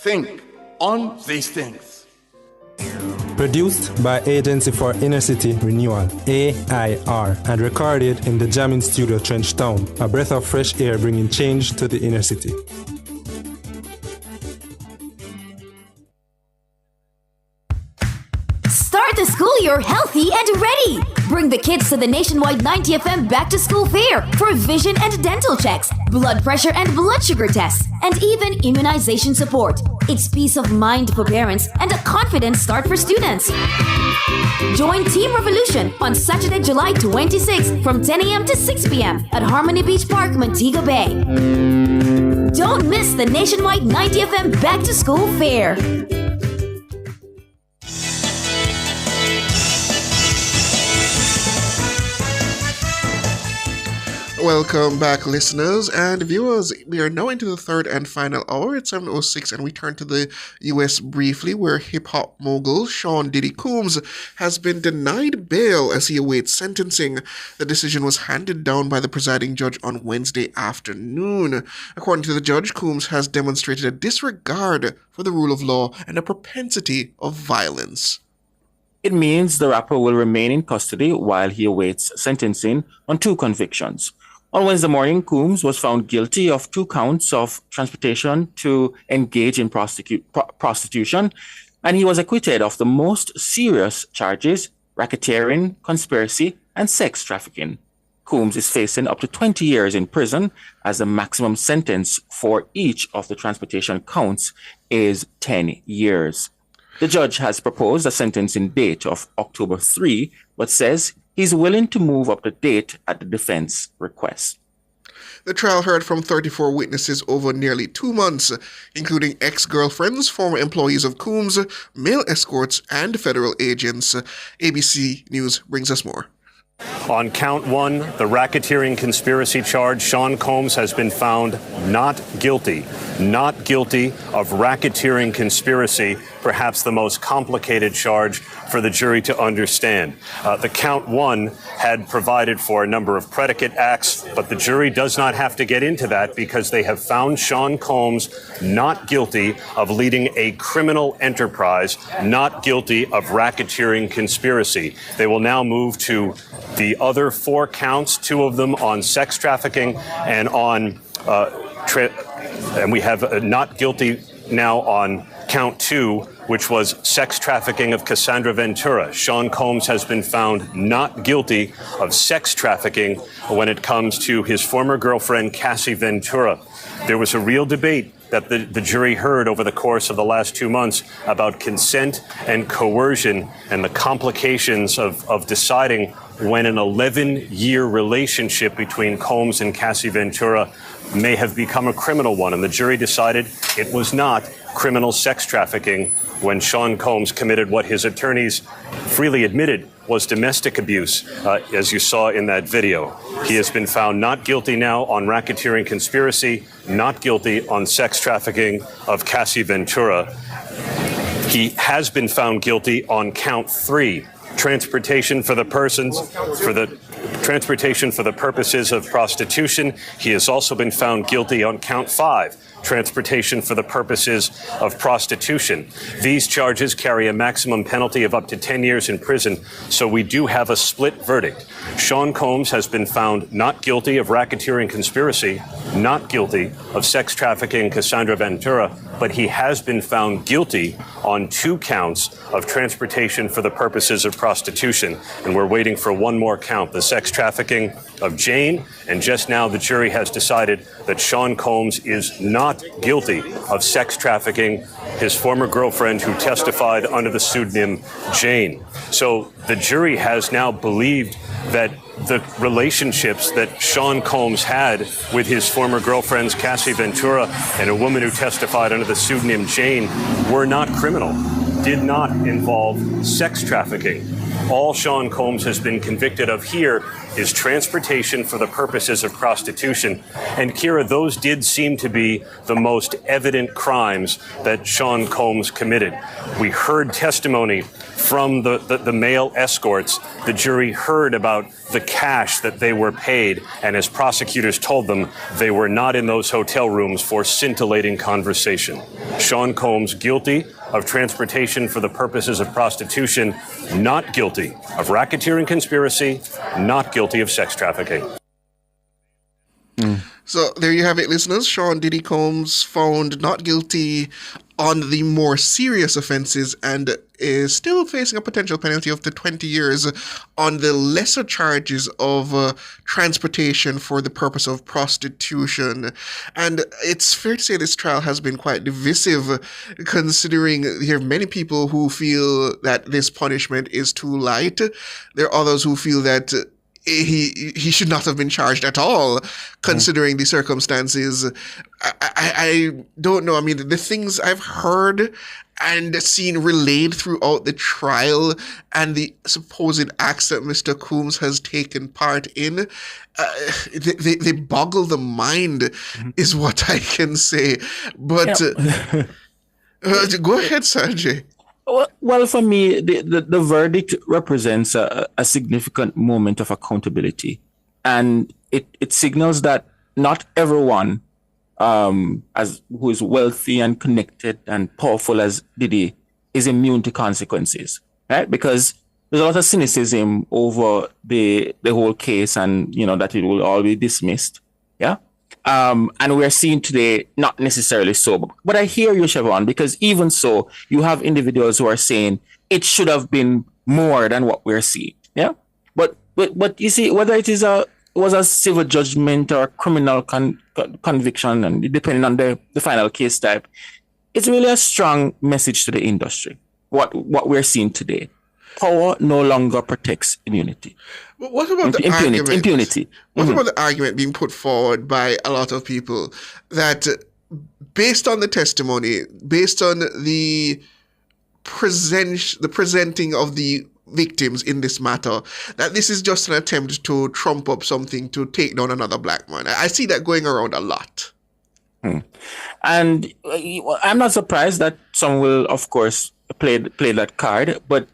Think on these things. Produced by Agency for Inner City Renewal, AIR, and recorded in the Jamming Studio Trenchtown, a breath of fresh air bringing change to the inner city. Start the school year healthy and ready. Bring the kids to the nationwide 90 FM Back to School Fair for vision and dental checks, blood pressure and blood sugar tests, and even immunization support. It's peace of mind for parents and a confident start for students. Join Team Revolution on Saturday, July 26th from 10 a.m. to 6 p.m. at Harmony Beach Park, Montego Bay. Don't miss the nationwide 90 FM Back to School Fair. Welcome back, listeners and viewers. We are now into the third and final hour at 7:06, and we turn to the U.S. briefly, where hip-hop mogul Sean Diddy Combs has been denied bail as he awaits sentencing. The decision was handed down by the presiding judge on Wednesday afternoon. According to the judge, Combs has demonstrated a disregard for the rule of law and a propensity of violence. It means the rapper will remain in custody while he awaits sentencing on 2 convictions. On Wednesday morning, Combs was found guilty of 2 counts of transportation to engage in prostitution, and he was acquitted of the most serious charges: racketeering, conspiracy, and sex trafficking. Combs is facing up to 20 years in prison, as the maximum sentence for each of the transportation counts is 10 years. The judge has proposed a sentencing date of October 3, but says he's willing to move up the date at the defense request. The trial heard from 34 witnesses over nearly 2 months, including ex-girlfriends, former employees of Coombs, male escorts, and federal agents. ABC News brings us more. On count one, the racketeering conspiracy charge, Sean Combs has been found not guilty of racketeering conspiracy, perhaps the most complicated charge for the jury to understand. The count one had provided for a number of predicate acts, but the jury does not have to get into that because they have found Sean Combs not guilty of leading a criminal enterprise, not guilty of racketeering conspiracy. They will now move to the other 4 counts, 2 of them on sex trafficking and on and we have not guilty now on count 2, which was sex trafficking of Cassandra Ventura. Sean Combs has been found not guilty of sex trafficking when it comes to his former girlfriend, Cassie Ventura. There was a real debate that the jury heard over the course of the last 2 months about consent and coercion and the complications of deciding when an 11-year relationship between Combs and Cassie Ventura may have become a criminal one. And the jury decided it was not criminal sex trafficking when Sean Combs committed what his attorneys freely admitted was domestic abuse, as you saw in that video. He has been found not guilty now on racketeering conspiracy, not guilty on sex trafficking of Cassie Ventura. He has been found guilty on count 3, transportation for the purposes of prostitution. He has also been found guilty on count 5, transportation for the purposes of prostitution. These charges carry a maximum penalty of up to 10 years in prison, so we do have a split verdict. Sean Combs has been found not guilty of racketeering conspiracy, not guilty of sex trafficking Cassandra Ventura, but he has been found guilty on 2 counts of transportation for the purposes of prostitution. And we're waiting for one more count, the sex trafficking of Jane. And just now the jury has decided that Sean Combs is not guilty of sex trafficking his former girlfriend who testified under the pseudonym Jane. So the jury has now believed that the relationships that Sean Combs had with his former girlfriends Cassie Ventura and a woman who testified under the pseudonym Jane were not criminal, did not involve sex trafficking. All Sean Combs has been convicted of here is transportation for the purposes of prostitution. And Kira, those did seem to be the most evident crimes that Sean Combs committed. We heard testimony from the male escorts. The jury heard about the cash that they were paid, and as prosecutors told them, they were not in those hotel rooms for scintillating conversation. Sean Combs guilty of transportation for the purposes of prostitution, not guilty of racketeering conspiracy, not guilty of sex trafficking. So there you have it, listeners. Sean Diddy Combs found not guilty on the more serious offenses and is still facing a potential penalty of up to 20 years on the lesser charges of transportation for the purpose of prostitution. And it's fair to say this trial has been quite divisive, considering there are many people who feel that this punishment is too light. There are others who feel that he should not have been charged at all, considering the circumstances. I don't know. I mean, the things I've heard and seen relayed throughout the trial and the supposed acts that Mr. Combs has taken part in, they boggle the mind, is what I can say. But go ahead, Sanjay. Well, for me, the verdict represents a significant moment of accountability. And it signals that not everyone who is wealthy and connected and powerful as Diddy is immune to consequences, right? Because there's a lot of cynicism over the whole case and, that it will all be dismissed. Yeah. And we're seeing today not necessarily so. But I hear you, Siobhan, because even so, you have individuals who are saying it should have been more than what we're seeing. Yeah. But you see, whether it was a civil judgment or criminal conviction, and depending on the final case type, it's really a strong message to the industry, what we're seeing today. power no longer protects immunity. But what about the impunity? What about the argument being put forward by a lot of people that based on the testimony, based on the presenting of the victims in this matter, that this is just an attempt to trump up something to take down another black man? I see that going around a lot. And I'm not surprised that some will, of course, play that card, but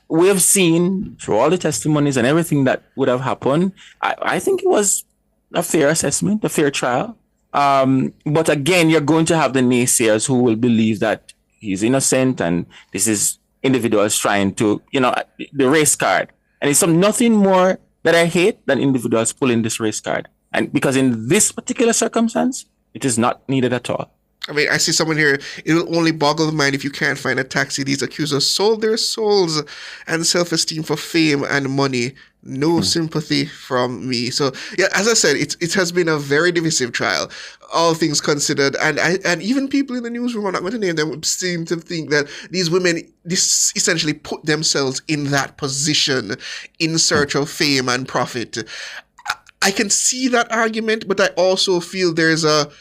we have seen through all the testimonies and everything that would have happened, I think it was a fair assessment, a fair trial. But again, you're going to have the naysayers who will believe that he's innocent and this is individuals trying to, the race card. And it's nothing more that I hate than individuals pulling this race card. And because in this particular circumstance, it is not needed at all. I mean, I see someone here, it will only boggle the mind if you can't find a taxi. These accusers sold their souls and self-esteem for fame and money. No sympathy from me. So, yeah, as I said, it has been a very divisive trial, all things considered. And even people in the newsroom, I'm not going to name them, seem to think that these women essentially put themselves in that position in search of fame and profit. I can see that argument, but I also feel there's a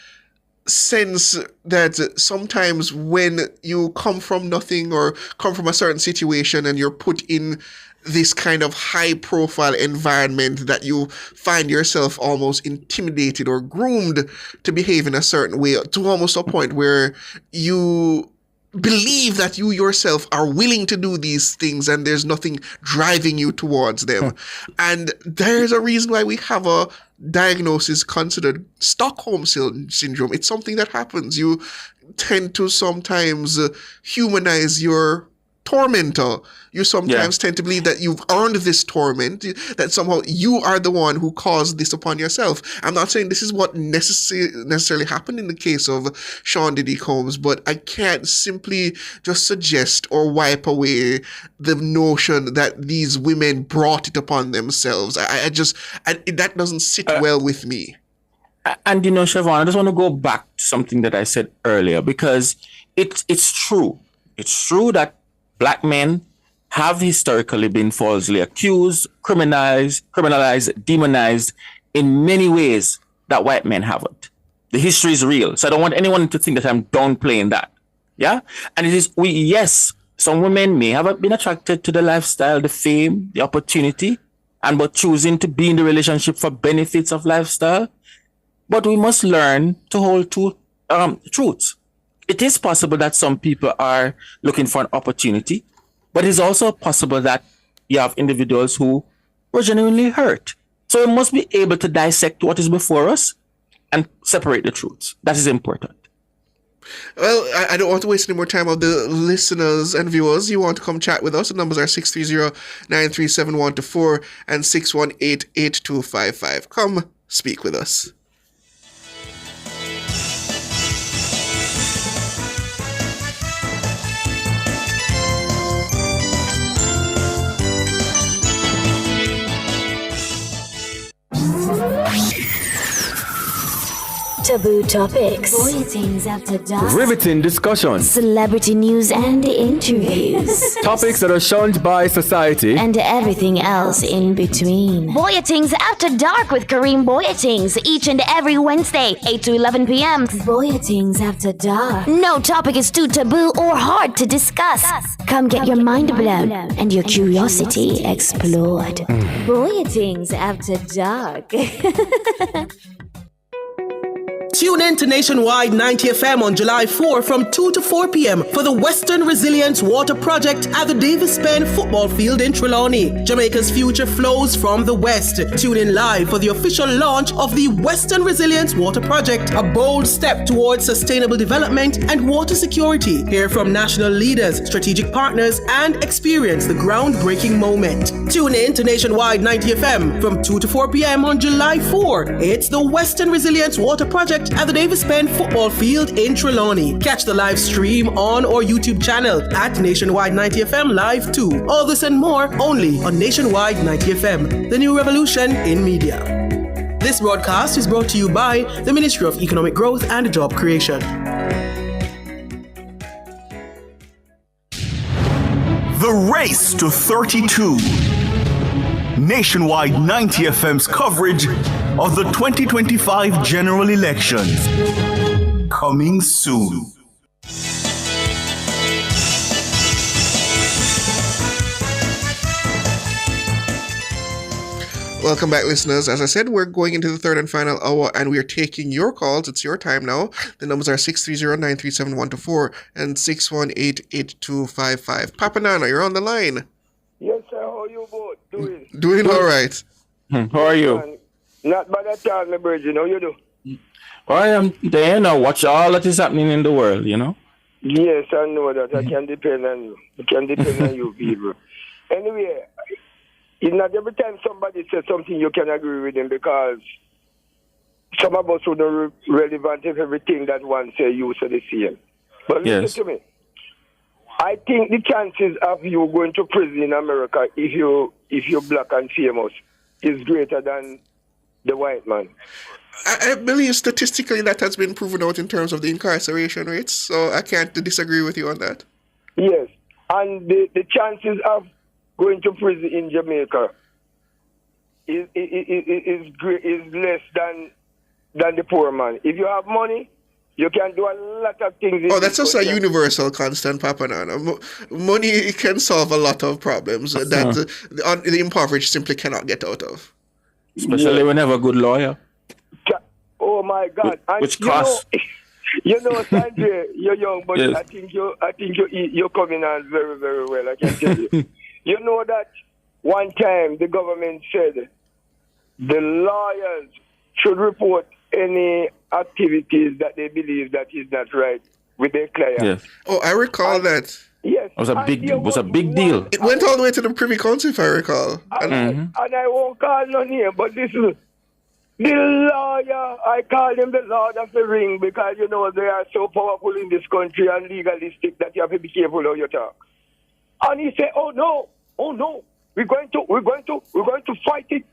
sense that sometimes when you come from nothing or come from a certain situation and you're put in this kind of high profile environment, that you find yourself almost intimidated or groomed to behave in a certain way, to almost a point where you believe that you yourself are willing to do these things and there's nothing driving you towards them. And there's a reason why we have a diagnosis considered Stockholm syndrome. It's something that happens. You tend to sometimes humanize your tormentor. You sometimes tend to believe that you've earned this torment, that somehow you are the one who caused this upon yourself. I'm not saying this is what necessarily happened in the case of Sean Diddy Combs, but I can't simply just suggest or wipe away the notion that these women brought it upon themselves. That doesn't sit well with me. And Siobhan, I just want to go back to something that I said earlier, because it's true. It's true that Black men have historically been falsely accused, criminalized, demonized in many ways that white men haven't. The history is real. So I don't want anyone to think that I'm downplaying that. Yeah? And it is, yes, some women may have been attracted to the lifestyle, the fame, the opportunity, but choosing to be in the relationship for benefits of lifestyle. But we must learn to hold to truths. It is possible that some people are looking for an opportunity, but it's also possible that you have individuals who were genuinely hurt. So we must be able to dissect what is before us and separate the truths. That is important. Well, I don't want to waste any more time of the listeners and viewers. You want to come chat with us? The numbers are 630-937-124 and 618-8255. Come speak with us. Taboo topics, bulletins after dark, riveting discussions, celebrity news and interviews, topics that are shunned by society, and everything else in between. Bulletins After Dark with Kareem Bulletins, each and every Wednesday, 8 to 11 p.m. Bulletins After Dark. No topic is too taboo or hard to discuss. Come get your mind blown and your curiosity explored. Bulletins After Dark. Tune in to Nationwide 90 FM on July 4 from 2 to 4 p.m. for the Western Resilience Water Project at the Davis Penn Football Field in Trelawney. Jamaica's future flows from the West. Tune in live for the official launch of the Western Resilience Water Project, a bold step towards sustainable development and water security. Hear from national leaders, strategic partners, and experience the groundbreaking moment. Tune in to Nationwide 90 FM from 2 to 4 p.m. on July 4. It's the Western Resilience Water Project at the Davis Penn Football Field in Trelawney. Catch the live stream on our YouTube channel at Nationwide 90 FM Live 2. All this and more only on Nationwide 90 FM, the new revolution in media. This broadcast is brought to you by the Ministry of Economic Growth and Job Creation. The Race to 32. Nationwide 90 FM's coverage of the 2025 general elections. Coming soon. Welcome back, listeners. As I said, we're going into the third and final hour, and we are taking your calls. It's your time now. The numbers are 630-937-124 and 618-8255. Papa Nana, you're on the line. Yes, sir. How are you both doing? Doing all right. How are you? Not bad at all, my brethren. How you do? Well, I am there now. Watch all that is happening in the world, you know? Yes, I know that. I can depend on you. I can depend on you people. Anyway, it's not every time somebody says something you can agree with them, because some of us wouldn't relevant if everything that one say you say the same. But listen to me. I think the chances of you going to prison in America if you're black and famous is greater than the white man. I believe statistically that has been proven out in terms of the incarceration rates, so I can't disagree with you on that. Yes, and the chances of going to prison in Jamaica is less than the poor man. If you have money, you can do a lot of things. Oh, that's also a universal constant, Papa Nana. Money can solve a lot of problems that the impoverished simply cannot get out of. Especially when you have a good lawyer. Oh my God! Which costs? Sanjay, you're young, but Yes. I think you're coming on very, very well. I can tell you. You know that one time the government said the lawyers should report any activities that they believe that is not right with their client. Yes. Oh, I recall that. Yes. It was a big deal. It went all the way to the Privy Council, if I recall. And I won't call no name, but listen, the lawyer, I call him the Lord of the Ring, because they are so powerful in this country and legalistic that you have to be careful how you talk. And he said, "Oh no, we're going to fight it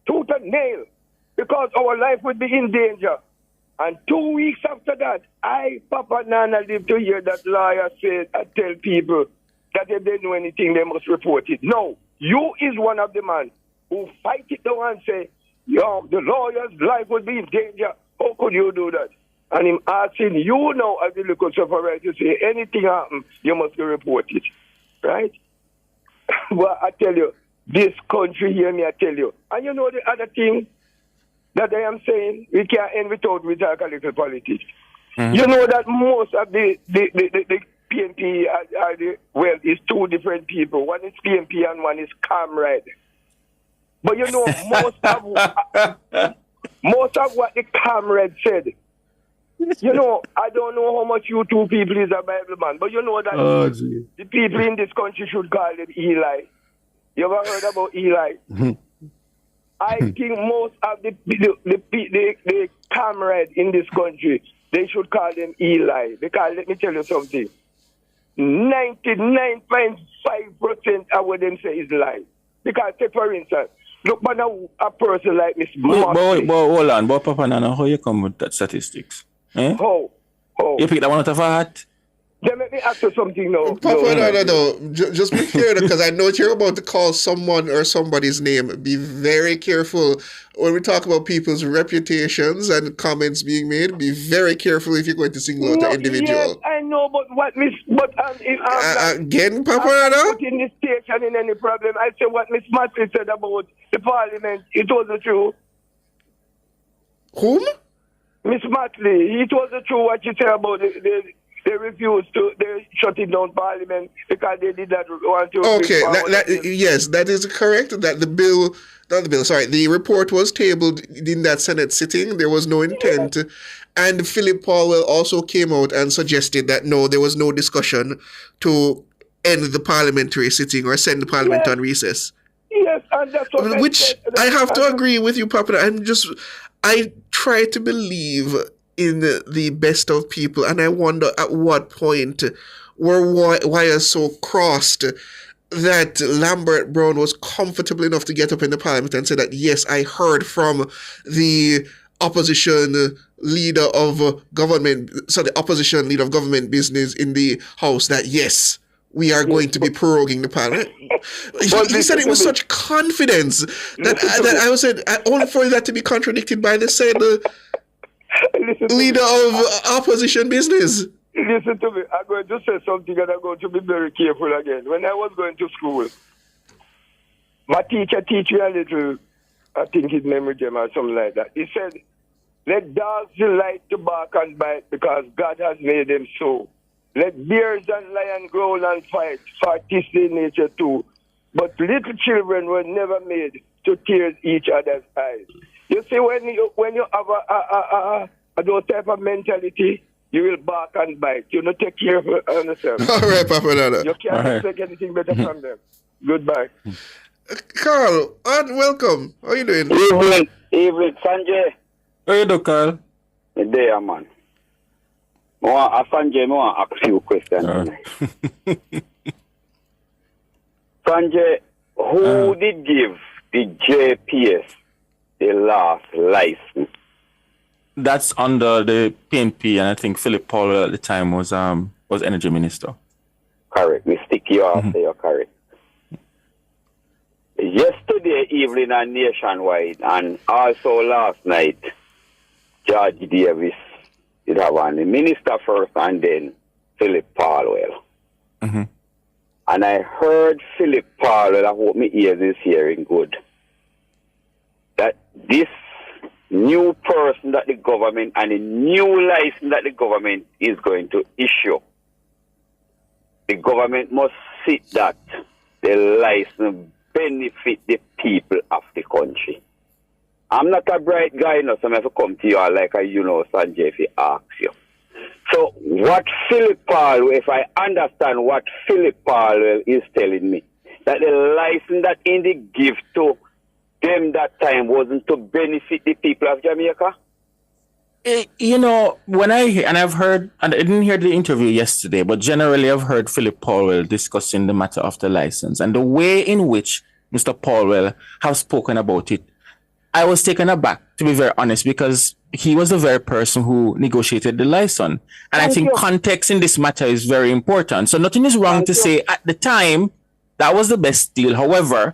tooth and nail, because our life would be in danger." And 2 weeks after that, Papa Nana, lived to hear that lawyer say, I tell people that if they know anything, they must report it. No, you is one of the men who fight it down and say, the lawyer's life would be in danger. How could you do that? And him asking you now as the local sufferer to say, anything happen, you must report it. Right? Well, I tell you, this country, hear me, I tell you. And you know the other thing that I am saying, we can't end without we talk a little politics. Mm-hmm. You know that most of the PNP is two different people. One is PNP and one is Comrade. But you know, most of what the Comrade said, I don't know how much you two people is a Bible man, but you know that the people in this country should call them Eli. You ever heard about Eli? I think most of the Comrade in this country, they should call them Eli. Because let me tell you something. 99.5% of what them say is lie. Because, take for instance, look at a person like Miss Martin. Hold on, Papa Nana, how you come with that statistics? Eh? How? You pick that one out of a hat? Then let me ask you something now. Papa, no. Just be clear, because I know you're about to call someone or somebody's name. Be very careful when we talk about people's reputations and comments being made. Be very careful if you're going to single out an individual. Yes, I know, but again, Papa, I'm not putting this station in any problem. I say what Miss Matley said about the parliament. It was the truth. Whom? Miss Matley. It was the truth what you said about they refused to. They shut it down Parliament because they did not want to. Okay, yes, that is correct. That the report was tabled in that Senate sitting. There was no intent, and Philip Powell also came out and suggested that no, there was no discussion to end the parliamentary sitting or send the Parliament on recess. Yes, and that's what which I have to agree with you, Papa. I try to believe in the best of people, and I wonder at what point were wires so crossed that Lambert Brown was comfortable enough to get up in the Parliament and say that, yes, I heard from the opposition leader of government, the opposition leader of government business in the House that, yes, we are going to be proroguing the panel. He said it with such confidence that I said, only for that to be contradicted by the said leader of opposition business. Listen to me. I'm going to say something and I'm going to be very careful again. When I was going to school, my teacher teach me a little, I think his memory gem or something like that. He said, let dogs delight to bark and bite because God has made them so. Let bears and lions growl and fight, for this is nature too. But little children were never made to tear each other's eyes. You see, when you have those type of mentality, you will bark and bite. You don't take care of yourself. All right, Papa Nana. You can't expect anything better from them. Goodbye. Carl, welcome. How are you doing? Evening, Sanjay. How you doing, Carl? There, man. Sanjay, I want to ask you a question. Sanjay, who did give the JPS the last license? That's under the PNP, and I think Philip Powell at the time was energy minister. Correct. We stick you off, you're correct. Yesterday evening and nationwide, and also last night, George Davis did have one, the minister first, and then Philip Powell. And I heard Philip Powell, I hope my ears is hearing good, that this new person that the government and a new license that the government is going to issue, the government must see that the license benefit the people of the country. I'm not a bright guy, so I have to come to you like Sanjay, if he asks you. So what Philip Powell, if I understand what Philip Powell is telling me, that the license that Indy give to them that time wasn't to benefit the people of Jamaica? When I've heard, and I didn't hear the interview yesterday, but generally I've heard Philip Powell discussing the matter of the license and the way in which Mr. Powell has spoken about it. I was taken aback, to be very honest, because he was the very person who negotiated the license. And I think context in this matter is very important. So nothing is wrong to say at the time that was the best deal. However,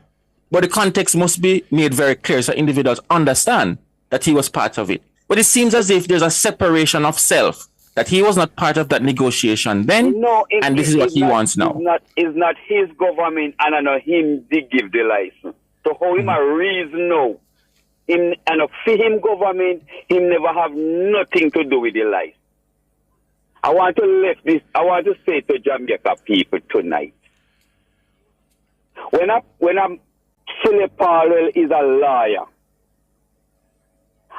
but the context must be made very clear so individuals understand that he was part of it. But it seems as if there's a separation of self, that he was not part of that negotiation then, and this is what he wants now. It's not his government, and I know him did give the license. So how him a reason now? Him, and for him government, him never have nothing to do with the license. I want to say to Jamaica people tonight, when Philip Powell is a liar,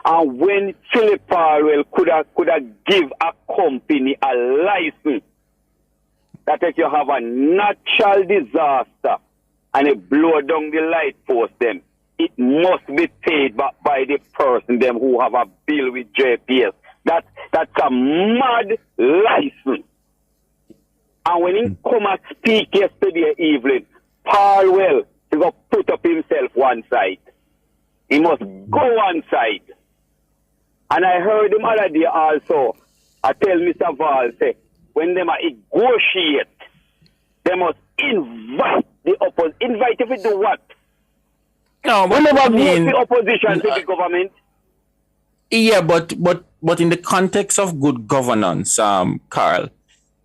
and when Philip Powell could have give a company a license, that if you have a natural disaster and it blow down the light post them, it must be paid by the person them who have a bill with JPS. That's a mad license. And when he come and speak yesterday evening, Powell he got put up himself one side. He must go one side. And I heard him other day also, I tell Mr. Val, say, when they negotiate, they must invite the opposition. Invite if it do what? No, but whenever the opposition to the government. Yeah, but in the context of good governance, Carl,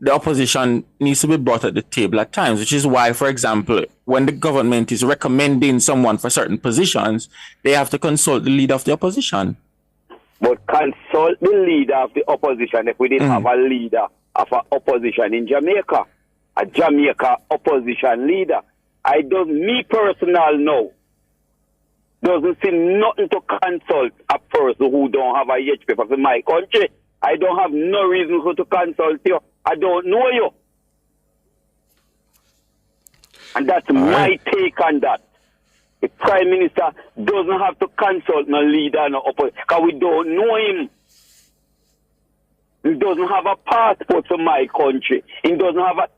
the opposition needs to be brought at the table at times, which is why, for example, when the government is recommending someone for certain positions, they have to consult the leader of the opposition. But consult the leader of the opposition if we didn't have a leader of an opposition in Jamaica, a Jamaica opposition leader. Me personal know, doesn't see nothing to consult a person who don't have a H paper for my country. I don't have no reason to consult you. I don't know you. And that's my take on that. The Prime Minister doesn't have to consult no leader, no opposition, because we don't know him. He doesn't have a passport for my country. He doesn't have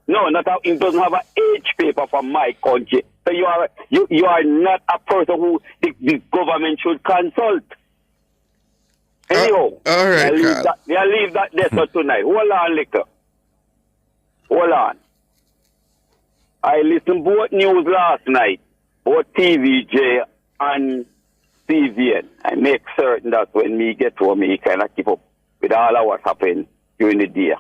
he doesn't have an H paper for my country. So you are not a person who the government should consult. Anyhow, all right, I'll leave that there for tonight. Hold on, liquor. Hold on. I listened both news last night, both TVJ and CVN. I make certain that when me get home, me kind of keep up with all of what happened during the day.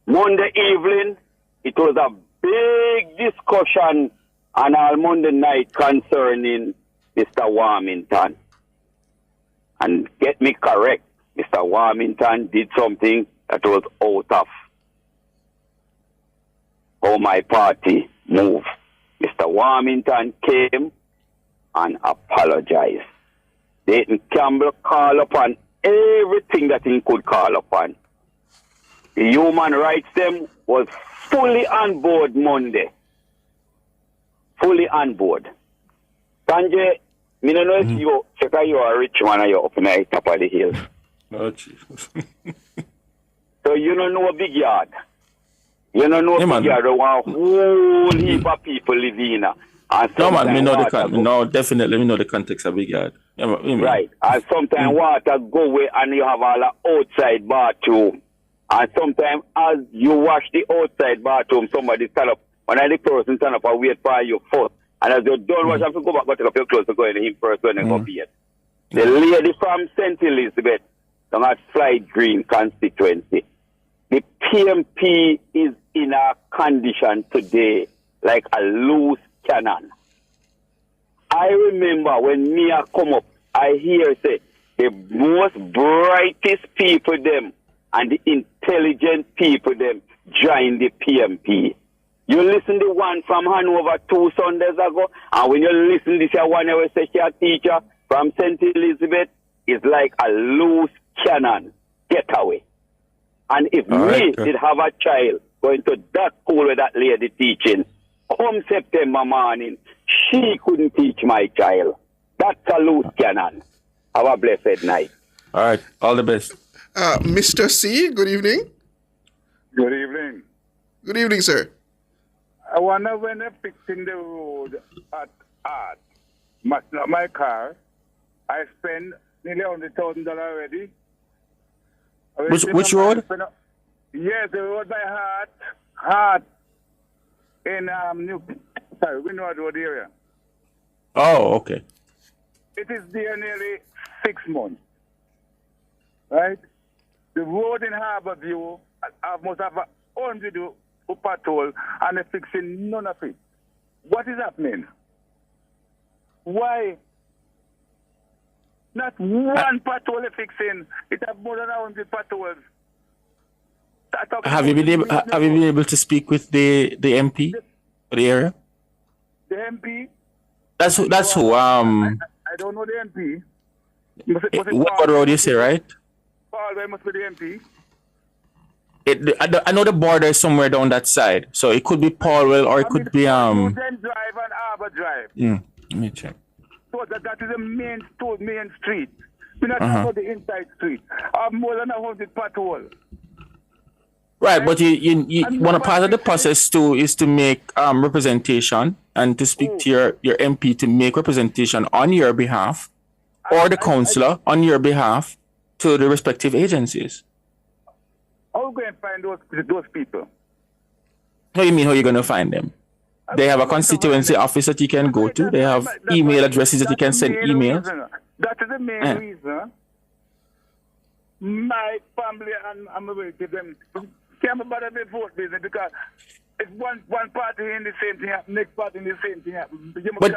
Monday evening, it was a big discussion on all Monday night concerning Mr. Warmington. And get me correct, Mr. Warmington did something that was out of how my party moved. Mr. Warmington came and apologized. Dayton Campbell called upon everything that he could call upon. The human rights them was fully on board Monday. Fully on board. Sanjay, I don't know if you check out you are a rich man and you're up in the top of the hill. Oh, Jesus. So you don't know a big yard. You don't know a big yard. There are a whole heap of people living in. No, man, we know definitely we know the context of big yard. Right. And sometimes water go away and you have all the outside bathroom. And sometimes as you wash the outside bathroom, somebody stand up. One of the person stand up and wait for you first. And as you don't wash, you have to go back and take up your clothes to go in him first when you go bed. The lady from St. Elizabeth, down at Flight Green constituency, the PMP is in a condition today like a loose cannon. I remember when Mia come up, I hear say the most brightest people them and the intelligent people them join the PMP. You listen to one from Hanover 2 Sundays ago, and when you listen to this one, I say she a teacher from St. Elizabeth, it's like a loose cannon. Get away. And if did have a child going to that school with that lady teaching, come September morning, she couldn't teach my child. That's a loose cannon. Have a blessed night. All right. All the best. Mr. C, good evening. Good evening. Good evening, sir. I wonder when they're fixing the road at Art, my car, I spend nearly $100,000 already. Which road? Yes, the road by Hart in Windward Road area. Oh, okay. It is there nearly 6 months, right? The road in Harborview, I must have 100 patrol and they're fixing none of it. What is happening? Why? Not one patrol is fixing. It have more than 100 patrols. Have you been able to speak with the MP for the area? The MP? That's who. I don't know the MP. What road you say, right? Paul, must be the MP. I know the border is somewhere down that side, so it could be Paulwell or it could be Drive and Arbor Drive. Let me check. So that is the main street. We're not talking about the inside street. I have more than 100 patrols. Right, but you want to part of the process too is to make representation and to speak to your MP to make representation on your behalf or the councillor on your behalf to the respective agencies. How are we going to find those people? What do you mean, how are you going to find them? They have a constituency office that you can go to. They have email addresses that you can send emails. That is the main reason. My family and I'm going to give them can't bother with vote business because if one party in the same thing happen, next party in the same thing happen. But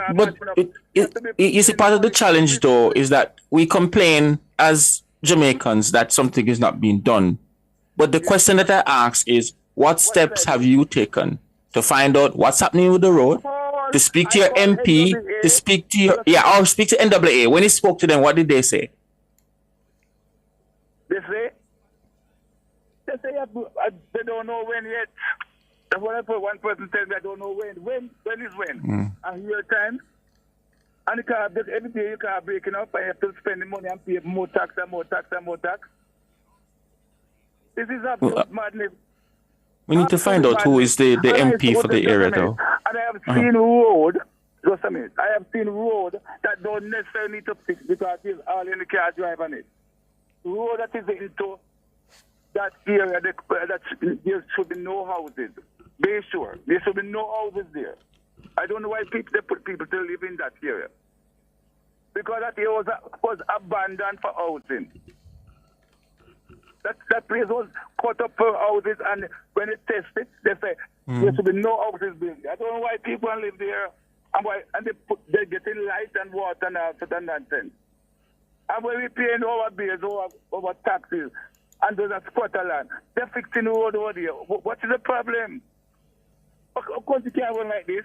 you see, part of the challenge though is that we complain as Jamaicans that something is not being done. But the question that I ask is, what steps have you taken to find out what's happening with the road, to speak to your MP, to speak to your, or speak to NAA? When he spoke to them, what did they say? They say they don't know when yet. That's what I put. One person tells me I don't know when. When is when? I hear time. And you can't, every day you can't breaking up and you have to spend the money and pay more tax and more tax and more tax. This is absolute madness. We need to find out who is the MP for the area, though. And I have seen road, just a minute, I have seen road that don't necessarily need to fix because there's all in the car drive on it. Road that is into that area, that there should be no houses. Be sure. There should be no houses there. I don't know why they put people to live in that area. Because that area was abandoned for housing. That place was cut up for houses, and when they test it, they say there should be no houses built. I don't know why people live there, and they're getting light and water and all sort of nonsense. And when we paying over bills, over taxes, and those are squatter land, they're fixing the road over there. What is the problem? Of course, you can't run like this.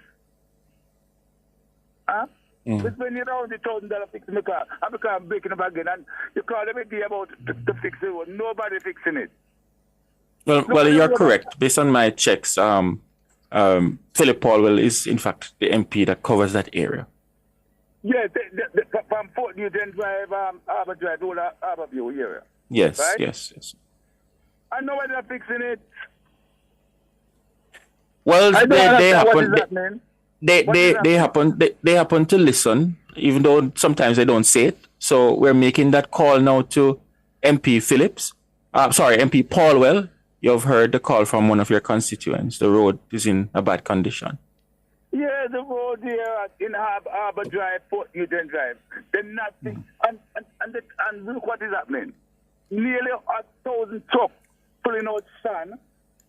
Huh? We spend around $1,000 fixing the car, and the car breaking up again, and you call every day about to fix the road. Nobody fixing it. Well, you're correct. Based on my checks, Philip Paulwell is, in fact, the MP that covers that area. Yes, from Fort Newton Drive, Harbour Drive, all Harbour View area. Yes, right? yes. And nobody are fixing it. Well, they happen. They happen to listen, even though sometimes they don't say it. So we're making that call now to MP MP Paulwell. You've heard the call from one of your constituents. The road is in a bad condition. Yeah, the road here in Harbour Drive, Fort Newton Drive. They're not and look what is happening. Nearly 1,000 trucks pulling out sand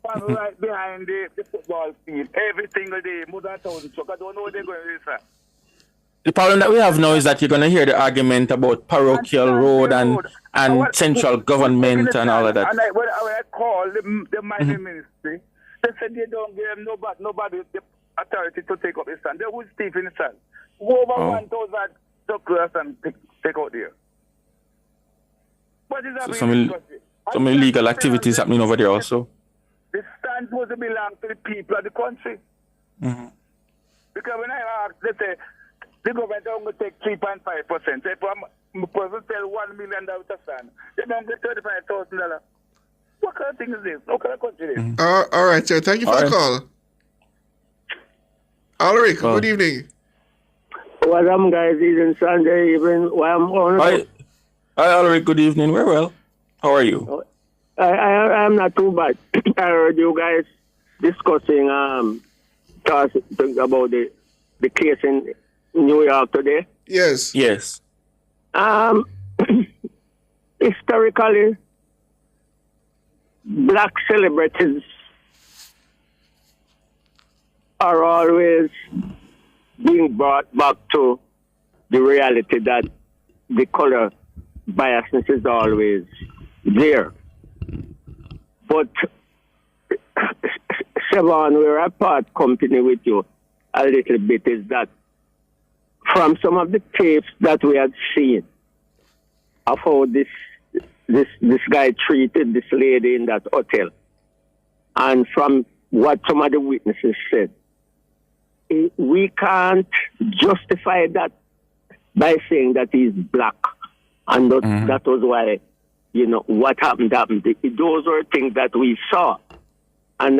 from right behind the football field every single day. More than 1,000 trucks. I don't know what they're going to do, sir. The problem that we have now is that you're going to hear the argument about parochial road and central government and all of that. And when I called the mining ministry, they said they don't give nobody the authority to take up the stand. They would thief in the stand. Over 1,000 truckers and take out there. What is happening? Some illegal activities happening over there also. The stand supposed to belong to the people of the country. Because when I ask, they say, the government is going to take 3.5%. If a person sell $1 million to stand, they don't get $35,000. What kind of thing is this? What kind of country is this? All right, sir. Thank you for the call. Ulrich, good evening. What up, guys? Even Sunday, even while I'm on. Hi, Ulrich. Good evening. We're well. How are you? I'm not too bad. I heard you guys discussing talking about the case in New York today. Yes. Yes. Historically, black celebrities are always being brought back to the reality that the color biasness is always there. But Siobhan, where I part company with you a little bit is that from some of the tapes that we had seen of how this guy treated this lady in that hotel, and from what some of the witnesses said, we can't justify that by saying that he's black, and that was why, what happened. Those were things that we saw, and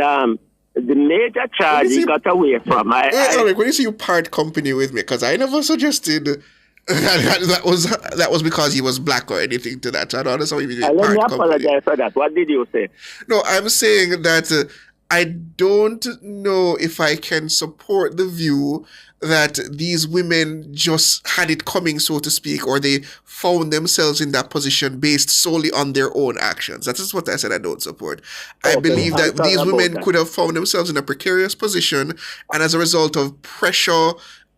the major charge he got away from. When you say you part company with me, because I never suggested that was because he was black or anything to that. I don't understand what you mean. Let me apologize for that. What did you say? No, I'm saying that I don't know if I can support the view that these women just had it coming, so to speak, or they found themselves in that position based solely on their own actions. That is what I said I don't support. I believe that these women could have found themselves in a precarious position, and as a result of pressure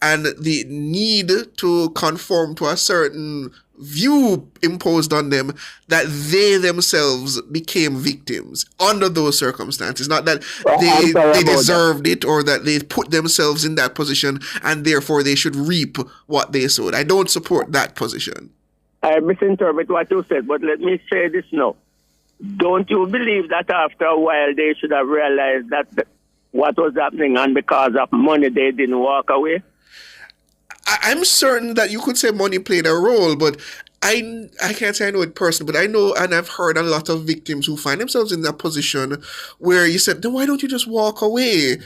and the need to conform to a certain view imposed on them, that they themselves became victims under those circumstances. Not that they deserved it or that they put themselves in that position and therefore they should reap what they sowed. I don't support that position. I misinterpret what you said, but let me say this now. Don't you believe that after a while they should have realized that what was happening, and because of money they didn't walk away? I'm certain that you could say money played a role, but I can't say I know it personally, but I know and I've heard a lot of victims who find themselves in that position where you said, "No, why don't you just walk away?"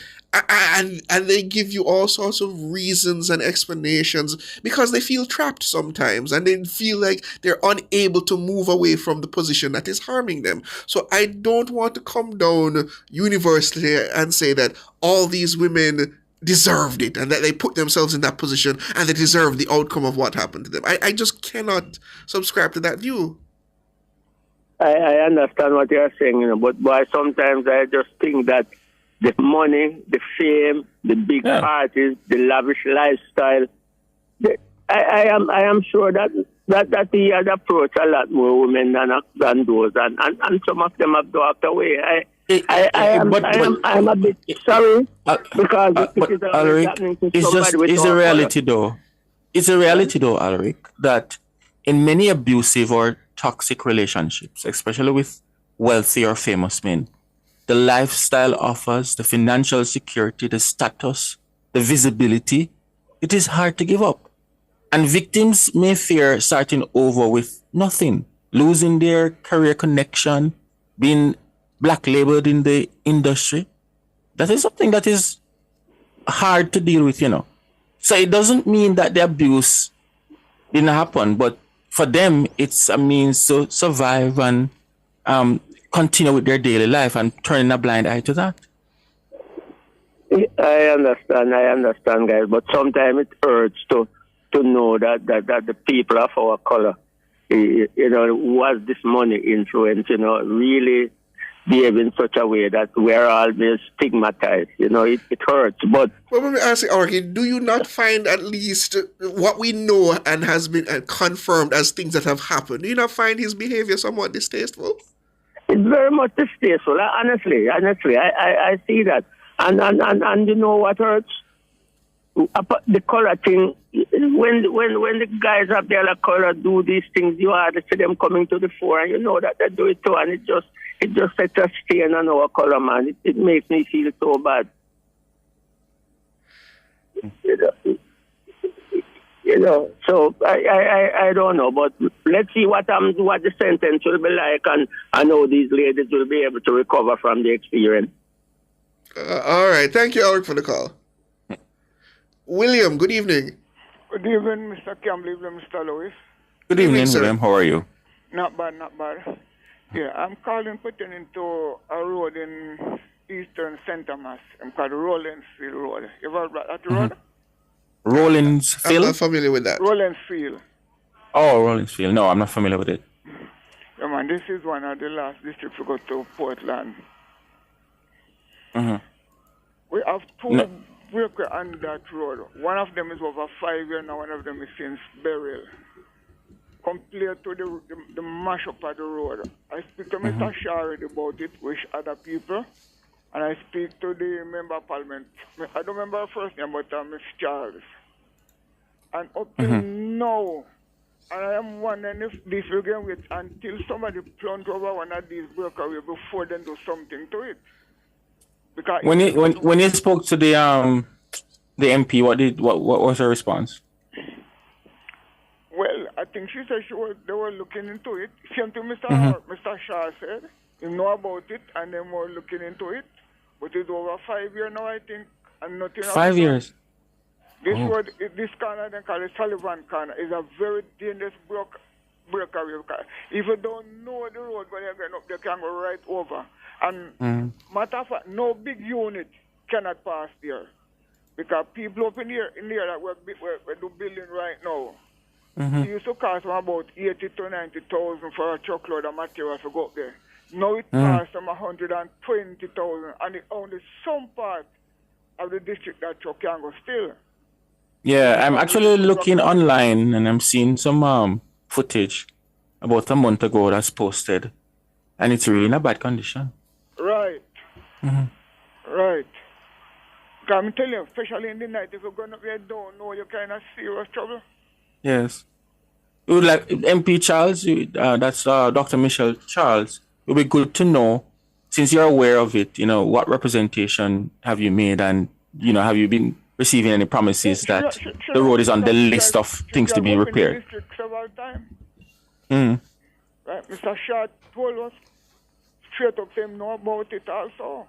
And they give you all sorts of reasons and explanations because they feel trapped sometimes and they feel like they're unable to move away from the position that is harming them. So I don't want to come down universally and say that all these women deserved it and that they put themselves in that position and they deserve the outcome of what happened to them. I just cannot subscribe to that view. I understand what you're saying, but sometimes I just think that the money, the fame, the big parties, the lavish lifestyle, I am sure that he had approached a lot more women than those, and some of them have walked away. I'm a bit sorry because it's a reality though. It's a reality though, Alaric, that in many abusive or toxic relationships, especially with wealthy or famous men, the lifestyle offers, the financial security, the status, the visibility, it is hard to give up. And victims may fear starting over with nothing, losing their career connection, being black labeled in the industry. That is something that is hard to deal with, So it doesn't mean that the abuse didn't happen, but for them, it's a means to survive and continue with their daily life and turning a blind eye to that. I understand, guys, but sometimes it hurts to know that the people of our color, was this money influence, really behave in such a way that we're always stigmatized. It hurts. But well, let me ask you, Archie, do you not find at least what we know and has been confirmed as things that have happened, do you not find his behavior somewhat distasteful? It's very much distasteful. Honestly, I see that. And you know what hurts? The color thing. When the guys up there like color do these things, you hardly see them coming to the fore, and you know that they do it too, and it just sets a stain on our color, man. It makes me feel so bad. So I don't know, but let's see what the sentence will be like, and I know these ladies will be able to recover from the experience. All right. Thank you, Alec, for the call. William, good evening. Good evening, Mr. Campbell, Mr. Lewis. Good evening, William. How are you? Not bad. Yeah, I'm calling pertaining to a road in Eastern St. Thomas. I'm called Rollinsfield Road. You ever brought that road? Rollinsfield? I'm not familiar with that. Rollinsfield. Oh, Rollinsfield. No, I'm not familiar with it. Yeah, man, this is one of the last districts we go to Portland. Mm-hmm. We have two breakers on that road. One of them is over 5 years now, one of them is since burial. Compared to the mash-up of the road. I speak to Mr. Sharad about it with other people, and I speak to the member of parliament. I don't remember her first name, but Miss Charles. And up till now, and I am wondering if this will get wait until somebody plunge over one of these breakaways before they do something to it. Because when you spoke to the MP, what was her response? Well, I think she said they were looking into it. Same to Mr. Shah said. He know about it and they were looking into it. But it's over 5 years now, I think, and nothing. 5 years. This road, this corner they call it Sullivan Corner, is a very dangerous breakaway. If you don't know the road when you're going up, they can go right over. And matter of fact, no big unit cannot pass there. Because people up in here that we're do building right now, it used to cost them about 80 to 90,000 for a truckload of material to go up there. Now it costs them 120,000, and it's only some part of the district that truck can go still. Yeah, I'm actually looking online and I'm seeing some footage about a month ago that's posted, and it's really in a bad condition. Right. Right. I'm telling you, especially in the night, if you're going up there, don't know, you're kind of serious trouble. Yes. It would like MP Charles, that's Dr. Michelle Charles. It would be good to know, since you're aware of it, what representation have you made, and have you been receiving any promises that the road is on the list of things to be repaired? Mm. Right? Mr. Shaw told us straight up him know about it also.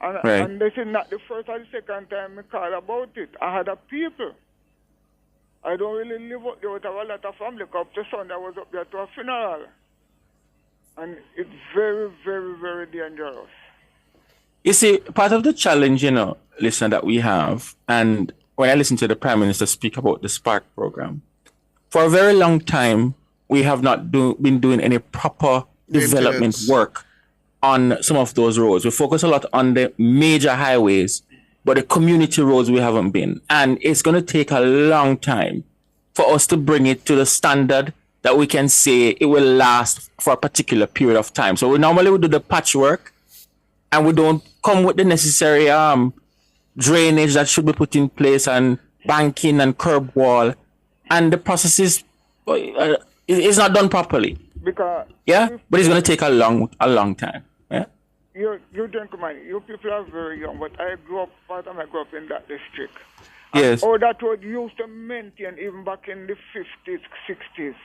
And, Right. and this is not the first or the second time I call about it. I had a people. I don't really live up there with a lot of family. Up to Sunday, I was up there to a funeral. And it's very, very, very dangerous. You see, part of the challenge, listen, that we have, and when I listen to the Prime Minister speak about the Spark program, for a very long time, we have not been doing any proper development work on some of those roads. We focus a lot on the major highways, but the community roads we haven't been. And it's going to take a long time for us to bring it to the standard that we can say it will last for a particular period of time. So we normally do the patchwork, and we don't come with the necessary drainage that should be put in place, and banking and curb wall, and the process is not done properly. Because but it's going to take a long time. Yeah. You gentlemen, you people are very young, but I grew up in that district. Yes. And that road used to maintain even back in the 50s, 60s.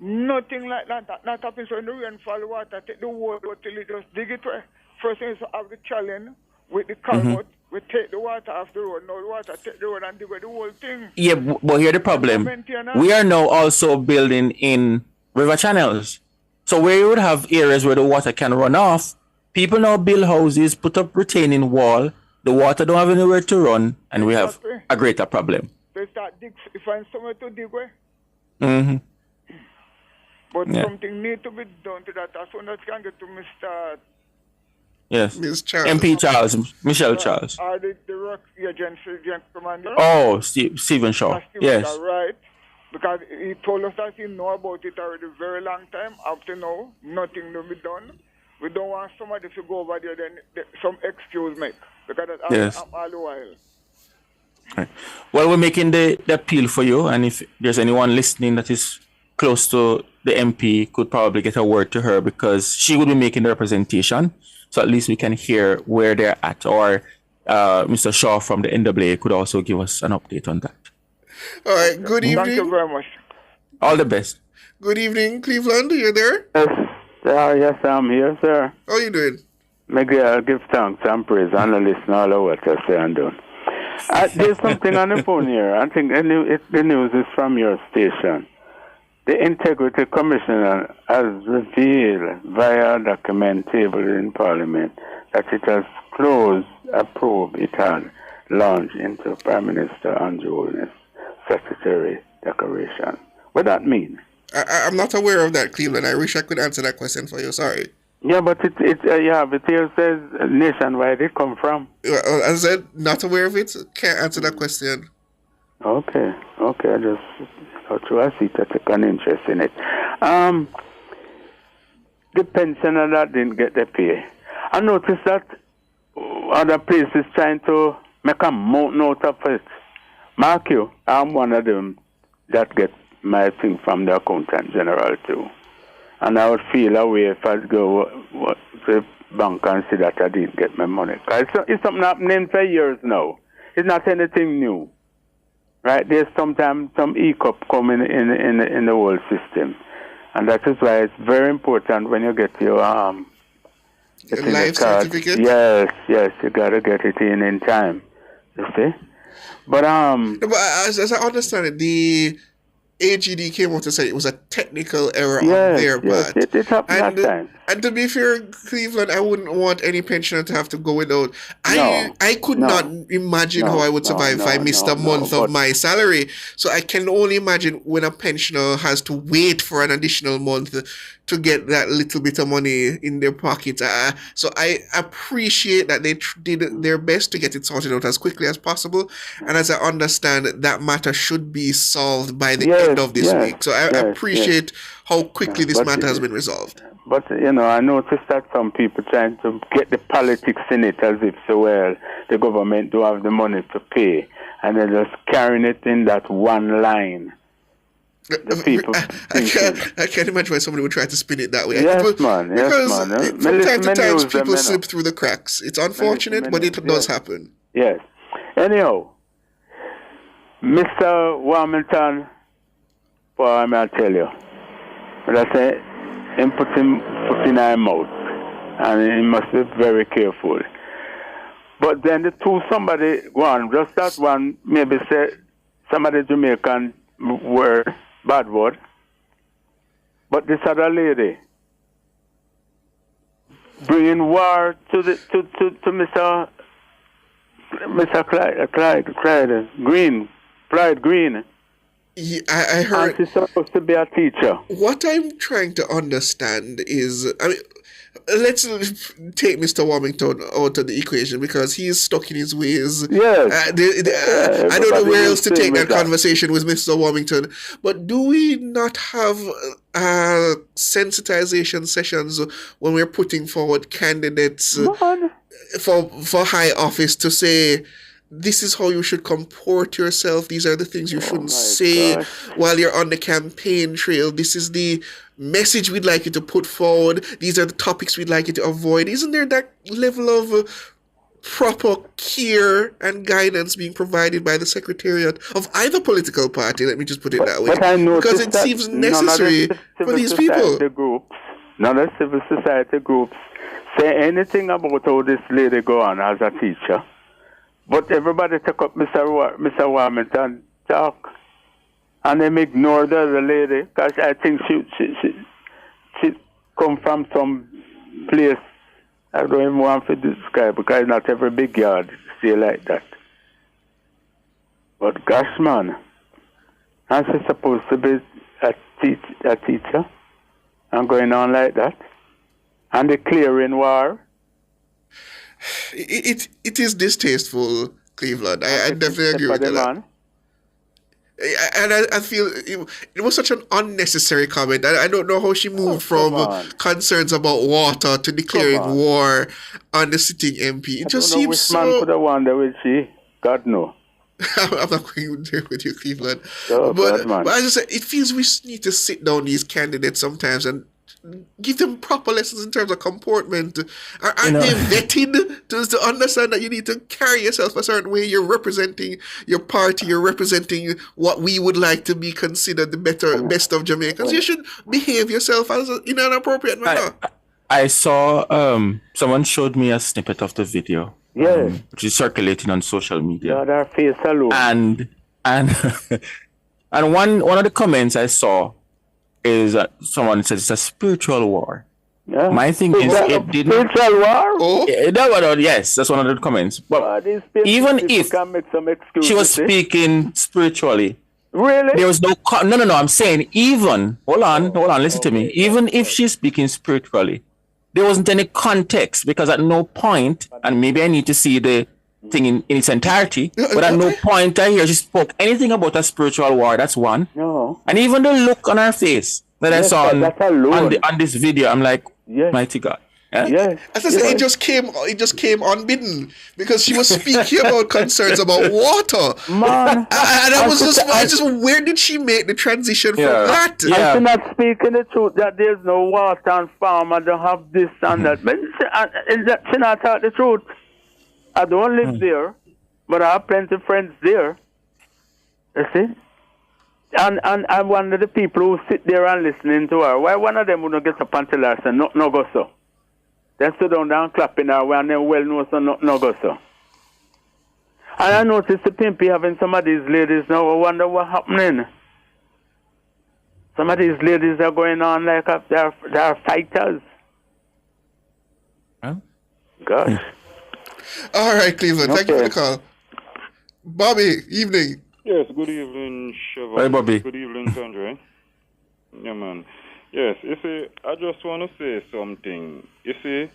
Nothing like that. That happens when the rainfall water take the whole road till it just dig it away. First thing is to have the challenge with the culvert. We take the water off the road. Now the water take the road and dig away the whole thing. Yeah, but here's the problem. We are now also building in river channels. So where you would have areas where the water can run off, people now build houses, put up retaining wall, the water don't have anywhere to run, and we have a greater problem. They start dig, find somewhere to dig away. Mm-hmm. But something need to be done to that as soon as can get to Mr. Yes. Ms. Charles. MP Charles, Michelle Charles. Or the rock agency commander. Oh, Stephen Shaw. Yes. Shaw, right. Because he told us that he know about it already very long time. Up to now, nothing to be done. We don't want somebody to go over there, then some excuse make. Because that's all the while. Right. Well, we're making the appeal for you, and if there's anyone listening that is close to the MP, could probably get a word to her, because she will be making the representation. So at least we can hear where they're at. Or Mr. Shaw from the NAA could also give us an update on that. All right, good evening. Thank you very much. All the best. Good evening, Cleveland. Are you there? Yes, I'm here, sir. How are you doing? Maybe I'll give thanks and praise and listen all of what I say and do. There's something on the phone here. I think the news is from your station. The Integrity Commissioner has revealed via a document tabled in Parliament that it has closed a probe it had launched into Prime Minister Andrew Holness' statutory declaration. What that mean? I'm not aware of that, Cleveland. I wish I could answer that question for you. Sorry. Yeah, but it here says nationwide it come from. As I said, not aware of it. Can't answer that question. Okay. I just I see that I can interest in it. The pensioner that didn't get the pay. I noticed that other places trying to make a mountain out of it. Mark you, I'm one of them that get my thing from the accountant general too. And I would feel a way if I'd go to the bank and see that I didn't get my money. It's something happening for years now. It's not anything new. Right? There's sometimes some hiccup coming in the whole system. And that is why it's very important when you get your life certificate? Yes, you gotta get it in time. You see? But but as I understand it, the AGD came out to say it was a technical error on their part. It happened that time. And to be fair, Cleveland, I wouldn't want any pensioner to have to go without. I could not imagine how I would survive if I missed a month of my salary. So I can only imagine when a pensioner has to wait for an additional month to get that little bit of money in their pocket. So I appreciate that they did their best to get it sorted out as quickly as possible. And as I understand, that matter should be solved by the end of this week. So I appreciate how quickly this matter has been resolved. But, I noticed that some people trying to get the politics in it as if the government don't have the money to pay. And they're just carrying it in that one line. The people I can't imagine why somebody would try to spin it that way. Yes, man. Because from time to time, people slip through the cracks. It's unfortunate, but it does happen. Yes. Anyhow, Mr. Wilmington, well, I'll tell you, But I say, him put him foot in our mouth. And he must be very careful. But then the two, somebody, one, just that one, maybe say, somebody Jamaican word, bad word. But this other lady, bringing war to Mr. Clyde Green. Yeah, I heard. And she's supposed to be a teacher. What I'm trying to understand is, I mean, let's take Mr. Warmington out of the equation because he's stuck in his ways. Yes. I don't know where else to take that conversation with Mr. Warmington. But do we not have sensitization sessions when we're putting forward candidates for high office to say, this is how you should comport yourself. These are the things you shouldn't say while you're on the campaign trail. This is the message we'd like you to put forward. These are the topics we'd like you to avoid. Isn't there that level of proper care and guidance being provided by the Secretariat of either political party? Let me just put it that way. But I because it seems necessary for these people. None of the civil society groups say anything about how this lady go on as a teacher. But everybody took up Mr. Warmington talk, and them ignore the other lady because I think she come from some place I don't even want to describe because not every big yard stay like that. But gosh, man, and she's supposed to be a teacher and going on like that, and declaring war. It is distasteful, Cleveland. I definitely agree with that. And I feel it was such an unnecessary comment. I don't know how she moved from concerns about water to declaring war on the sitting MP. It just seems so. Man could have wondered, will she? God no. I'm not going there with you, Cleveland. But I just say it feels we need to sit down these candidates sometimes and give them proper lessons in terms of comportment. Aren't they vetted to understand that you need to carry yourself a certain way? You're representing your party. You're representing what we would like to be considered the best of Jamaicans. You should behave yourself in an appropriate manner. I saw someone showed me a snippet of the video, which is circulating on social media. God, our face alone. And one of the comments I saw is someone says it's a spiritual war. Yeah. My thing is it didn't. Spiritual war? Oh, yes, that's one of the comments. But even if she was speaking spiritually, really, there was no. No. I'm saying even. Hold on. Listen to me. Even if she's speaking spiritually, there wasn't any context because at no point, and maybe I need to see the thing in its entirety, but at no point I hear she spoke anything about a spiritual war. That's one. No. And even the look on her face that I saw on this video, I'm like, mighty God. Yes. As I said, it just came unbidden because she was speaking about concerns about water. Man. And I just where did she make the transition from that? Yeah. She's not speaking the truth that there's no water and farm and don't have this and that. But she not tell the truth. I don't live there, but I have plenty of friends there. You see? And I wonder the people who sit there and listening to her, why one of them would not get up and tell her, say, no go so. Then sit down there and clapping her and then well know so no go so. And I noticed the pimpy having some of these ladies now. I wonder what's happening. Some of these ladies are going on like they're fighters. Huh? Gosh. All right, Cleveland. Thank you for the call. Bobby, evening. Yes, good evening, Siobhan. Hi, Bobby. Good evening, Sandra. Yeah, man. Yes, you see, I just want to say something. You see,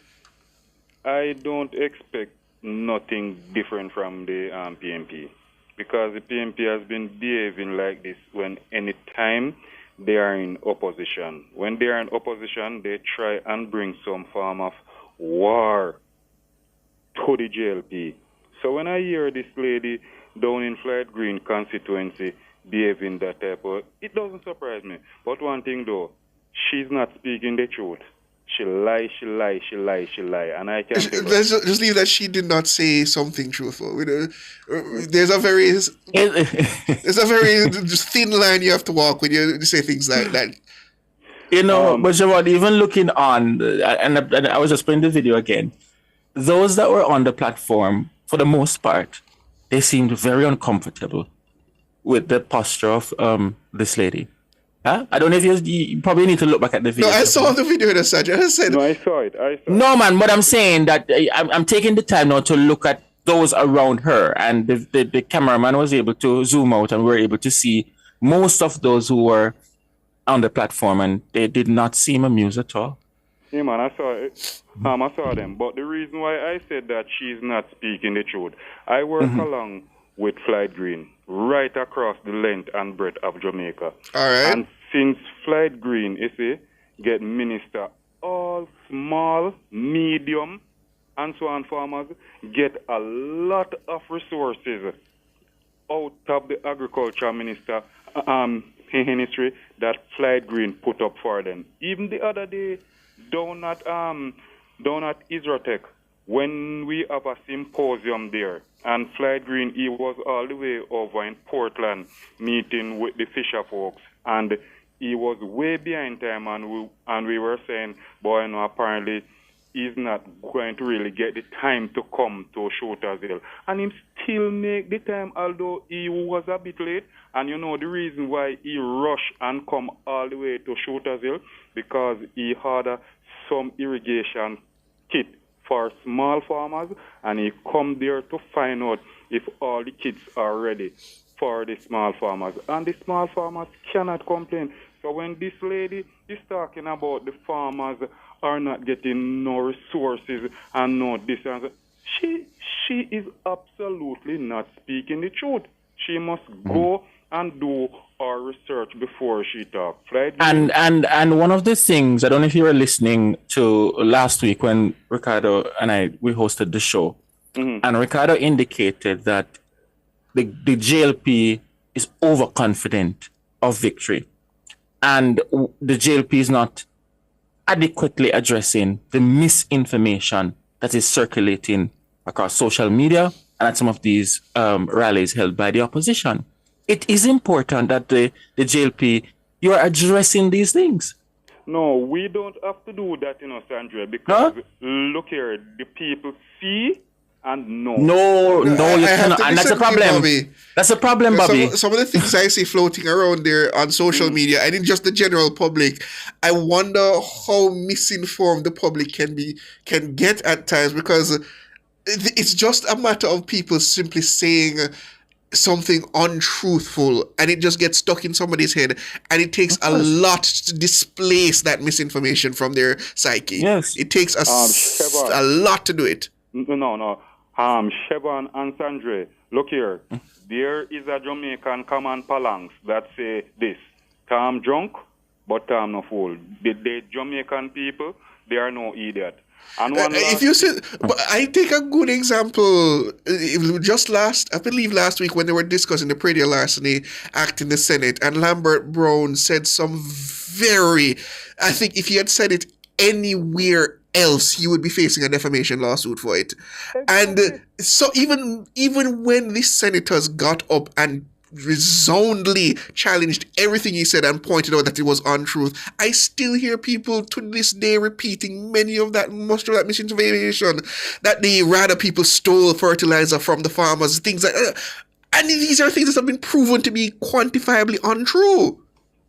I don't expect nothing different from the PNP because the PNP has been behaving like this when any time they are in opposition. When they are in opposition, they try and bring some form of war to the JLP. So when I hear this lady down in Clyde Green constituency behaving that type of, it doesn't surprise me. But one thing though, she's not speaking the truth. She lie, and I can't. Just leave that she did not say something truthful. There's a very just thin line you have to walk when you say things like that. You know, but Siobhan, even looking on, and I was just playing the video again, those that were on the platform, for the most part, they seemed very uncomfortable with the posture of this lady. Huh? I don't know if you probably need to look back at the video. No, I saw the video in a second. No, I saw it. No, man, but I'm saying that I'm taking the time now to look at those around her, and the cameraman was able to zoom out, and we were able to see most of those who were on the platform, and they did not seem amused at all. Yeah, man, I saw it. I saw them. But the reason why I said that she's not speaking the truth, I work along with Floyd Green right across the length and breadth of Jamaica. All right. And since Floyd Green, you see, get minister, all small, medium, and so on farmers get a lot of resources out of the agriculture ministry that Floyd Green put up for them. Even the other day, down at Isratech, when we have a symposium there, and Floyd Green, he was all the way over in Portland meeting with the fisher folks, and he was way behind time, and we were saying, boy, no, apparently he's not going to really get the time to come to Shooters Hill. And he still make the time, although he was a bit late. And you know the reason why he rushed and come all the way to Shooters Hill? Because he had some irrigation kit for small farmers, and he come there to find out if all the kits are ready for the small farmers. And the small farmers cannot complain. So when this lady is talking about the farmers are not getting no resources and no this and that, she is absolutely not speaking the truth. She must go and do our research before she talks. Right? And one of the things, I don't know if you were listening to last week when Ricardo and we hosted the show, and Ricardo indicated that the JLP is overconfident of victory, and the JLP is not adequately addressing the misinformation that is circulating across social media and at some of these rallies held by the opposition. It is important that the JLP, you are addressing these things. No, we don't have to do that, Sandra, because look here, the people see and know. No, you cannot, and that's a problem. Bobby. That's a problem, Bobby. Some of the things I see floating around there on social media and in just the general public, I wonder how misinformed the public can get at times, because it's just a matter of people simply saying something untruthful and it just gets stuck in somebody's head, and it takes a lot to displace that misinformation from their psyche. Yes. It takes a lot to do it. No. Chevron and Sandre, look here. There is a Jamaican common phalanx that say this: Tom drunk, but Tom no fool. The Jamaican people, they are no idiot. And if you say, but I take a good example. I believe last week when they were discussing the Pradial Larceny Act in the Senate, and Lambert Brown said some I think if he had said it anywhere else, he would be facing a defamation lawsuit for it. And so even when the senators got up and resoundingly challenged everything he said and pointed out that it was untruth, I still hear people to this day repeating much of that misinformation, that rather people stole fertilizer from the farmers, things like that. And these are things that have been proven to be quantifiably untrue.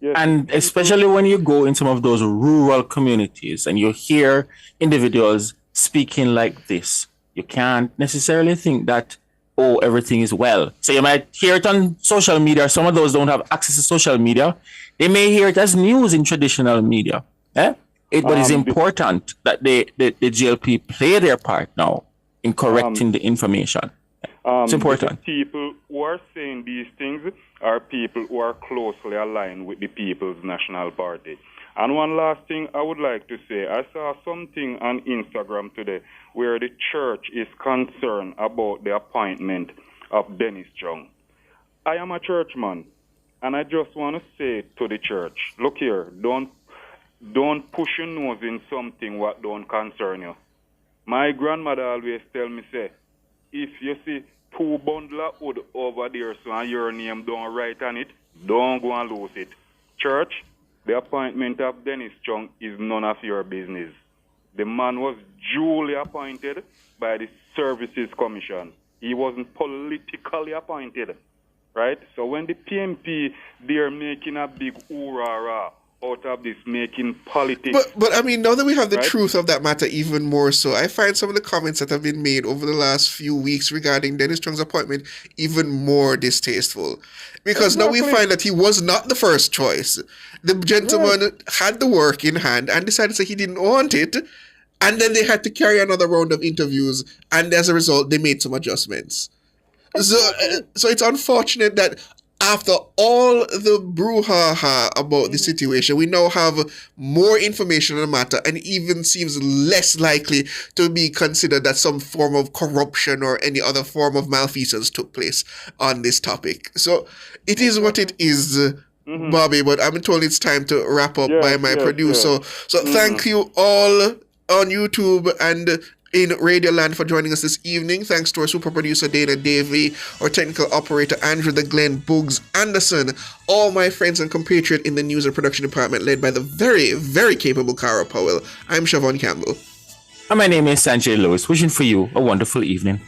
Yes. And especially when you go in some of those rural communities and you hear individuals speaking like this, you can't necessarily think that, oh, everything is well. So you might hear it on social media. Some of those don't have access to social media. They may hear it as news in traditional media. But it's important that the JLP play their part now in correcting the information. It's important. The people who are saying these things are people who are closely aligned with the People's National Party. And one last thing I would like to say, I saw something on Instagram today where the church is concerned about the appointment of Dennis Chung. I am a churchman, and I just want to say to the church, look here, don't push your nose in something what don't concern you. My grandmother always tell me, say, if you see 2 bundle of wood over there, so and your name don't write on it, don't go and lose it. Church, The appointment of Dennis Chung is none of your business. The man was duly appointed by the Services Commission. He wasn't politically appointed, right? So when the PMP, they're making a big hoorah out of this, making politics. But I mean, now that we have the right? truth of that matter even more so, I find some of the comments that have been made over the last few weeks regarding Dennis Chung's appointment even more distasteful. Because now we find that he was not the first choice. The gentleman had the work in hand and decided that he didn't want it. And then they had to carry another round of interviews. And as a result, they made some adjustments. So it's unfortunate that after all the brouhaha about the situation, we now have more information on the matter, and it even seems less likely to be considered that some form of corruption or any other form of malfeasance took place on this topic. So it is what it is, Bobby, but I'm told it's time to wrap up by my producer. So thank you all on YouTube and in Radio Land for joining us this evening. Thanks to our super producer Dana Davey, our technical operator Andrew the Glenn Boogs Anderson, all my friends and compatriot in the news and production department led by the very, very capable Cara Powell. I'm Siobhan Campbell. And my name is Sanjay Lewis, wishing for you a wonderful evening.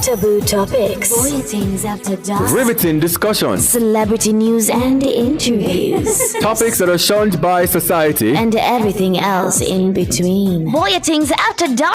Taboo topics, bulletins after dark, Riveting discussions, celebrity news and interviews, topics that are shunned by society, and everything else in between. Bulletins after dark.